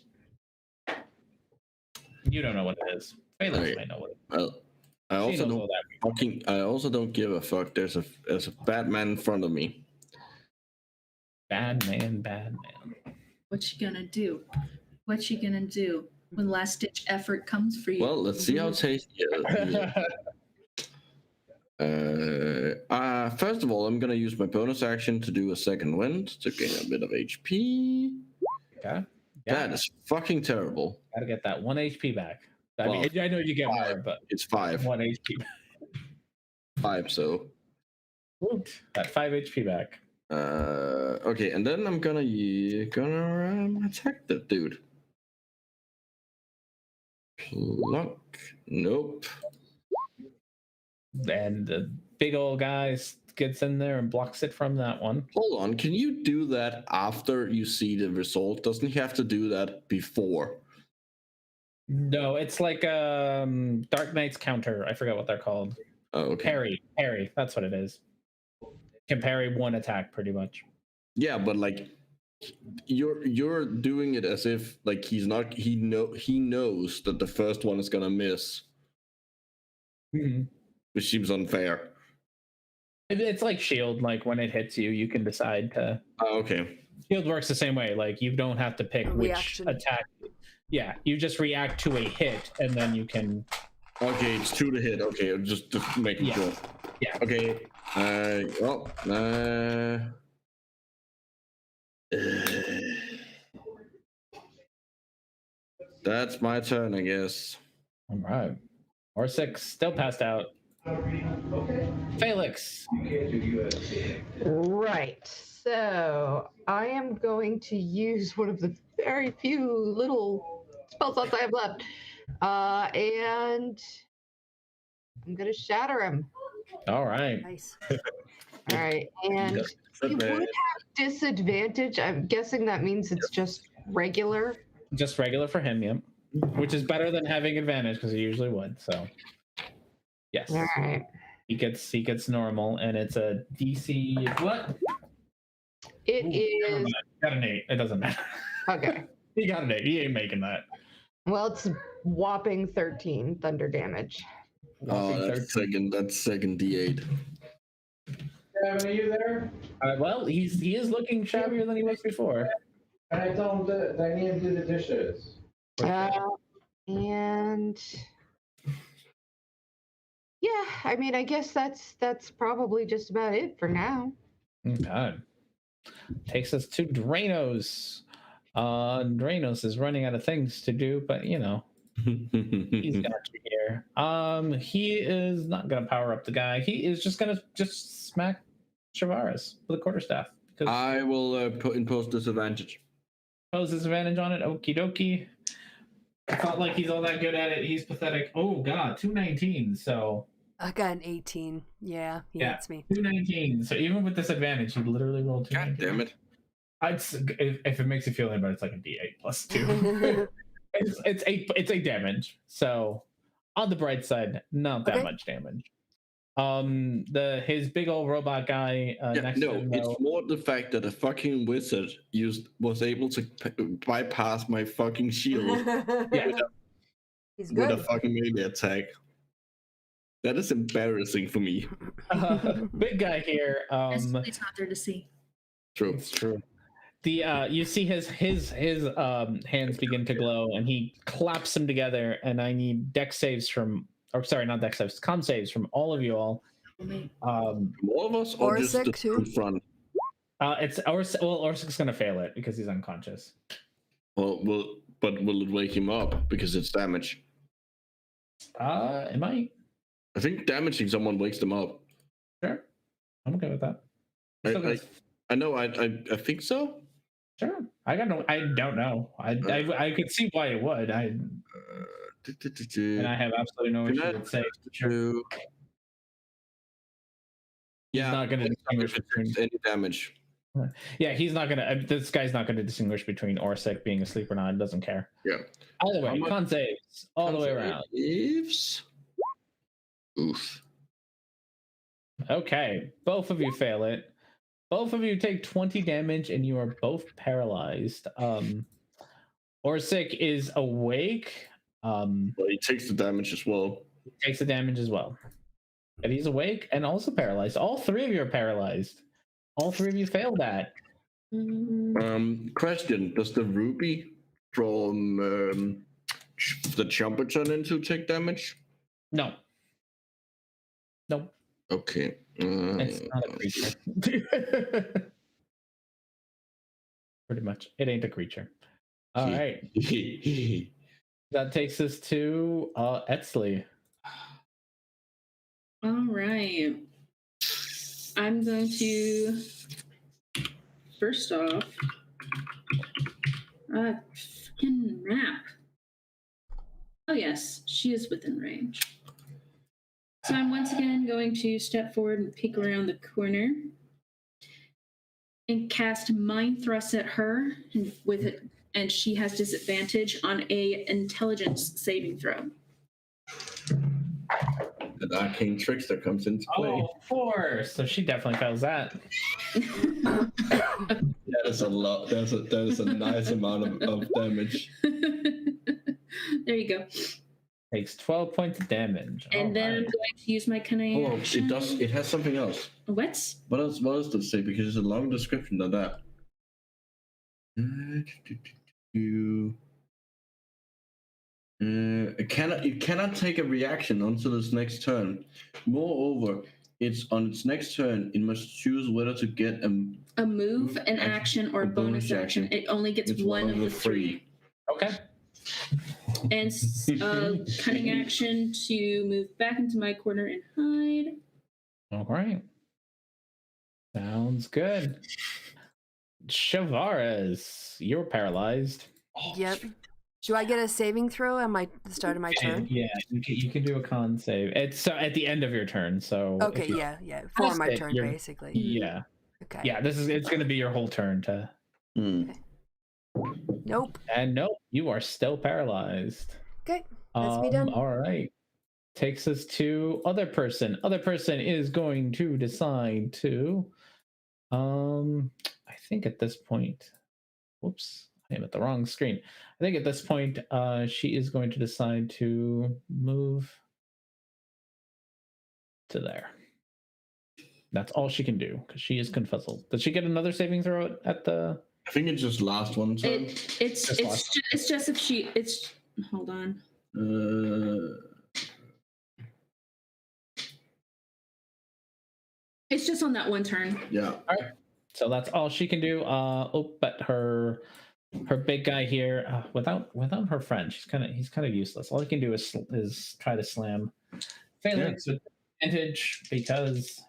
you don't know what it is. Felix might know what it is. Well, I also don't give a fuck. There's a bad man in front of me. Bad man. What you gonna do? What you gonna do when last ditch effort comes for you? Well, let's see how tasty it is. First of all, I'm gonna use my bonus action to do a second wind to gain a bit of HP. Okay. That is fucking terrible. Gotta get that 1 HP back. I know you get 5. more, but It's 5. 1 HP. 5. So. That 5 HP back. Okay, and then I'm gonna attack that dude. Pluck. Nope. And the big old guy gets in there and blocks it from that one. Hold on, can you do that after you see the result? Doesn't he have to do that before? No, it's like Dark Knight's counter. I forgot what they're called. Oh, okay. Parry. That's what it is. Can parry one attack pretty much. Yeah, but like you're doing it as if like he knows that the first one is gonna miss. Mm-hmm. Which seems unfair. It's like shield. Like when it hits you, you can decide to. Oh, okay. Shield works the same way. Like you don't have to pick A which reaction. attack. Yeah, you just react to a hit, and then you can. Okay, it's 2 to hit. Okay, just making Yeah. sure. Yeah. Okay. That's my turn, I guess. All right. Orsic still passed out. Felix. Right. So I am going to use one of the very few little spell slots I have left. And I'm going to shatter him. All right. Nice. All right. And he would have disadvantage. I'm guessing that means it's just regular. Just regular for him, yep. Which is better than having advantage because he usually would. So, yes. All right. He gets normal, and it's a DC. What? It Never is. mind. Got an 8. It doesn't matter. Okay. He got an 8. He ain't making that. Well, it's whopping 13 thunder damage. Oh, that's second D8. Kevin, are you there? Well, he is looking shabbier than he was before. And I told him that I need to do the dishes. And yeah, I mean, I guess that's probably just about it for now. Okay. Takes us to Drainos. Drainos is running out of things to do, but you know, he's gonna be here. He is not gonna power up the guy. He is just gonna smack Shavaris with a quarterstaff because I will impose disadvantage. pose disadvantage on it. Okie dokie. It's not like he's all that good at it. He's pathetic. Oh god, 219. So I got an 18. Yeah, he hits me. 219. So even with disadvantage, he literally rolled 219. God damn it. If it makes you feel any better, it's like a D8 plus 2. it's 8 damage. So on the bright side, not that much damage. His big old robot guy next to him. It's more the fact that a fucking wizard was able to bypass my fucking shield He's with a good. fucking melee attack. That is embarrassing for me. Big guy here. It's not there to see. True. It's true. The you see his hands begin to glow, and he claps them together. And I need dex saves from, or sorry, not dex saves, con saves from all of you all. All of us, or just the too? in front? It's Orsic's gonna fail it because he's unconscious. Well, will it wake him up because it's damage? It might. I think damaging someone wakes them up. Sure, I'm okay with that. I know. I think so. Sure. I don't know. I could see why it would. And I have absolutely no issue with saying sure. He's not going to distinguish between any damage. Yeah, he's not going to. This guy's not going to distinguish between Orsic being asleep or not. Doesn't care. Yeah. Either way, con saves all the way around. Oof. Okay, both of you fail it. Both of you take 20 damage, and you are both paralyzed. Orsic is awake. Well, he takes the damage as well. He takes the damage as well. And he's awake and also paralyzed. All 3 of you are paralyzed. All 3 of you failed that. Question: does the ruby from the jumper turn into take damage? No. Nope. Okay. It's not a creature. Pretty much. It ain't a creature. All right. That takes us to Etzley. All right. I'm going to first off fucking map. Oh yes, she is within range. So I'm once again going to step forward and peek around the corner and cast Mind Thrust at her, and with it, and she has disadvantage on a intelligence saving throw. The arcane trickster comes into play. Oh, 4. So she definitely fails that. That is a lot. That is a nice amount of damage. There you go. Takes 12 points of damage. And then I'm going to use my cunning Oh, action. it does. It has something else. What? What else? What else does it say? Because it's a long description of that. It cannot take a reaction until its next turn. Moreover, it's on its next turn. It must choose whether to get a move, an action, or a bonus action. It only gets one of the three. Okay. And cunning action to move back into my corner and hide. All right. Sounds good. Shavares, you're paralyzed. Yep. Do I get a saving throw at the start of my turn? Yeah, you can do a con save. It's at the end of your turn. So Okay, yeah. For my turn, basically. Yeah. Okay. Yeah, it's going to be your whole turn to. Okay. Nope. And nope, you are still paralyzed. Okay, let's be done. All right. Takes us to other person. Other person is going to decide to. I think at this point, whoops, I am at the wrong screen. I think at this point, she is going to decide to move to there. That's all she can do because she is confuzzled. Does she get another saving throw at the? I think it's just last one. So. It's just if she. It's hold on. It's just on that one turn. Yeah. All right. So that's all she can do. But her big guy here, without her friend, he's kind of useless. All he can do is try to slam Felix with advantage because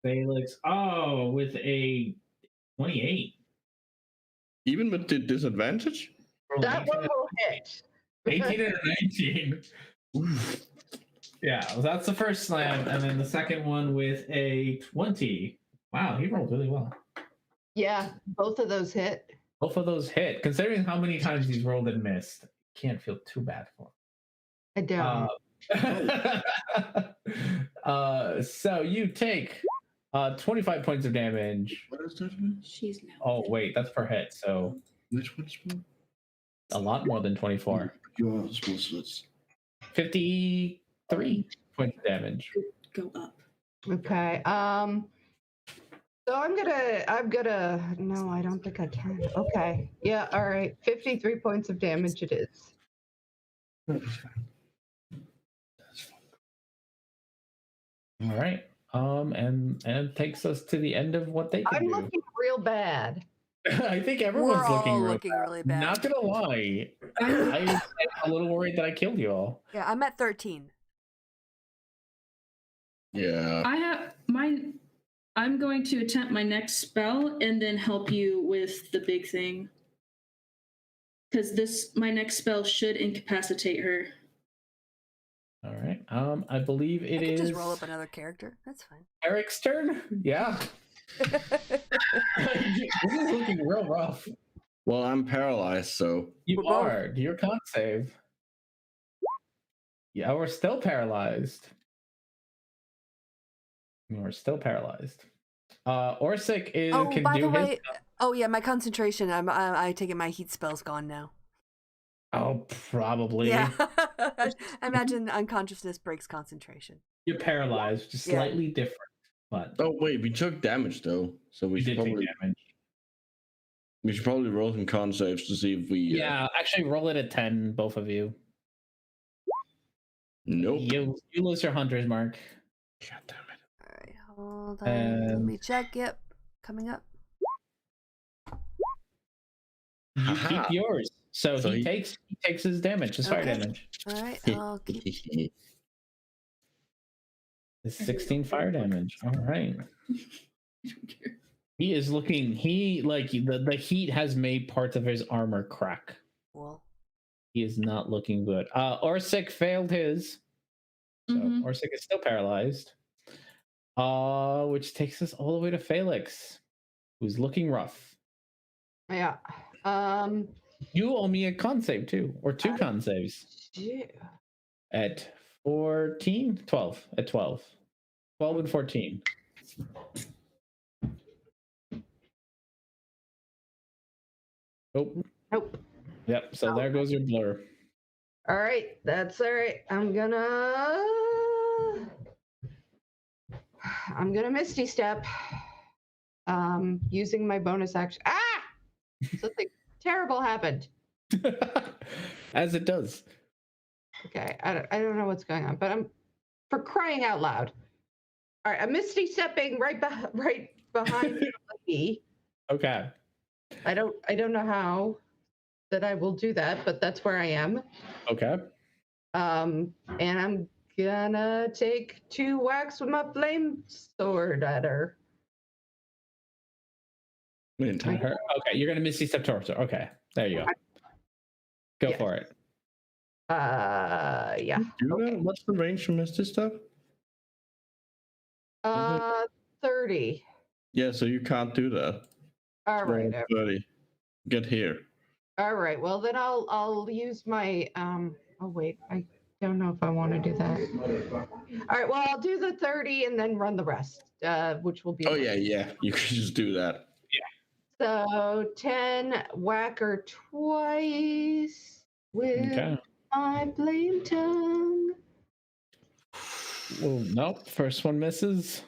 Felix with a 28. Even with the disadvantage? That one will hit. 18 and 19. Yeah, well, that's the first slam, and then the second one with a 20. Wow, he rolled really well. Yeah, both of those hit. Both of those hit. Considering how many times he's rolled and missed, can't feel too bad for him. I don't. So you take 25 points of damage. What is that? She's now. Oh wait, that's per hit. So Which one's more? a lot more than 24. You are supposed to. 53 points of damage. Go up. Okay. So I'm gonna. No, I don't think I can. Okay. Yeah. All right. 53 points of damage. It is. That's fine. All right. And it takes us to the end of what they can I'm do. looking real bad. I think everyone's We're looking, all real looking bad. really bad. Not gonna lie, I'm a little worried that I killed you all. Yeah, I'm at 13. Yeah. I have mine. I'm going to attempt my next spell and then help you with the big thing. Because my next spell should incapacitate her. All right. I believe it I can is just roll up another character. That's fine. Eric's turn. Yeah. This is looking real rough. Well, I'm paralyzed, so. You We're both. are. Do your con save. Yeah, we're still paralyzed. We're still paralyzed. Orsic is. Oh, can by do the way, his... oh yeah, my concentration. I take it my heat spell's gone now. Oh, probably. Yeah. I imagine unconsciousness breaks concentration. You're paralyzed, just slightly different. But Oh wait, we took damage though, so we you should did take probably damage. we should probably roll some con saves to see if we. Yeah, actually, roll it at 10, both of you. Nope. You lose your hunter's mark. God damn it. All right, hold on. Let And- me check. Yep, coming up. You Haha. keep yours. So he takes his damage, his fire Okay. damage. All right, I'll keep. His 16 fire damage. All right. He is looking. He like the heat has made parts of his armor crack. Cool. He is not looking good. Orsic failed his, so Mhm. Orsic is still paralyzed. Which takes us all the way to Felix, who's looking rough. Yeah. You owe me a con save too, or two con saves Yeah. at 14, 12, at 12. 12 and 14. Nope. Nope. Yep. So there goes your blur. All right, that's all right. I'm gonna Misty Step. Using my bonus action. Ah! Something terrible happened. As it does. Okay, I don't know what's going on, but I'm for crying out loud. All right, I'm Misty stepping right behind the lady. Okay. I don't know how that I will do that, but that's where I am. Okay. And I'm gonna take 2 whacks with my flame sword at her. Okay, you're gonna Misty Step towards her. Okay, there you go. Go for it. Yeah. Okay. What's the range from Misty Step? 30. Yeah, so you can't do that. All right. 30. Get here. All right. Well, then I'll use my Oh wait, I don't know if I want to do that. All right. Well, I'll do the 30 and then run the rest, which will be. Oh yeah. You can just do that. So 10 whacker twice with my flame tongue. Well, nope. First one misses.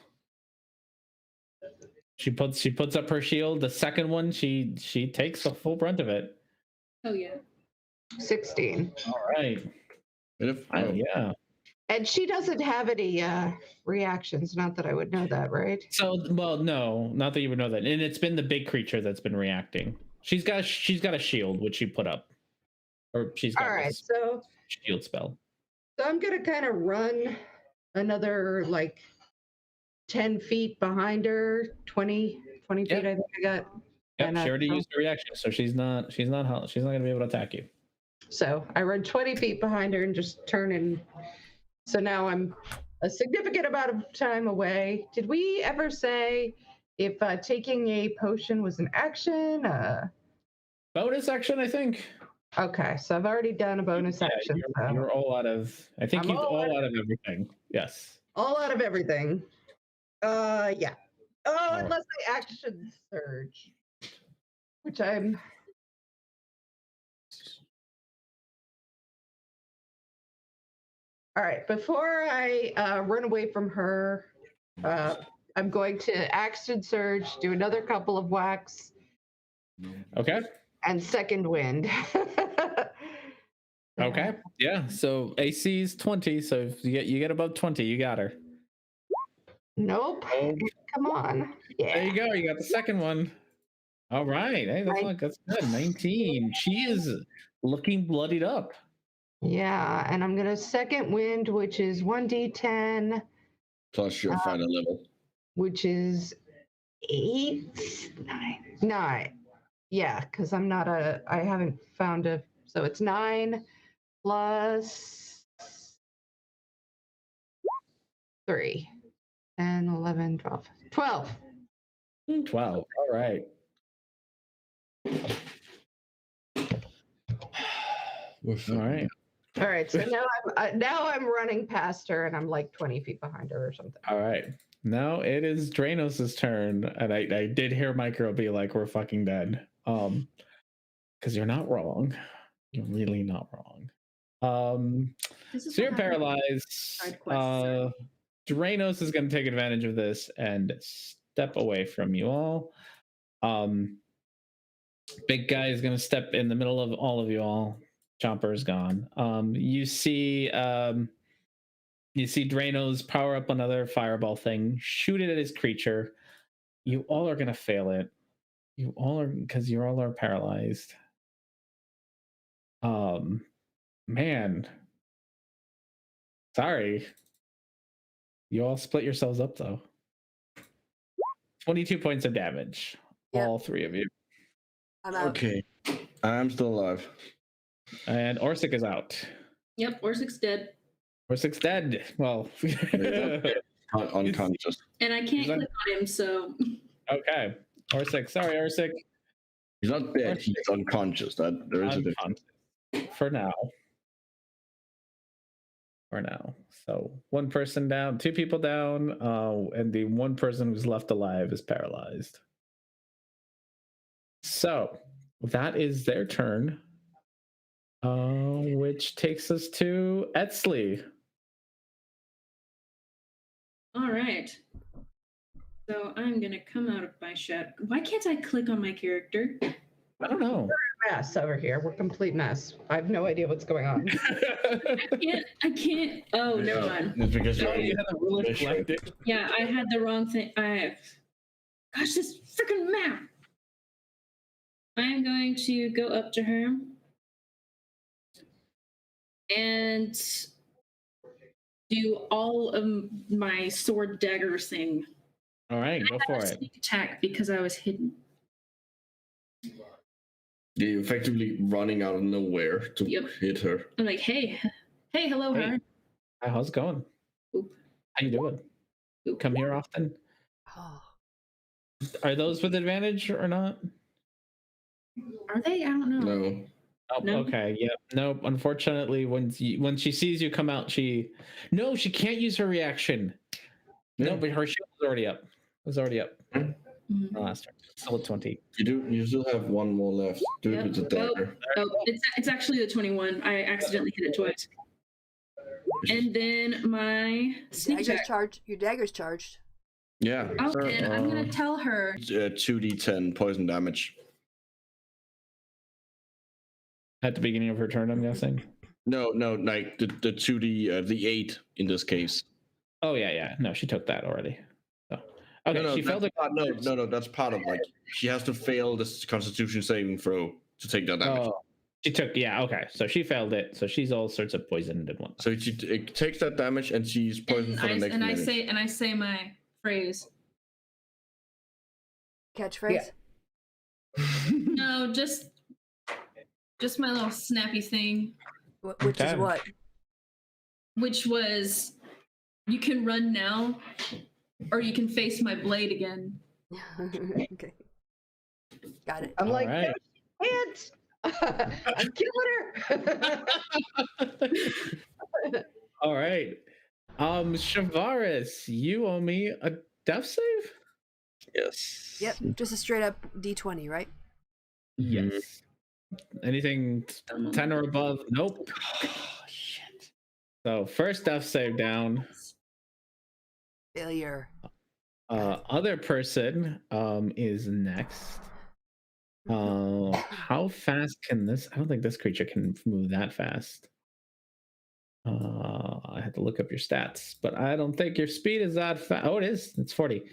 She puts up her shield. The second one, she takes the full brunt of it. Oh yeah. 16. All right. Yeah. And she doesn't have any reactions. Not that I would know that, right? So, well, no, not that you would know that. And it's been the big creature that's been reacting. She's got a shield which she put up, or she's got. All right. So shield spell. So I'm gonna kind of run another like 10 feet behind her, 20 feet. I think I got. Yep, she already used her reaction, so she's not gonna be able to attack you. So I run 20 feet behind her and just turn and. So now I'm a significant amount of time away. Did we ever say if taking a potion was an action? Bonus action, I think. Okay, so I've already done a bonus action. You're all out of. I think you're all out of everything. Yes. All out of everything. Yeah. All unless I action surge, which I'm. All right, before I run away from her, I'm going to action surge, do another couple of whacks. Okay. And second wind. Okay. Yeah. So AC is 20. So if you get above 20, you got her. Nope. Oh. Come on. Yeah. There you go. You got the second one. All right. Hey, that's good. 19. She is looking bloodied up. Yeah, and I'm gonna second wind, which is 1d10 plus your final level, which is 9. Yeah, because I haven't found a. So it's 9 plus 3, 10, 11, 12. 12. 12. All right. All right. All right. So now I'm running past her, and I'm like 20 feet behind her or something. All right. Now it is Dranos' turn, and I did hear Micro be like, "We're fucking dead." Because you're not wrong. You're really not wrong. So you're paralyzed. Dranos is going to take advantage of this and step away from you all. Big guy is going to step in the middle of all of you all. Chomper is gone. You see Dranos power up another fireball thing, shoot it at his creature. You all are going to fail it. You all are, because you all are paralyzed. Man. Sorry. You all split yourselves up though. 22 points of damage. Yep. All 3 of you. I'm out. Okay. I'm still alive. And Orsic is out. Yep, Orsic's dead. Orsic's dead. Well, unconscious. And I can't click on him, so. Okay. Orsic. Sorry, Orsic. He's not dead. He's unconscious. There is a difference. For now. So 1 person down, 2 people down, and the 1 person who's left alive is paralyzed. So that is their turn. Which takes us to Etzley. All right. So I'm gonna come out of my shadow. Why can't I click on my character? I don't know. Mess over here. We're complete mess. I have no idea what's going on. I can't. Oh, never mind. It's because Oh, you're you had a ruler Bishop. selected. Yeah, I had the wrong thing. Gosh, this freaking map. I'm going to go up to her and do all of my sword dagger thing. All right, go for it. Sneak attack because I was hidden. You're effectively running out of nowhere to hit her. I'm like, hey, hello, Hey. her. Hi, how's it going? Oop. How you doing? Oop. Come here often? Oh. Are those with advantage or not? Are they? I don't know. No. Oh, No? okay. Yep. Nope. Unfortunately, when she sees you come out, she can't use her reaction. No, but her shield was already up. It was already up. Mm. Last turn. Still at 20. You still have one more left. Do it with the dagger. Oh, it's actually the 21. I accidentally hit it twice. And then my sneak attack. Your dagger's charged. Yeah. Oh, and I'm gonna tell her. 2d10 poison damage. At the beginning of her turn, I'm guessing. No, like the 2d the 8 in this case. Oh yeah. No, she took that already. So, okay, No, she failed it. No, that's part of like she has to fail this Constitution saving throw to take that damage. Oh, she took okay. So she failed it. So she's all sorts of poisoned and whatnot. So it takes that damage and she's poisoned for the next minute. I say my phrase. Catchphrase? No, just my little snappy thing. Which is what? Which was, you can run now, or you can face my blade again. Okay. Got it. I'm like, right. no, she can't. I'm killing her. All right. Shavaris, you owe me a death save? Yes. Yep, just a straight up D20, right? Yes. Anything 10 or above? Nope. Oh, shit. So first death save down. Failure. Other person is next. How fast can this? I don't think this creature can move that fast. I had to look up your stats, but I don't think your speed is that fast. Oh, it is. It's 40.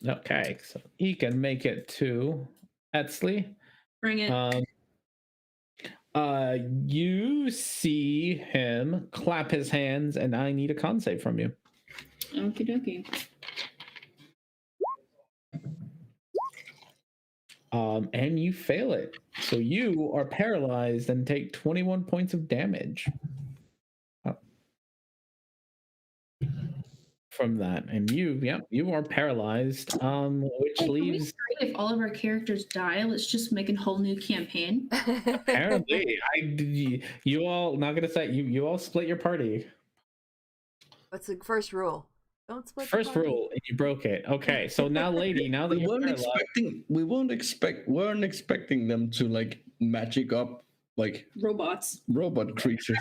Okay, so he can make it to Etzley. Bring it. You see him clap his hands, and I need a con save from you. Okie dokie. And you fail it. So you are paralyzed and take 21 points of damage from that. And you are paralyzed, which leaves... If all of our characters die, let's just make a whole new campaign. Apparently, you all, not gonna say, you all split your party. What's the first rule? Don't split First rule, and you broke it. Okay, so now, lady, now that we weren't expecting them to like magic up like robot creatures.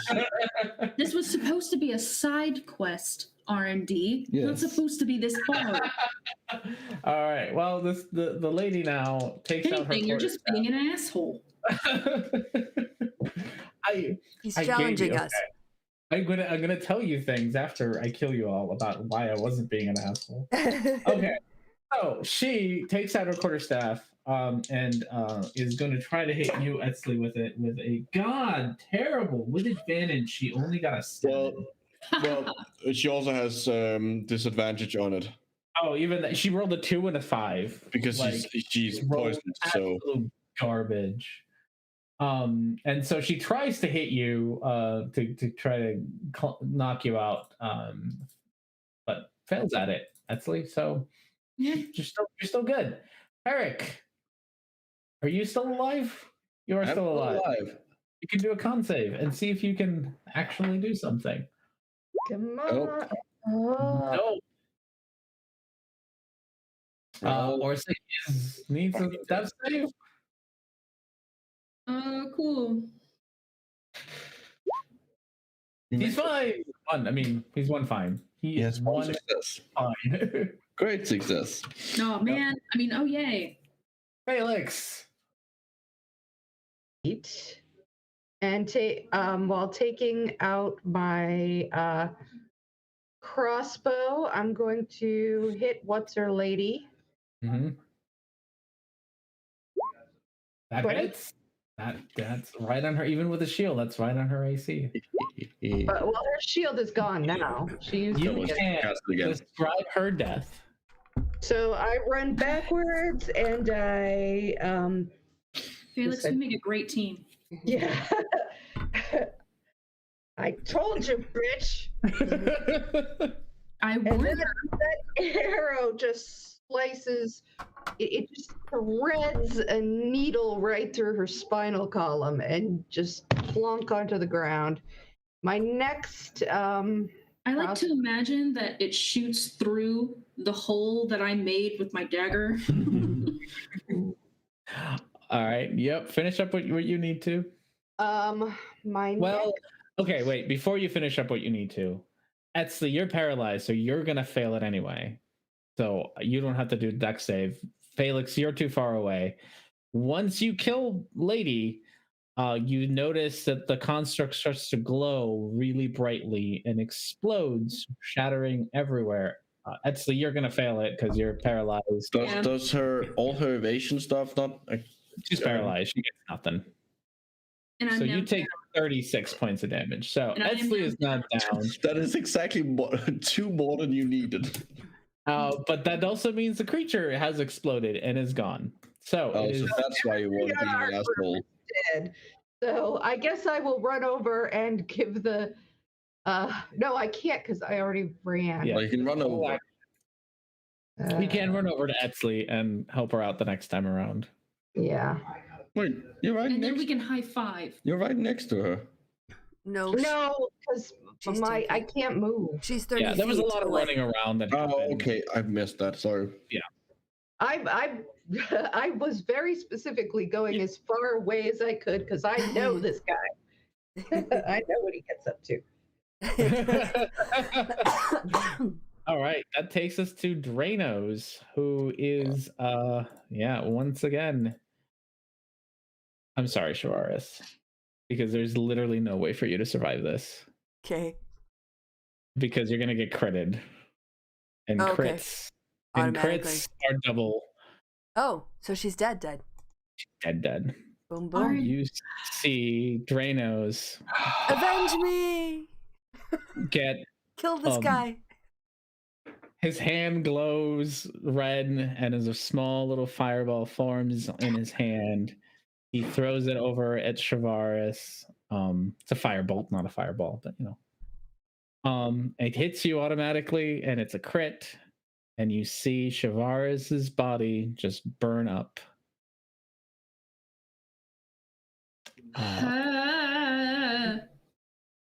This was supposed to be a side quest, R&D. Yes. Not supposed to be this far. All right. Well, the lady now takes out her. You're just being an asshole. He's challenging us. I'm gonna tell you things after I kill you all about why I wasn't being an asshole. Okay. So she takes out her quarterstaff and is going to try to hit you, Etzley, with it with a terrible with advantage. She only got a 7. Well, she also has disadvantage on it. Oh, even that she rolled a 2 and a 5 because she's poisoned. So garbage. And so she tries to hit you to try to knock you out, but fails at it, Etzley. So yeah, you're still good. Eric, are you still alive? You are still alive. You can do a con save and see if you can actually do something. Come on. Oh. No. Or say needs a death save. Cool. He's fine. One. I mean, he's one fine. He Yes, is one one success. fine. Great success. Oh man. I mean, oh yay. Felix. Eat. And while taking out my crossbow, I'm going to hit what's her lady. Mm-hmm. That 20? hits. That's right on her. Even with a shield, that's right on her AC. But well, her shield is gone now. She used You it. can't Cast it again. describe her death. So I run backwards and I Felix, we make a great team. yeah. I told you, bitch. I And warned then her. that arrow just slices, it just threads a needle right through her spinal column and just plunk onto the ground. My next, I like cross- to imagine that it shoots through the hole that I made with my dagger. All right. Yep. Finish up what you need to. my Well, okay. Wait. Before you finish up what you need to, Etsley, you're paralyzed, so you're gonna fail it anyway. So you don't have to do a dex save. Felix, you're too far away. Once you kill Lady, you notice that the construct starts to glow really brightly and explodes, shattering everywhere. Etsley, you're gonna fail it because you're paralyzed. Does all her evasion stuff not? She's paralyzed. She gets nothing. And I'm So now you take 36 points of damage. So And I am Etsley now is not down. That is exactly two more than you needed. But that also means the creature has exploded and is gone. So, Oh, it is, so that's why you want to be an asshole. dead. So I guess I will run over and give the. No, I can't because I already ran. Yeah. Well, you can run over. you can run over to Etsley and help her out the next time around. Yeah. Wait, you're right and then next. we can high five. You're right next to her. No, No, because She's my 10 I feet. can't move. she's 30 Yeah, there was a feet lot of away. running around that Oh, happened. okay. I missed that. Sorry. I was very specifically going as far away as I could because I know this guy. I know what he gets up to. All right, that takes us to Drainos, who is once again. I'm sorry, Shavaris, because there's literally no way for you to survive this. Okay. Because you're gonna get critted. And Oh, okay. crits. And Automatically. crits are double. Oh, so she's dead. Dead. Boom, boom. Alright. You see Drainos Avenge me! get Kill this guy. his hand glows red, and as a small little fireball forms in his hand, he throws it over at Shavaris. It's a firebolt, not a fireball, but it hits you automatically, and it's a crit. And you see Shavaris's body just burn up.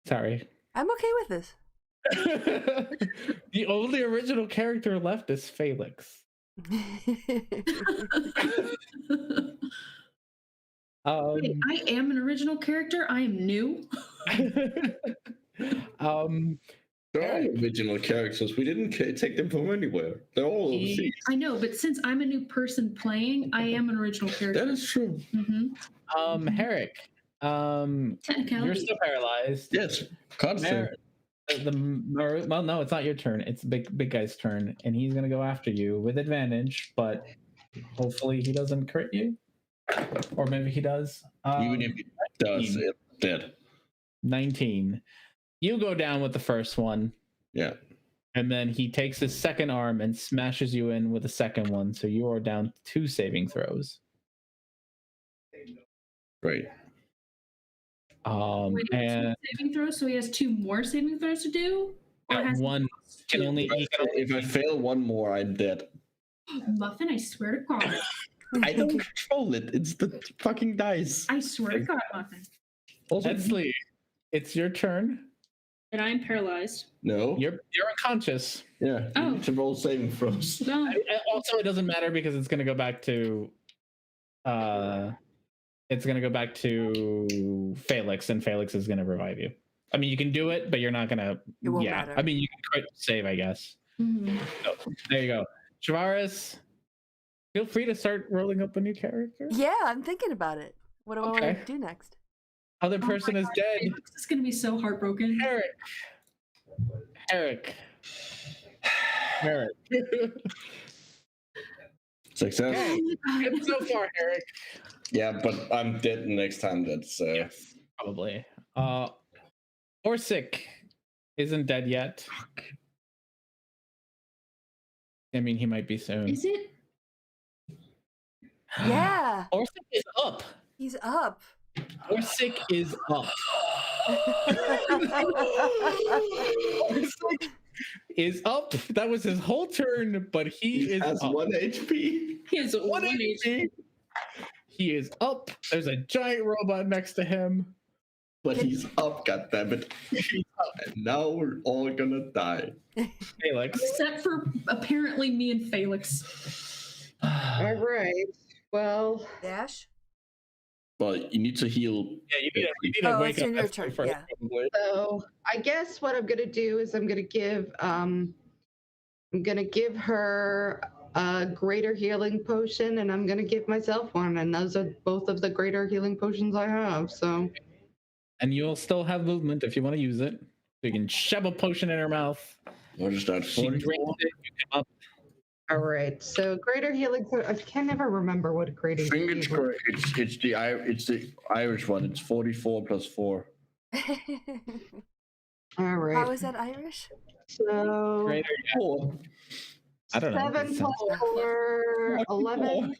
Sorry. I'm okay with this. The only original character left is Felix. Wait, I am an original character. I am new. They're all original characters. We didn't take them from anywhere. They're all overseas. I know, but since I'm a new person playing, I am an original character. That is true. Mm-hmm. Herrick, you're Technicality. still paralyzed. Yes, constant. Well, no, it's not your turn. It's big guy's turn, and he's gonna go after you with advantage. But hopefully, he doesn't crit you, or maybe he does. Even if it does, it's dead. 19. You go down with the first one. Yeah. And then he takes his second arm and smashes you in with the second one. So you are down 2 saving throws. Great. Wait, And 2 saving throws, so he has 2 more saving throws to do? Or has one can only. If I fail one more, I'm dead. Muffin, I swear to God. I don't control it. It's the fucking dice. I swear to God, Muffin. Also, Etsley, it's your turn. And I'm paralyzed. no. You're unconscious. Yeah. Oh. You need to roll saving throws. No. Also, it doesn't matter because it's going to go back to it's gonna go back to Felix, and Felix is gonna revive you. I mean, you can do it, but you're not gonna. It won't matter. I mean, you can crit save, I guess. Mhm. So, there you go. Shavaris, feel free to start rolling up a new character. Yeah, I'm thinking about it. What do I want Okay. to do next? Other person is dead. Felix is gonna be so heartbroken. Eric. Success. Okay. Good so far, Eric. Yeah, but I'm dead next time. That's Yes, probably. Orsic isn't dead yet. I mean, he might be soon. Is it? Yeah, Orsic is up. he's up. Orsic is up. Orsic is up. That was his whole turn, but he is has up. 1 HP. He has 1 HP. He is up. There's a giant robot next to him. But he's up, goddammit. And now we're all gonna die. Felix. Except for apparently me and Felix. All right. Well, Dash. But you need to heal. Yeah, you need to Oh, wake it's up in your Esther turn, first, yeah. probably. so I guess what I'm gonna do is I'm gonna give her a greater healing potion, and I'm gonna give myself one, and those are both of the greater healing potions I have. So And you'll still have movement if you want to use it. You can shove a potion in her mouth. What is that? She drinks 44? it, you come up. all right. So greater healing. I can never remember what a greater. I think it's healing- correct. It's the Irish one. It's 44 plus 4. All right. How is that Irish? So Greater, yeah. 4. I don't know. 7 It plus sounds- 4, 11.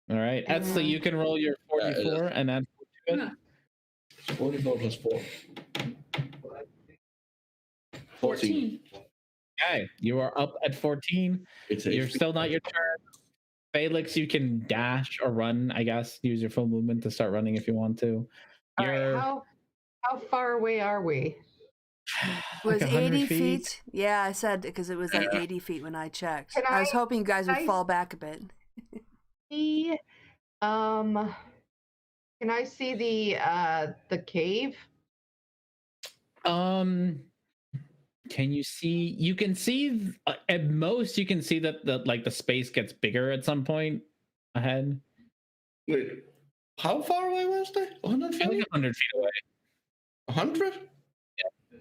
All right. So you can roll your 44 and add 4 to it. 44 plus 4. 14. Okay. You are up at 14. It's You're HP. still not your turn. Felix, you can dash or run, I guess. Use your full movement to start running if you want to. All right. You're How far away are we? It was like 100 80 feet. Yeah, I said because it was like 80 feet when I checked. Can I was I- hoping you guys would I- fall back a bit. See, can I see the cave? Can you see? You can see at most. You can see that the space gets bigger at some point ahead. Wait, how far away was they? 100 Like feet? 100 feet away. 100? Yeah.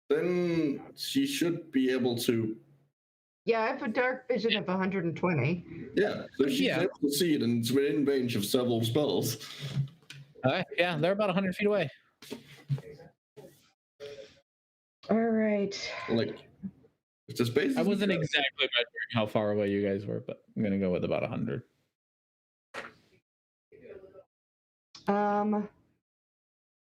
Then she should be able to. Yeah, I have a dark vision of 120. Yeah, so she's Yeah. able to see it, and it's within range of several spells. All right. Yeah, they're about 100 feet away. All right. Like, if the space. I isn't wasn't big- exactly measuring how far away you guys were, but I'm gonna go with about 100.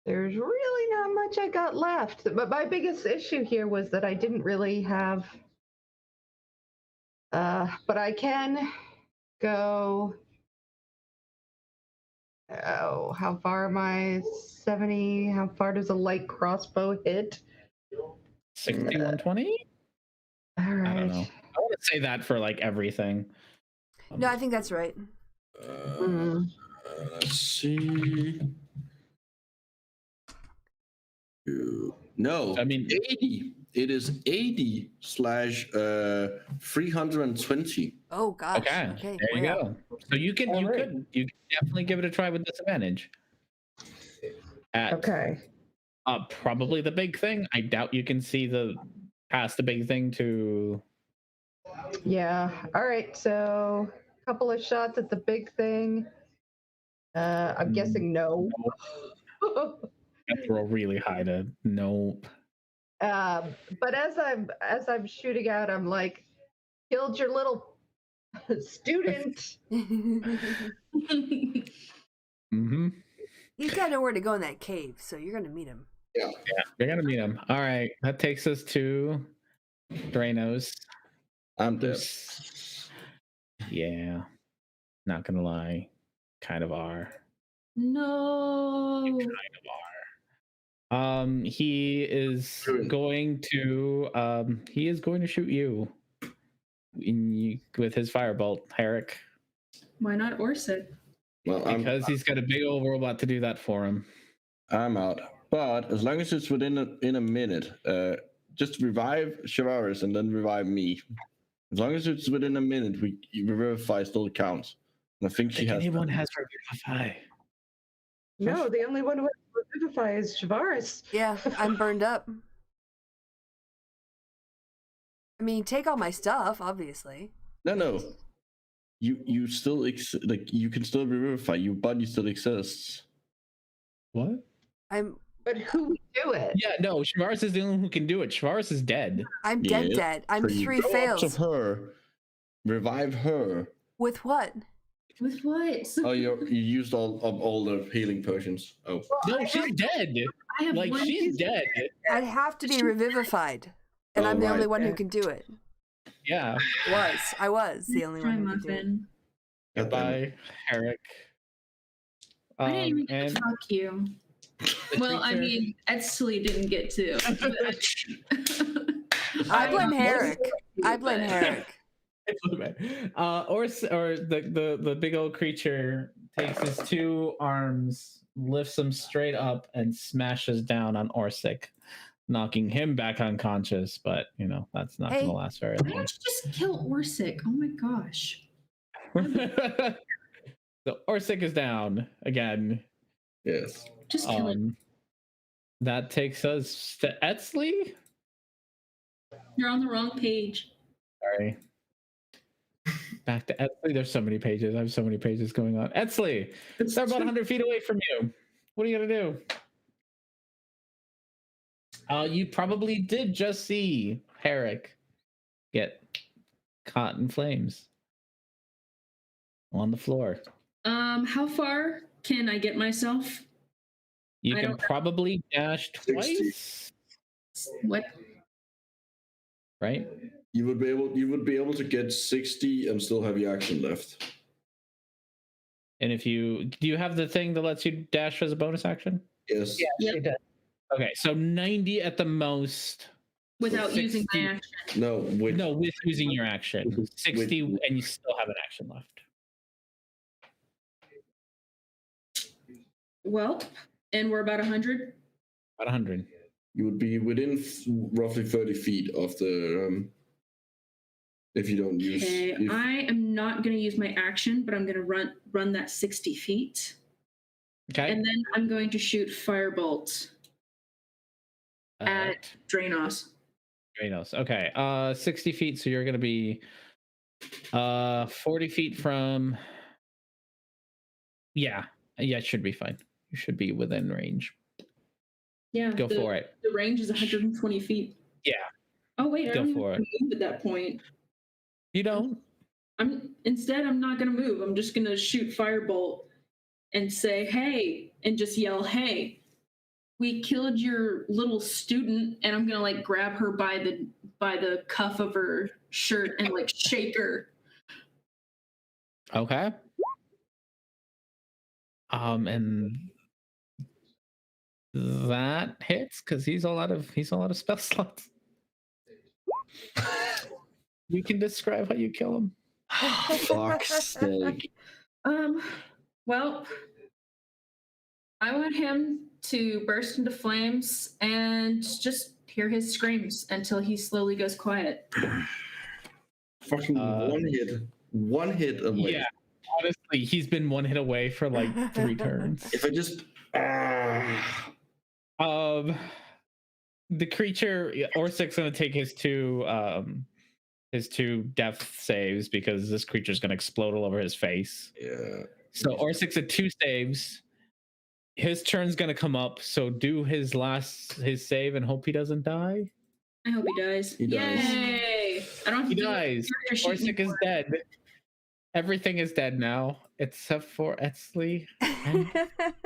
There's really not much I got left. But my biggest issue here was that I didn't really have. But I can go. Oh, how far am I? 70. How far does a light crossbow hit? 6120? All I don't know. right. I want to say that for like everything. No, I think that's right. Let's see. No, I mean, 80. It is 80 slash 320. Oh gosh. okay, there you wow. go. So you can All right. could definitely give it a try with disadvantage. At Okay. probably the big thing. I doubt you can see past the big thing to. Yeah. All right. So a couple of shots at the big thing. I'm guessing no. You have to roll really high to nope. But as I'm shooting out, I'm like, killed your little student. Mm-hmm. He's got nowhere to go in that cave, so you're gonna meet him. Yeah, you're gonna meet him. All right, that takes us to Drainos. I'm dead. Yeah, not gonna lie, kind of are. No. Kind of are. He is going to shoot you with his firebolt, Herrick. Why not Orsid? Well, Because he's got a big old robot to do that for him. I'm out. But as long as it's within a minute, just revive Shivaris and then revive me. As long as it's within a minute, Revivify still counts. And I think she has. Anyone has Revivify. No, the only one who has Revivify is Shivaris. Yeah, I'm burned up. I mean, take all my stuff, obviously. No. You still you can still revivify. Your body still exists. What? But who would do it? Yeah, no. Shivaris is the only one who can do it. Shivaris is dead. I'm dead. I'm So you 3 go up fails. to her, revive her. With what? With what? Oh, you used all the healing potions. Oh, No, she's dead. I have Like one she's dead. I'd have to be revivified, and Oh, I'm the only right. one who can do it. Yeah. I was the only one who could do it. muffin. Goodbye, Herrick. I didn't even get And to fuck you. the Well, I creature- mean, Exley didn't get to. I blame Herrick. I blame Herrick. or the big old creature takes his 2 arms, lifts him straight up, and smashes down on Orsic, knocking him back unconscious. But that's not Hey. gonna last very Why long. don't you just kill Orsic? Oh my gosh. So Orsic is down again. yes. Just kill him. That takes us to Etzley. You're on the wrong page. Sorry. Back to Etzley. There's so many pages. I have so many pages going on. Etzley, they're about 100 feet away from you. What are you gonna do? You probably did just see Herrick get caught in flames on the floor. How far can I get myself? You I can don't- probably dash 60. twice, What? right? You would be able to get 60 and still have your action left. And do you have the thing that lets you dash as a bonus action? Yes. Yeah, Yep. she does. Okay, so 90 at the most. Without using 60. my action. No. With using your action. With- 60 and you still have an action left. Well, and we're about 100. About 100. You would be within roughly 30 feet of the. If you don't use. Okay, I am not going to use my action, but I'm going to run that 60 feet. Okay. And then I'm going to shoot Firebolt at Draenos. Draenos. Okay. 60 feet, so you're gonna be 40 feet from. Yeah, it should be fine. You should be within range. Yeah. Go for it. The range is 120 feet. Yeah. Oh wait, I Go don't for even move at that point. You don't? I'm not gonna move. I'm just gonna shoot Firebolt and say, hey, and just yell, hey, we killed your little student, and I'm gonna grab her by the cuff of her shirt and shake her. Okay. And that hits because he's all out of spell slots. You can describe how you kill him. Fuck's sake. Well, I want him to burst into flames and just hear his screams until he slowly goes quiet. Fucking one hit away. Yeah, honestly, he's been 1 hit away for 3 turns. If I just. The creature Orsic's gonna take his 2 death saves because this creature's gonna explode all over his face. Yeah. So Orsic's at 2 saves. His turn's gonna come up, so do his save and hope he doesn't die. I hope he dies. He dies. Yay! I don't have He to do dies. character sheet Orsic is anymore. dead. Everything is dead now, except for Etzley.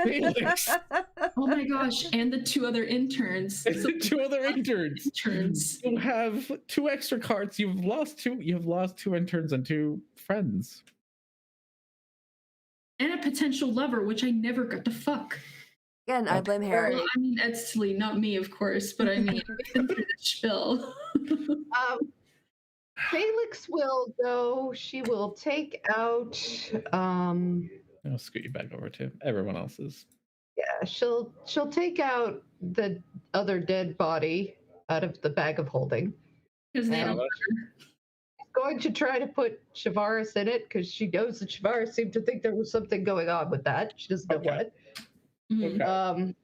Felix. Oh my gosh! And the 2 other interns. It's the 2 other interns. Interns. You have 2 extra cards. You've lost 2 interns and 2 friends. And a potential lover, which I never got to fuck. Again, I blame Harry. Well, I mean, Exley, not me, of course, but I mean, through the spill. Felix will go. She will take out I'll scoot you back over to everyone else's. Yeah, she'll take out the other dead body out of the bag of holding. Because they Yeah. don't. Going to try to put Shavaris in it because she knows that Shavaris seemed to think there was something going on with that. She doesn't know Okay. what. Mhm. Okay.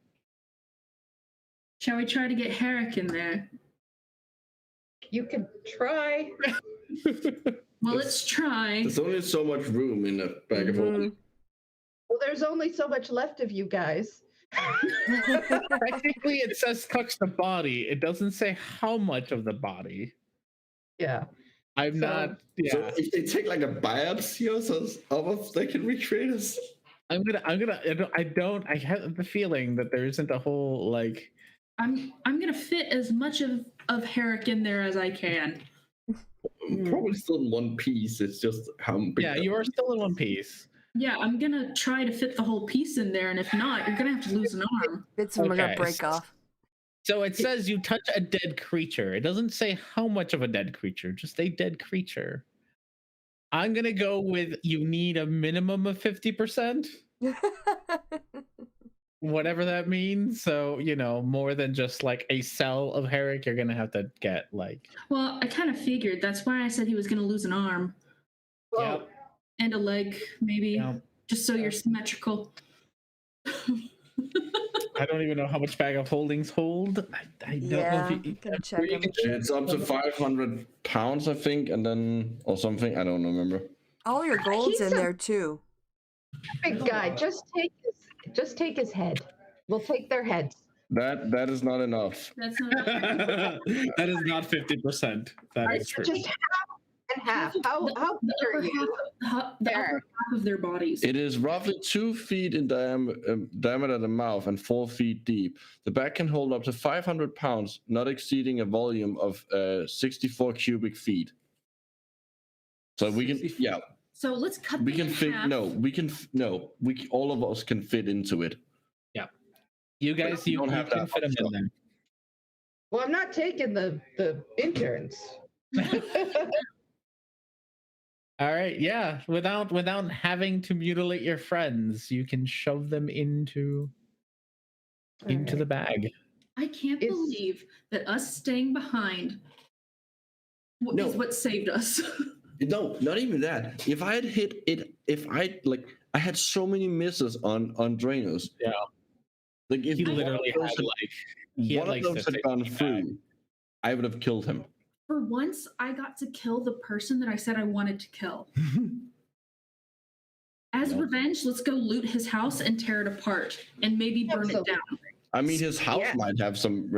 Shall we try to get Herrick in there? You can try. Well, let's try. There's only so much room in a bag of holding. Well, there's only so much left of you guys. Technically, it says touch the body. It doesn't say how much of the body. Yeah. I'm So- not. So Yeah. if they take like a biopsy or something, they can recreate us. I have the feeling that there isn't a whole like. I'm gonna fit as much of Herrick in there as I can. Probably still in one piece. It's just how big. Yeah, you are still in one piece. Yeah, I'm gonna try to fit the whole piece in there, and if not, you're gonna have to lose an arm. Bits of them are gonna Okay, break off. So it says you touch a dead creature. It doesn't say how much of a dead creature, just a dead creature. I'm gonna go with you need a minimum of 50%, whatever that means. So, more than just like a cell of Herrick, you're gonna have to get like. Well, I kind of figured. That's why I said he was gonna lose an arm Well, and a leg, maybe, Yeah. just so you're symmetrical. I don't even know how much bag of holdings hold. I don't know Yeah, if you gonna check you 'em. can It's up to 500 pounds, I think, and then or something. I don't remember. All your gold's He's in a- there too. big guy, just take his head. We'll take their heads. That is not enough. That's not. that is not 50%. That is true. Just half and half. How the big are upper you? the upper half of their bodies. It is roughly 2 feet in diameter at the mouth and 4 feet deep. The bag can hold up to 500 pounds, not exceeding a volume of 64 cubic feet. So we can, yeah, So let's cut. we them can in fit. half. All of us can fit into it. You guys, you don't have can that fit them in option. there. Well, I'm not taking the interns. All right, yeah. Without having to mutilate your friends, you can shove them into the bag. I can't It's- believe that us staying behind No. is what saved us. No, not even that. If I had hit it, I had so many misses on Draenus. Yeah. Like if He one of literally those had had- like he one had, of like, those six had gone in the bag. through, I would have killed him. For once, I got to kill the person that I said I wanted to kill. As Nope. revenge, let's go loot his house and tear it apart and maybe burn it Absolutely. down. I mean, his house Yeah. might have some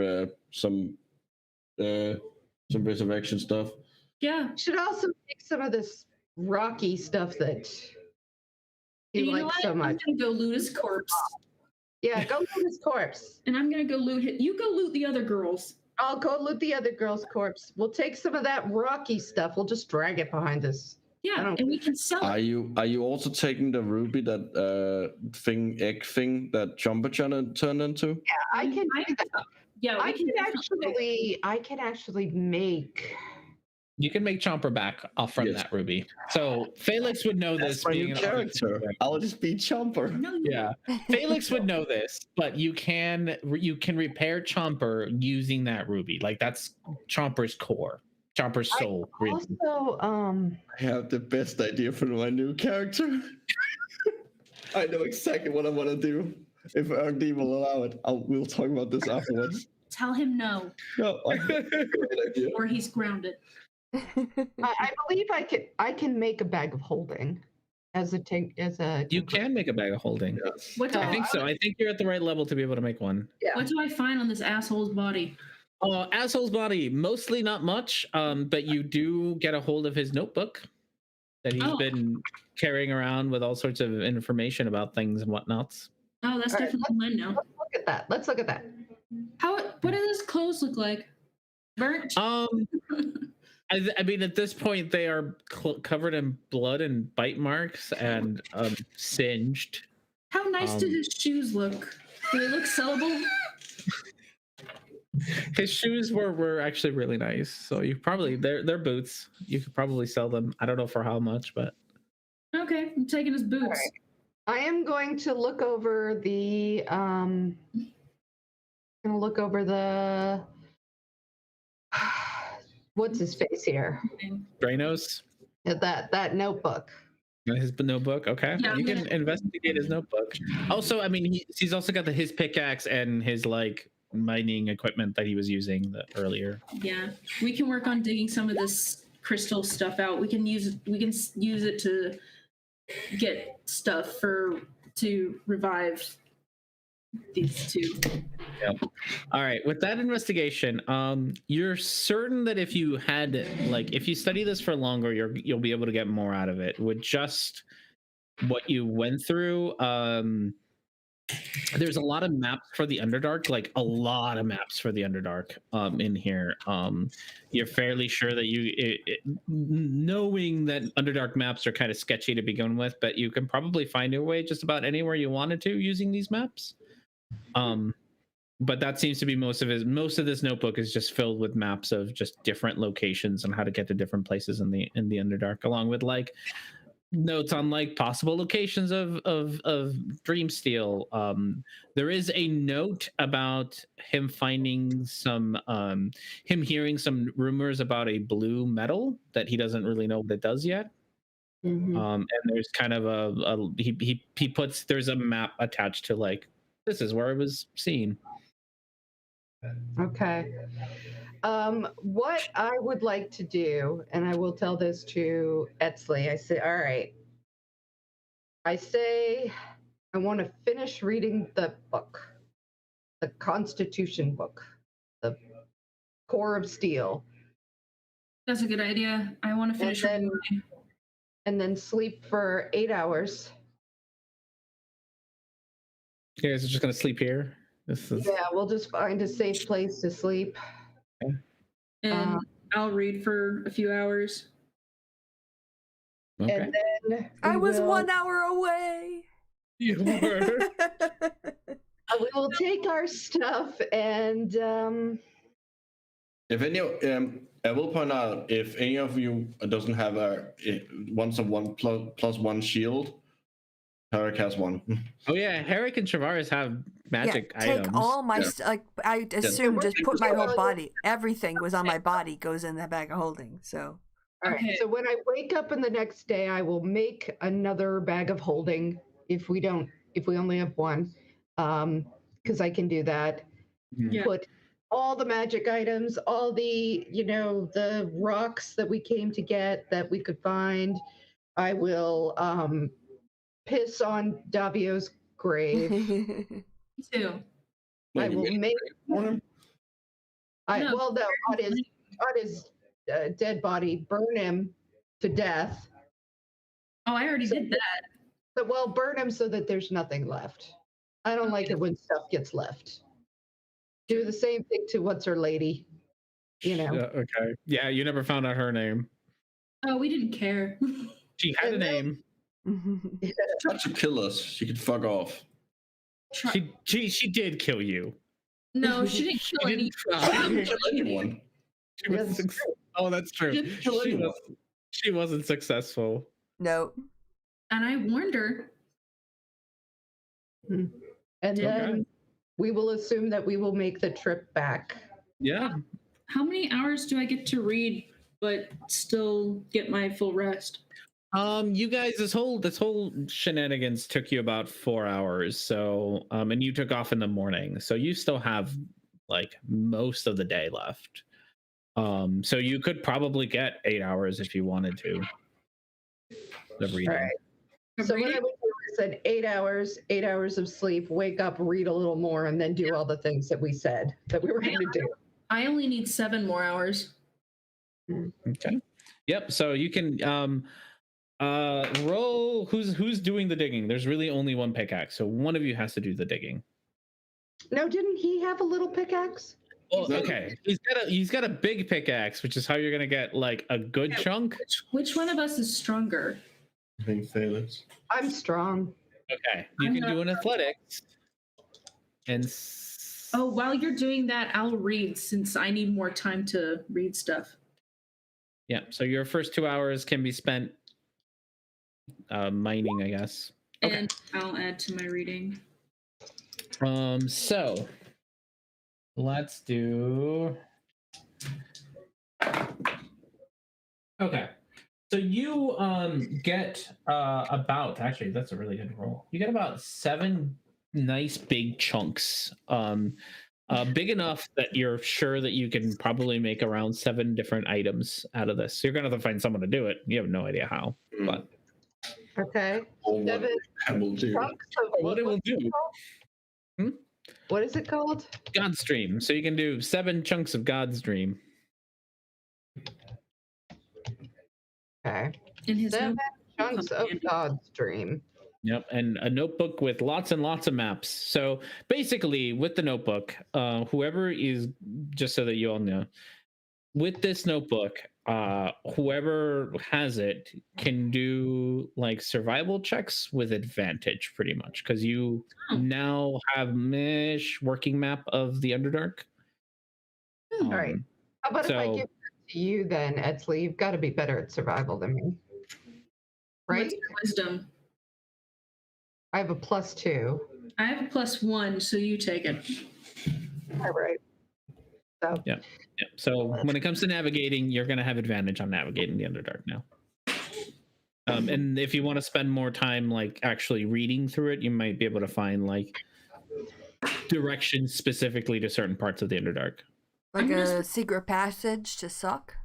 resurrection stuff. Yeah. Should also take some of this rocky stuff that he And you know likes what? so I'm much. gonna go loot his corpse. Yeah, go loot his corpse. And I'm gonna go loot it. You go loot the other girls. I'll go loot the other girl's corpse. We'll take some of that rocky stuff. We'll just drag it behind us. Yeah, don't- and we can sell Are it. you also taking the ruby that egg thing that Jumper turned into? Yeah, I can. do that. Yeah, I we can can definitely- actually make. You can make Chomper back off from Yes. that ruby. So Felix would know this. That's my being new an character. artist. I'll just be Chomper. No, Yeah, Felix would know this, but you can repair Chomper using that ruby. Like that's Chomper's core, Chomper's soul. Really. Also, I have the best idea for my new character. I know exactly what I want to do. If RD will allow it, we'll talk about this afterwards. tell him no, No, I have a great idea. or he's grounded. I believe I can make a bag of holding as a You can make a bag of holding. Yes. What do I think so. I think you're at the right level to be able to make one. Yeah. What do I find on this asshole's body? Asshole's body, mostly not much, but you do get a hold of his notebook that he's Oh. been carrying around with all sorts of information about things and whatnots. Oh, that's All right, definitely mine now. Let's look at that. Let's look at that. What do his clothes look like? Burnt? I mean, at this point, they are covered in blood and bite marks and singed. How nice do his shoes look? Do they look sellable? His shoes were actually really nice. So you probably they're boots. You could probably sell them. I don't know for how much, but Okay, I'm taking his boots. Alright. I am going to look over the what's his face here? Drainos? That notebook. His notebook. Okay, Yeah, you I'm can gonna- investigate his notebook. Also, I mean, he's also got his pickaxe and his like mining equipment that he was using earlier. Yeah, we can work on digging some of this crystal stuff out. We can use it to get stuff to revive these two. Yep. All right. With that investigation, you're certain that if you study this for longer, you'll be able to get more out of it. With just what you went through, there's a lot of maps for the Underdark, like a lot of maps for the Underdark in here. You're fairly sure that knowing that Underdark maps are kind of sketchy to begin with, but you can probably find your way just about anywhere you wanted to using these maps. But that seems to be most of this notebook is just filled with maps of just different locations and how to get to different places in the Underdark, along with like notes on like possible locations of Dreamsteel. There is a note about him finding some him hearing some rumors about a blue metal that he doesn't really know what it does yet. Mhm. And there's kind of he puts there's a map attached to like this is where it was seen. Okay. What I would like to do, and I will tell this to Etzley, I say, all right. I say I want to finish reading the book, the Constitution book, the Core of Steel, That's a good idea. I want to finish then- reading mine. and then sleep for 8 hours. You guys are just gonna sleep here. This is Yeah, we'll just find a safe place to sleep. And I'll read for a few hours. okay. And then I was will, 1 hour away. You were. we will take our stuff and If any, I will point out if any of you doesn't have a once of one plus one shield, Tarek has one. Oh yeah, Herrick and Travaris have magic take items. all my Yeah. like I assume just put my whole Yeah. body. Everything was on my body goes in that bag of holding. So all right. Okay. So when I wake up in the next day, I will make another bag of holding if we only have one. Because I can do that. Yeah. Put all the magic items, all the, the rocks that we came to get that we could find. I will piss on Davio's grave. Me too. I will make Morning. No. on his dead body, burn him to death. Oh, I already did that. But burn him so that there's nothing left. I don't like it when stuff gets left. Do the same thing to what's her lady, Okay. Yeah, you never found out her name. Oh, we didn't care. She had a And then- name. Tried to kill us. She could fuck off. She did kill you. No, she didn't She kill any. She didn't kill anyone. She was Yes. oh, that's true. She didn't kill anyone. She wasn't successful. no. And I warned her. And then we will assume that we will make the trip back. Yeah. How many hours do I get to read but still get my full rest? You guys, this whole shenanigans took you about 4 hours. So, and you took off in the morning, so you still have like most of the day left. So you could probably get 8 hours if you wanted to. Of reading. All right. So what I would do is at 8 hours of sleep, wake up, read a little more, and then do all the things that we said that we were going to do. I only need 7 more hours. Okay. Yep. So you can roll. Who's doing the digging? There's really only one pickaxe, so one of you has to do the digging. No, didn't he have a little pickaxe? Well, okay. He's got a big pickaxe, which is how you're gonna get like a good chunk. Which one of us is stronger? I think Felix. I'm strong. Okay. You can do an athletics. And Oh, while you're doing that, I'll read since I need more time to read stuff. yeah. So your first 2 hours can be spent mining, I guess. And I'll add to my reading. So let's do. Okay. So you get about, actually that's a really good roll. You get about 7 nice big chunks. Big enough that you're sure that you can probably make around 7 different items out of this. So you're gonna have to find someone to do it. You have no idea how, but Okay. Or what 7 I will do. chunks of what it will do. What is it called? God's Dream. So you can do 7 chunks of God's Dream. Okay. In his 7 note- chunks of God's dream. Yep, and a notebook with lots and lots of maps. So basically, with the notebook, whoever is, just so that you all know, with this notebook, whoever has it can do like survival checks with advantage, pretty much, because you now have mesh working map of the Underdark. All right. How about if I so- give that to you then, Etzley? You've got to be better at survival than me. Right? What's your wisdom? I have a +2. I have a +1, so you take it. All right. So Yeah. So when it comes to navigating, you're going to have advantage on navigating the Underdark now. And if you want to spend more time like actually reading through it, you might be able to find like directions specifically to certain parts of the Underdark. Like a secret passage to suck.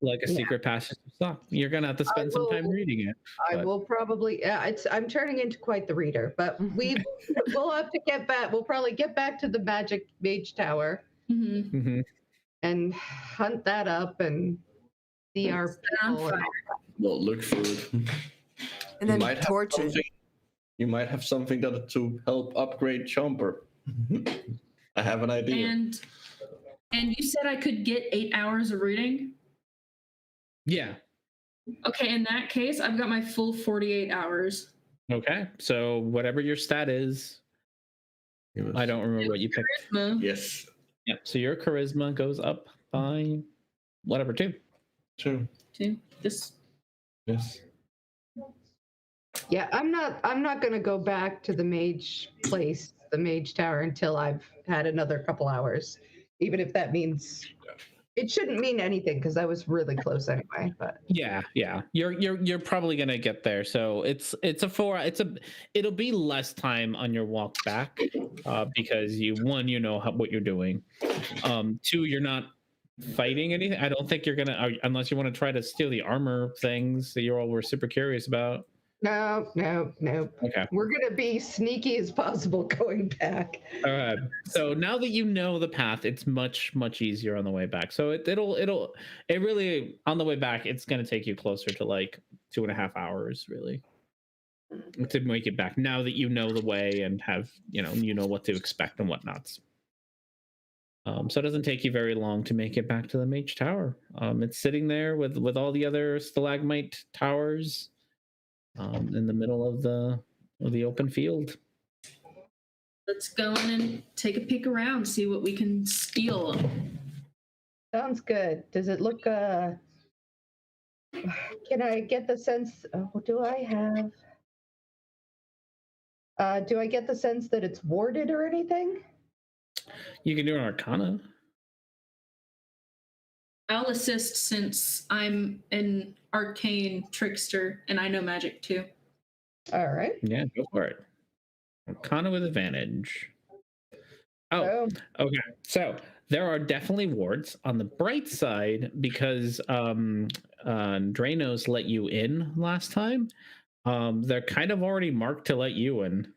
Like a secret passage to stop. You're going to have to spend some time reading it. I but- will probably. I'm turning into quite the reader, but we'll have to get back. We'll probably get back to the magic mage tower Mm-hmm. Mhm. and hunt that up and see our Set on people. fire. Well, look for it. And then might have torch it. something- You might have something that to help upgrade Chomper. I have an idea. And you said I could get 8 hours of reading? Yeah. Okay, in that case, I've got my full 48 hours. Okay. So whatever your stat is, I don't remember what you picked. Charisma. Yes. Yeah. So your charisma goes up by whatever, 2. True. Two. This. Yes. Yeah, I'm not going to go back to the mage place, the mage tower, until I've had another couple hours, even if that means. It shouldn't mean anything because I was really close anyway. But Yeah. You're probably gonna get there. So it'll be less time on your walk back, because you know what you're doing. 2, you're not fighting anything. I don't think you're gonna, unless you want to try to steal the armor things that you all were super curious about. no. Okay. We're going to be sneaky as possible going back. All right. So now that you know the path, it's much easier on the way back. So it really, on the way back, it's going to take you closer to like 2.5 hours really to make it back. Now that you know the way and have you know what to expect and whatnots. So it doesn't take you very long to make it back to the Mage Tower. It's sitting there with all the other stalagmite towers, in the middle of the open field. Let's go in and take a peek around, see what we can steal. Sounds good. Does it look? Can I get the sense? Do I get the sense that it's warded or anything? You can do an Arcana. I'll assist since I'm an arcane trickster and I know magic too. All right. Yeah, go for it. Arcana with advantage. Oh, okay. So there are definitely wards on the bright side because Drainos let you in last time. They're kind of already marked to let you in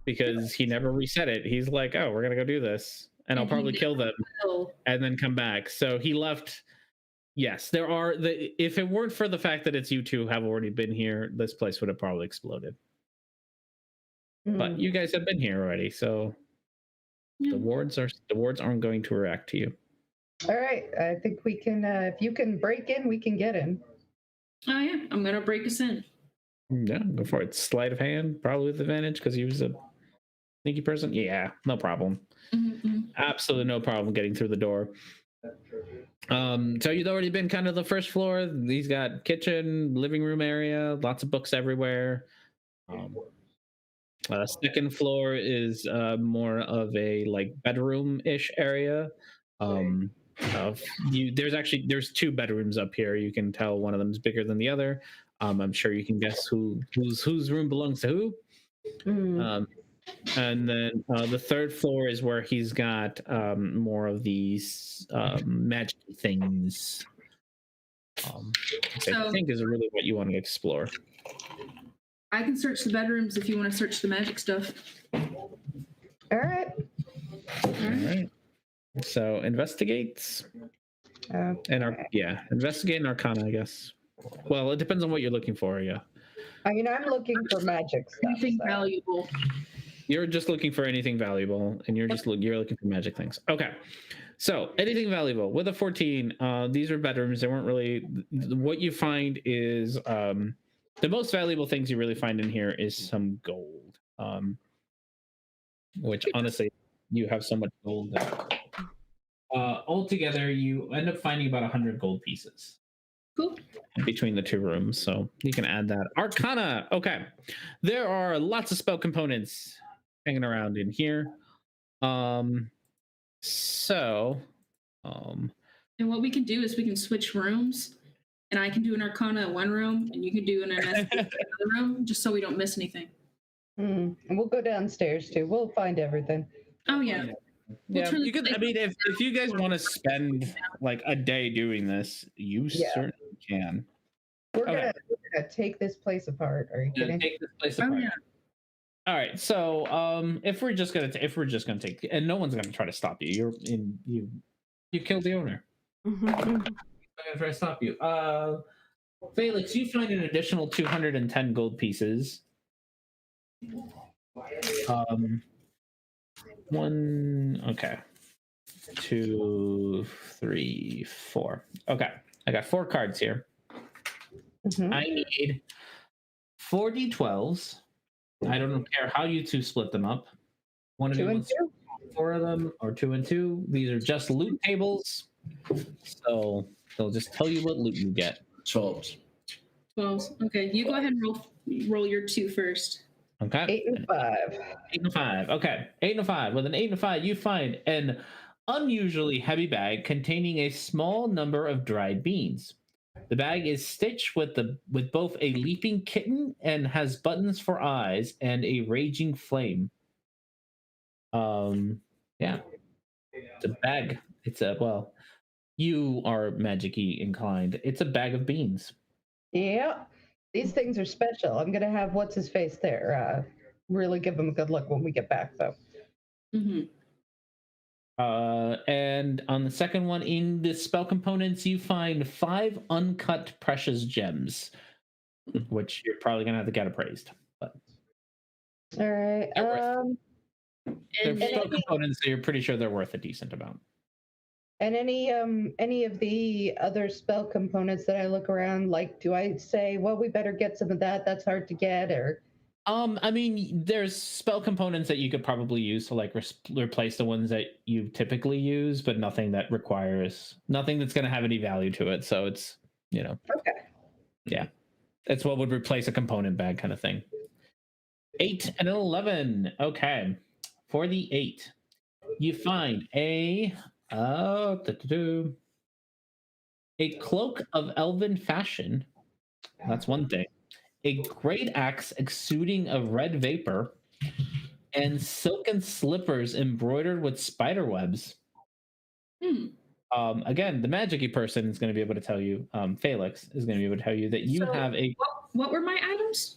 because he never reset it. He's like, oh, we're gonna go do this, and I'll probably kill them and then come back. So he left. Yes, there are if it weren't for the fact that it's you two have already been here, this place would have probably exploded. But you guys have been here already, so the wards aren't going to react to you. All right. I think we can. If you can break in, we can get in. Oh yeah, I'm gonna break us in. Yeah, go for it. Sleight of hand, probably with advantage because he was a sneaky person. Yeah, no problem. Mm-hmm. Absolutely no problem getting through the door. So you've already been kind of the first floor. He's got kitchen, living room area, lots of books everywhere. Second floor is more of a like bedroom-ish area. There's two bedrooms up here. You can tell one of them is bigger than the other. I'm sure you can guess whose room belongs to who. And then the third floor is where he's got more of these magic things. Which I think is really what you want to explore. I can search the bedrooms if you want to search the magic stuff. All right. All right. So investigates. Investigate and Arcana, I guess. Well, it depends on what you're looking for. Yeah. I mean, I'm looking for magic stuff. Anything valuable. You're just looking for anything valuable, and you're looking for magic things. Okay. So anything valuable with a 14. These are bedrooms. They weren't really. What you find is the most valuable things you really find in here is some gold. Which honestly, you have so much gold that altogether you end up finding about 100 gold pieces. Cool. Between the two rooms, so you can add that. Arcana. Okay, there are lots of spell components hanging around in here. And what we can do is we can switch rooms, and I can do an Arcana in one room, and you can do an MS in another room, just so we don't miss anything. And we'll go downstairs too. We'll find everything. Oh yeah. Yeah, you could. I mean, if you guys want to spend like a day doing this, you certainly can. We're gonna take this place apart. Are you kidding? Take this place apart. Oh, yeah. All right. So, if we're just gonna take, and no one's gonna try to stop you. You killed the owner. I'm gonna try to stop you. Felix, you find an additional 210 gold pieces. Okay. 2, 3, 4. Okay. I got 4 cards here. I need 4 d12s. I don't care how you two split them up. One of you wants 4 of them, or 2 and 2. These are just loot tables. So they'll just tell you what loot you get. 12. 12. Okay, you go ahead and roll your 2 first. Okay. 8 and 5. 8 and 5. Okay. 8 and 5. With an 8 and 5, you find an unusually heavy bag containing a small number of dried beans. The bag is stitched with both a leaping kitten and has buttons for eyes and a raging flame. Yeah. It's a bag. You are magic-y inclined. It's a bag of beans. Yeah. These things are special. I'm gonna have what's his face there. Really give him a good look when we get back, though. And on the second one, in the spell components, you find 5 uncut precious gems, which you're probably gonna have to get appraised. But all right. They're spell components, so you're pretty sure they're worth a decent amount. And any of the other spell components that I look around, like, do I say, well, we better get some of that? That's hard to get, or? I mean, there's spell components that you could probably use to like replace the ones that you typically use, but nothing that's going to have any value to it. So it's, Okay. Yeah, it's what would replace a component bag kind of thing. 8 and 11. Okay, for the 8, you find a cloak of elven fashion. That's one thing. A great axe exuding a red vapor, and silken slippers embroidered with spider webs. Again, the magic-y person is going to be able to tell you. Felix is going to be able to tell you that you have a. What were my items?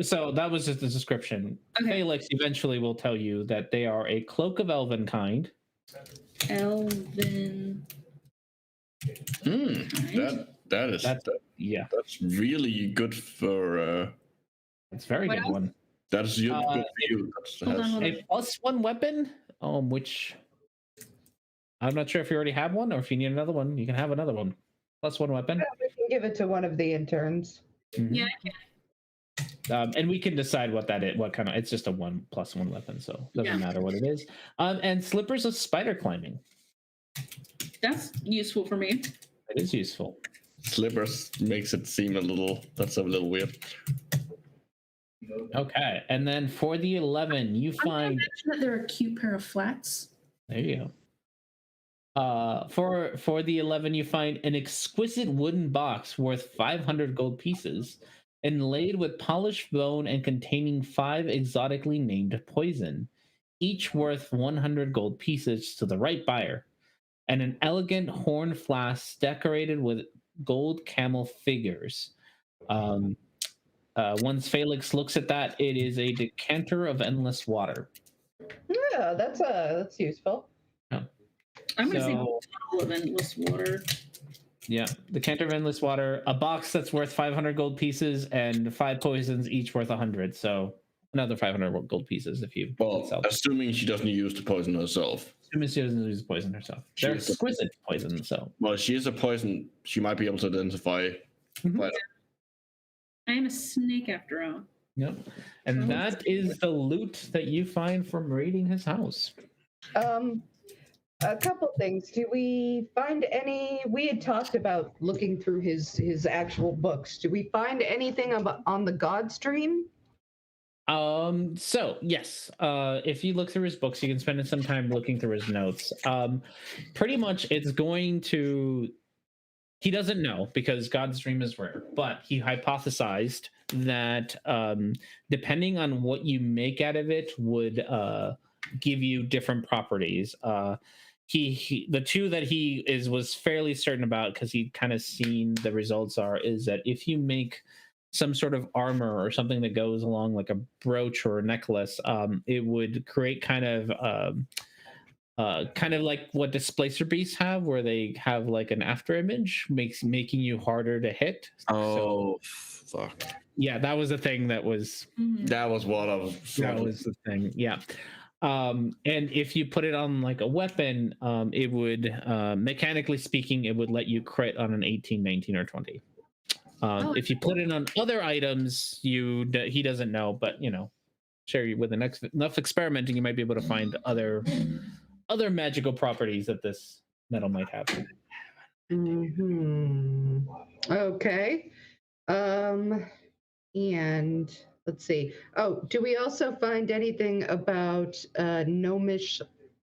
So that was just the description. Okay. Felix eventually will tell you that they are a cloak of elven kind. Elven. That's really good for. It's very good one. That's good for you. A +1 weapon, which I'm not sure if you already have one or if you need another one. You can have another one. +1 weapon. Yeah, we can give it to one of the interns. Mm-hmm. Yeah. And we can decide what that is. What kind of? It's just a +1 weapon, so it doesn't matter what it is. And slippers of spider climbing. That's useful for me. It is useful. Slippers makes it seem that's a little weird. Okay, and then for the 11, you I'm gonna find mention that they're a cute pair of flats. there you go. For the 11, you find an exquisite wooden box worth 500 gold pieces, inlaid with polished bone and containing 5 exotically named poison, each worth 100 gold pieces to the right buyer, and an elegant horn flask decorated with gold camel figures. Once Felix looks at that, it is a decanter of endless water. Yeah, that's useful. I'm gonna say So, bottle of endless water. yeah, decanter of endless water, a box that's worth 500 gold pieces, and 5 poisons, each worth 100. So another 500 gold pieces if you sell them. Assuming she doesn't use the poison herself. Assuming she doesn't use poison herself. They're exquisite poison, so. Well, she is a poison. She might be able to identify. Mhm. I am a snake after all. Yep. And that is the loot that you find from raiding his house. A couple things. Do we find any? We had talked about looking through his actual books. Do we find anything on the God stream? So yes, if you look through his books, you can spend some time looking through his notes. Pretty much it's going to, he doesn't know because God's dream is rare, but he hypothesized that depending on what you make out of it would give you different properties. He the two that he was fairly certain about, because he'd kind of seen the results, is that if you make some sort of armor or something that goes along like a brooch or a necklace, it would create kind of like what displacer beasts have, where they have like an after image, making you harder to hit. Oh, fuck. Yeah, that was the thing that was. That was what I was. That was the thing. Yeah. And if you put it on like a weapon, it would, mechanically speaking, it would let you crit on an 18, 19, or 20. If you put it on other items, he doesn't know, but sure, with enough experimenting, you might be able to find other magical properties that this metal might have. Okay. And let's see. Oh, do we also find anything about gnomish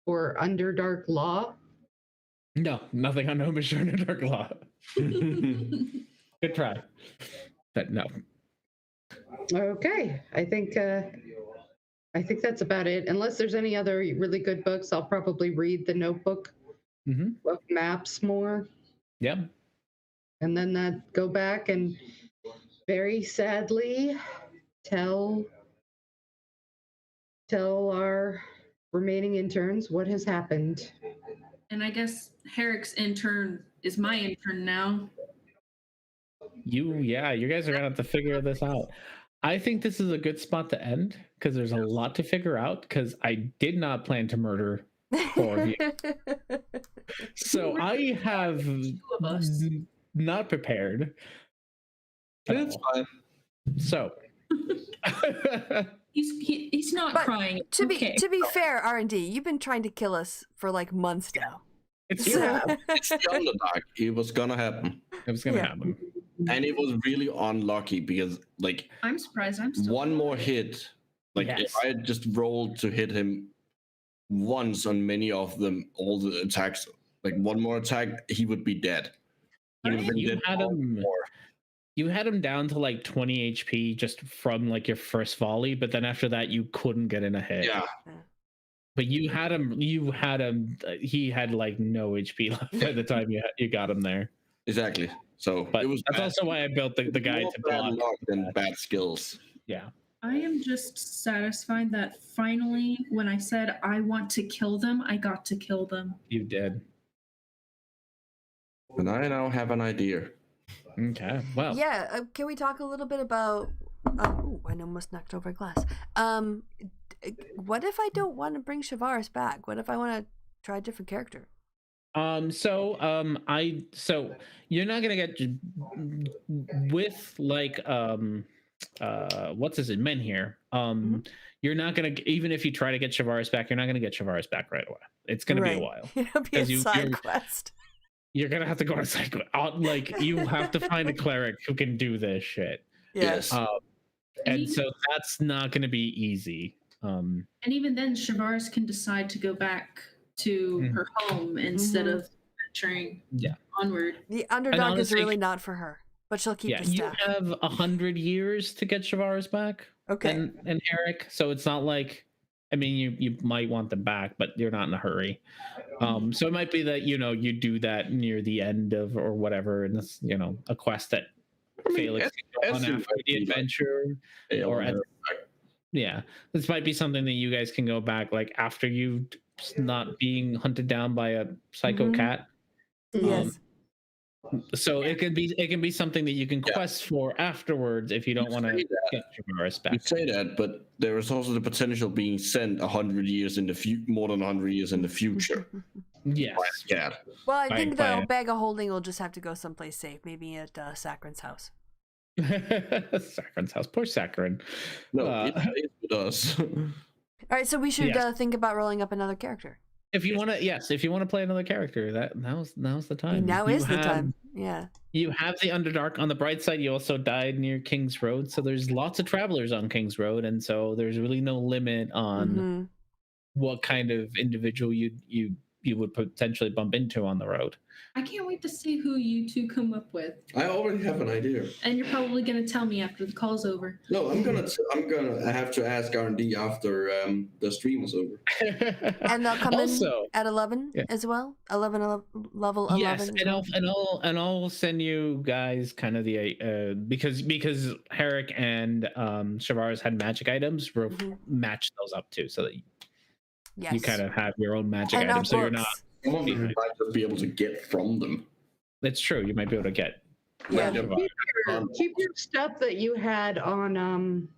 or Underdark law? No, nothing on gnomish or Underdark law. Good try, but no. Okay, I think that's about it. Unless there's any other really good books, I'll probably read the Notebook of Maps more. Yeah. And then go back and very sadly tell our remaining interns what has happened. And I guess Herrick's intern is my intern now. You guys are gonna have to figure this out. I think this is a good spot to end because there's a lot to figure out, because I did not plan to murder 4 of you. So I have not prepared. It's fine. So he's not But crying. To be fair, R&D, you've been trying to kill us for like months now. It's the Underdark. It was gonna happen. It was gonna happen. And it was really unlucky because, like, I'm surprised I'm still one more hit. Like, if I had just rolled to hit him once on many of them, all the attacks, like one more attack, he would be dead. You had him down to like 20 HP just from like your first volley, but then after that you couldn't get in a hit. Yeah. But you had him. He had like no HP left by the time you got him there. Exactly. So but that's also why I built the guy to block. Bad luck than bad skills. Yeah. I am just satisfied that finally, when I said I want to kill them, I got to kill them. You did. And I now have an idea. Okay. Well. Yeah. Can we talk a little bit about? Oh, I almost knocked over a glass. What if I don't want to bring Shavaris back? What if I want to try a different character? So you're not gonna get with like what's his men here. You're not gonna, even if you try to get Shavaris back, you're not gonna get Shavaris back right away. It's gonna be a while. It'll be a side quest. You're gonna have to go on a side quest. Like, you have to find a cleric who can do this shit. Yes. And so that's not going to be easy. And even then, Shavaris can decide to go back to her home instead of venturing onward. The Underdark honestly, is really not for her, but she'll keep the you staff. have 100 years to get Shavaris back. Okay. And Eric, so it's not like, I mean, you might want them back, but you're not in a hurry. So it might be that you do that near the end of or whatever, and this a quest that Felix can go on after the adventure, this might be something that you guys can go back like after you not being hunted down by a psycho cat. Yes. So it can be something that you can quest for afterwards if you don't want to get Shavaris back. You say that, but there is also the potential of being sent 100 years in the more than 100 years in the future. Yes. Yeah. Well, I think the bag of holding will just have to go someplace safe, maybe at Sakharin's house. Sakharin's house. Poor Sakharin. No, it does. All right, so we should think about rolling up another character. If you want to play another character, now's the time. Now is the time. Yeah. You have the Underdark. On the bright side, you also died near King's Road, so there's lots of travelers on King's Road, and so there's really no limit on what kind of individual you would potentially bump into on the road. I can't wait to see who you two come up with. I already have an idea. And you're probably going to tell me after the call's over. No, I have to ask R&D after the stream is over. And they'll come in at 11 as well. 11 level 11. Yes, and I'll send you guys kind of the because Herrick and Shavaris had magic items. We'll match those up too, so that you kind of have your own magic items. So you're not. Some of them you might just be able to get from them. That's true. You might be able to get. Yeah, keep your stuff that you had on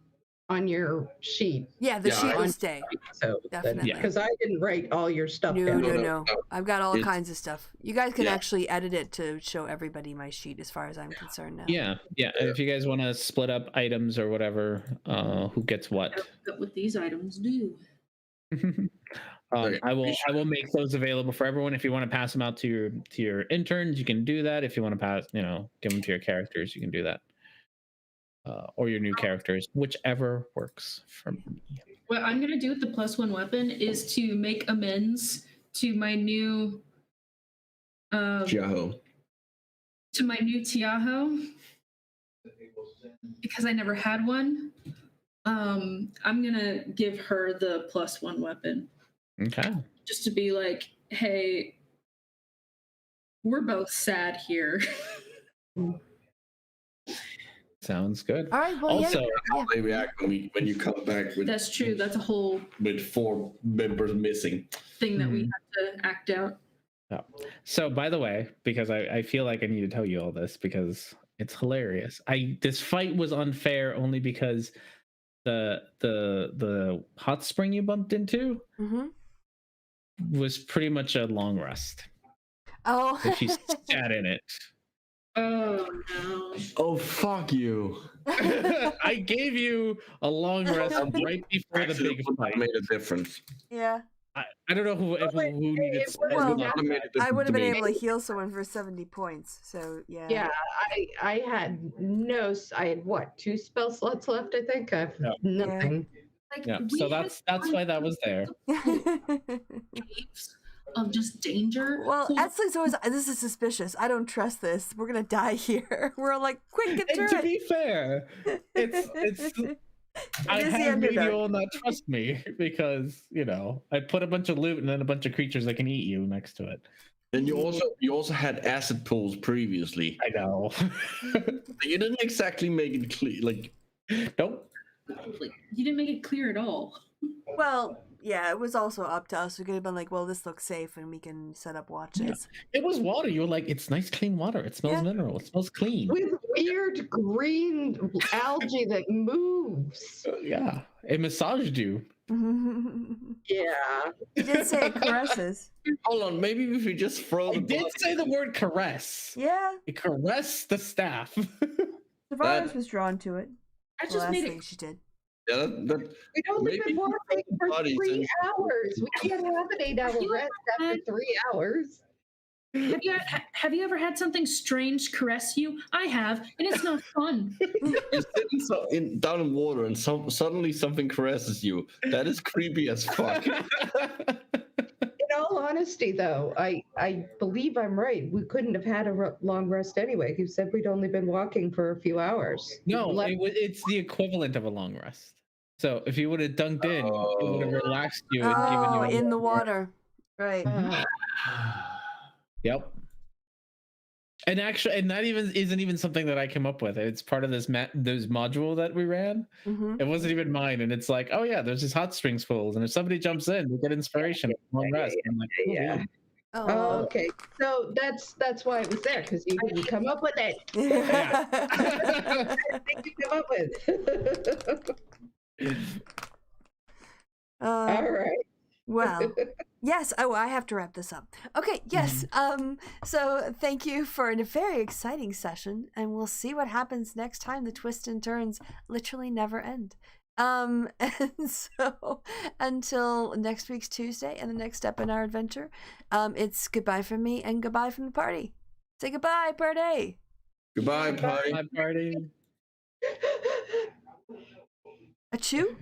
your sheet. Yeah, the sheet will stay. So definitely. Because I didn't write all your stuff down. No. I've got all kinds of stuff. You guys can actually edit it to show everybody my sheet, as far as I'm concerned now. Yeah. If you guys want to split up items or whatever, who gets what? What these items do. I will make those available for everyone. If you want to pass them out to your interns, you can do that. If you want to give them to your characters, you can do that, or your new characters, whichever works for me. What I'm gonna do with the +1 weapon is to make amends to my new Tiaho. Because I never had one. I'm gonna give her the +1 weapon. Okay. Just to be like, hey, we're both sad here. Sounds good. All right. Well, also, how they react when you come back with. That's true. That's a whole with 4 members missing thing that we have to act out. Yeah. So, by the way, because I feel like I need to tell you all this because it's hilarious. This fight was unfair only because the hot spring you bumped into was pretty much a long rest. Oh. If you sat in it. Oh no. Oh fuck you. I gave you a long rest right before the big fight. Made a difference. Yeah. I don't know who needed. I would have been able to heal someone for 70 points. So yeah. Yeah, I had I had what, 2 spell slots left? I think I've nothing. Yeah. So that's why that was there. Of just danger. Well, Etzley's always, this is suspicious. I don't trust this. We're gonna die here. We're all like, quick, get through it. To be fair, it's I have made you all not trust me because I put a bunch of loot and then a bunch of creatures that can eat you next to it. And you also had acid pools previously. I know. You didn't exactly make it clear. Like, nope. You didn't make it clear at all. Well, yeah, it was also up to us. We could have been like, well, this looks safe and we can set up watches. Yeah. It was water. You were like, it's nice, clean water. It smells mineral. It smells clean. With weird green algae that moves. Yeah. It massaged you. Yeah. You did say it caresses. Hold on, maybe if we just throw I did say the word caress. Yeah. It caressed the staff. Tavares was drawn to it. I just made it. She did. Yeah, we only been working for 3 hours. We can't have an 8-hour rest after 3 hours. Have you ever had something strange caress you? I have, and it's not fun. You're sitting down in water and suddenly something caresses you. That is creepy as fuck. In all honesty, though, I believe I'm right. We couldn't have had a long rest anyway. You said we'd only been walking for a few hours. No, it's the equivalent of a long rest. So if you would have dunked in, it would have relaxed you and given you Oh, a in the more- water. Right. Yep. And actually, and that isn't even something that I came up with. It's part of this module that we ran. Mm-hmm. It wasn't even mine, and it's like, oh yeah, there's these hot springs pools, and if somebody jumps in, they get inspiration, long rest. I'm like, cool, Yeah. dude. Oh, okay. So that's why it was there, because you didn't come up with it. I think you come up with. All right. Well, yes. Oh, I have to wrap this up. Okay. Yes. So thank you for a very exciting session, and we'll see what happens next time. The twists and turns literally never end. And so until next week's Tuesday and the next step in our adventure, it's goodbye from me and goodbye from the party. Say goodbye, party. Goodbye, party. Bye, party. Achoo.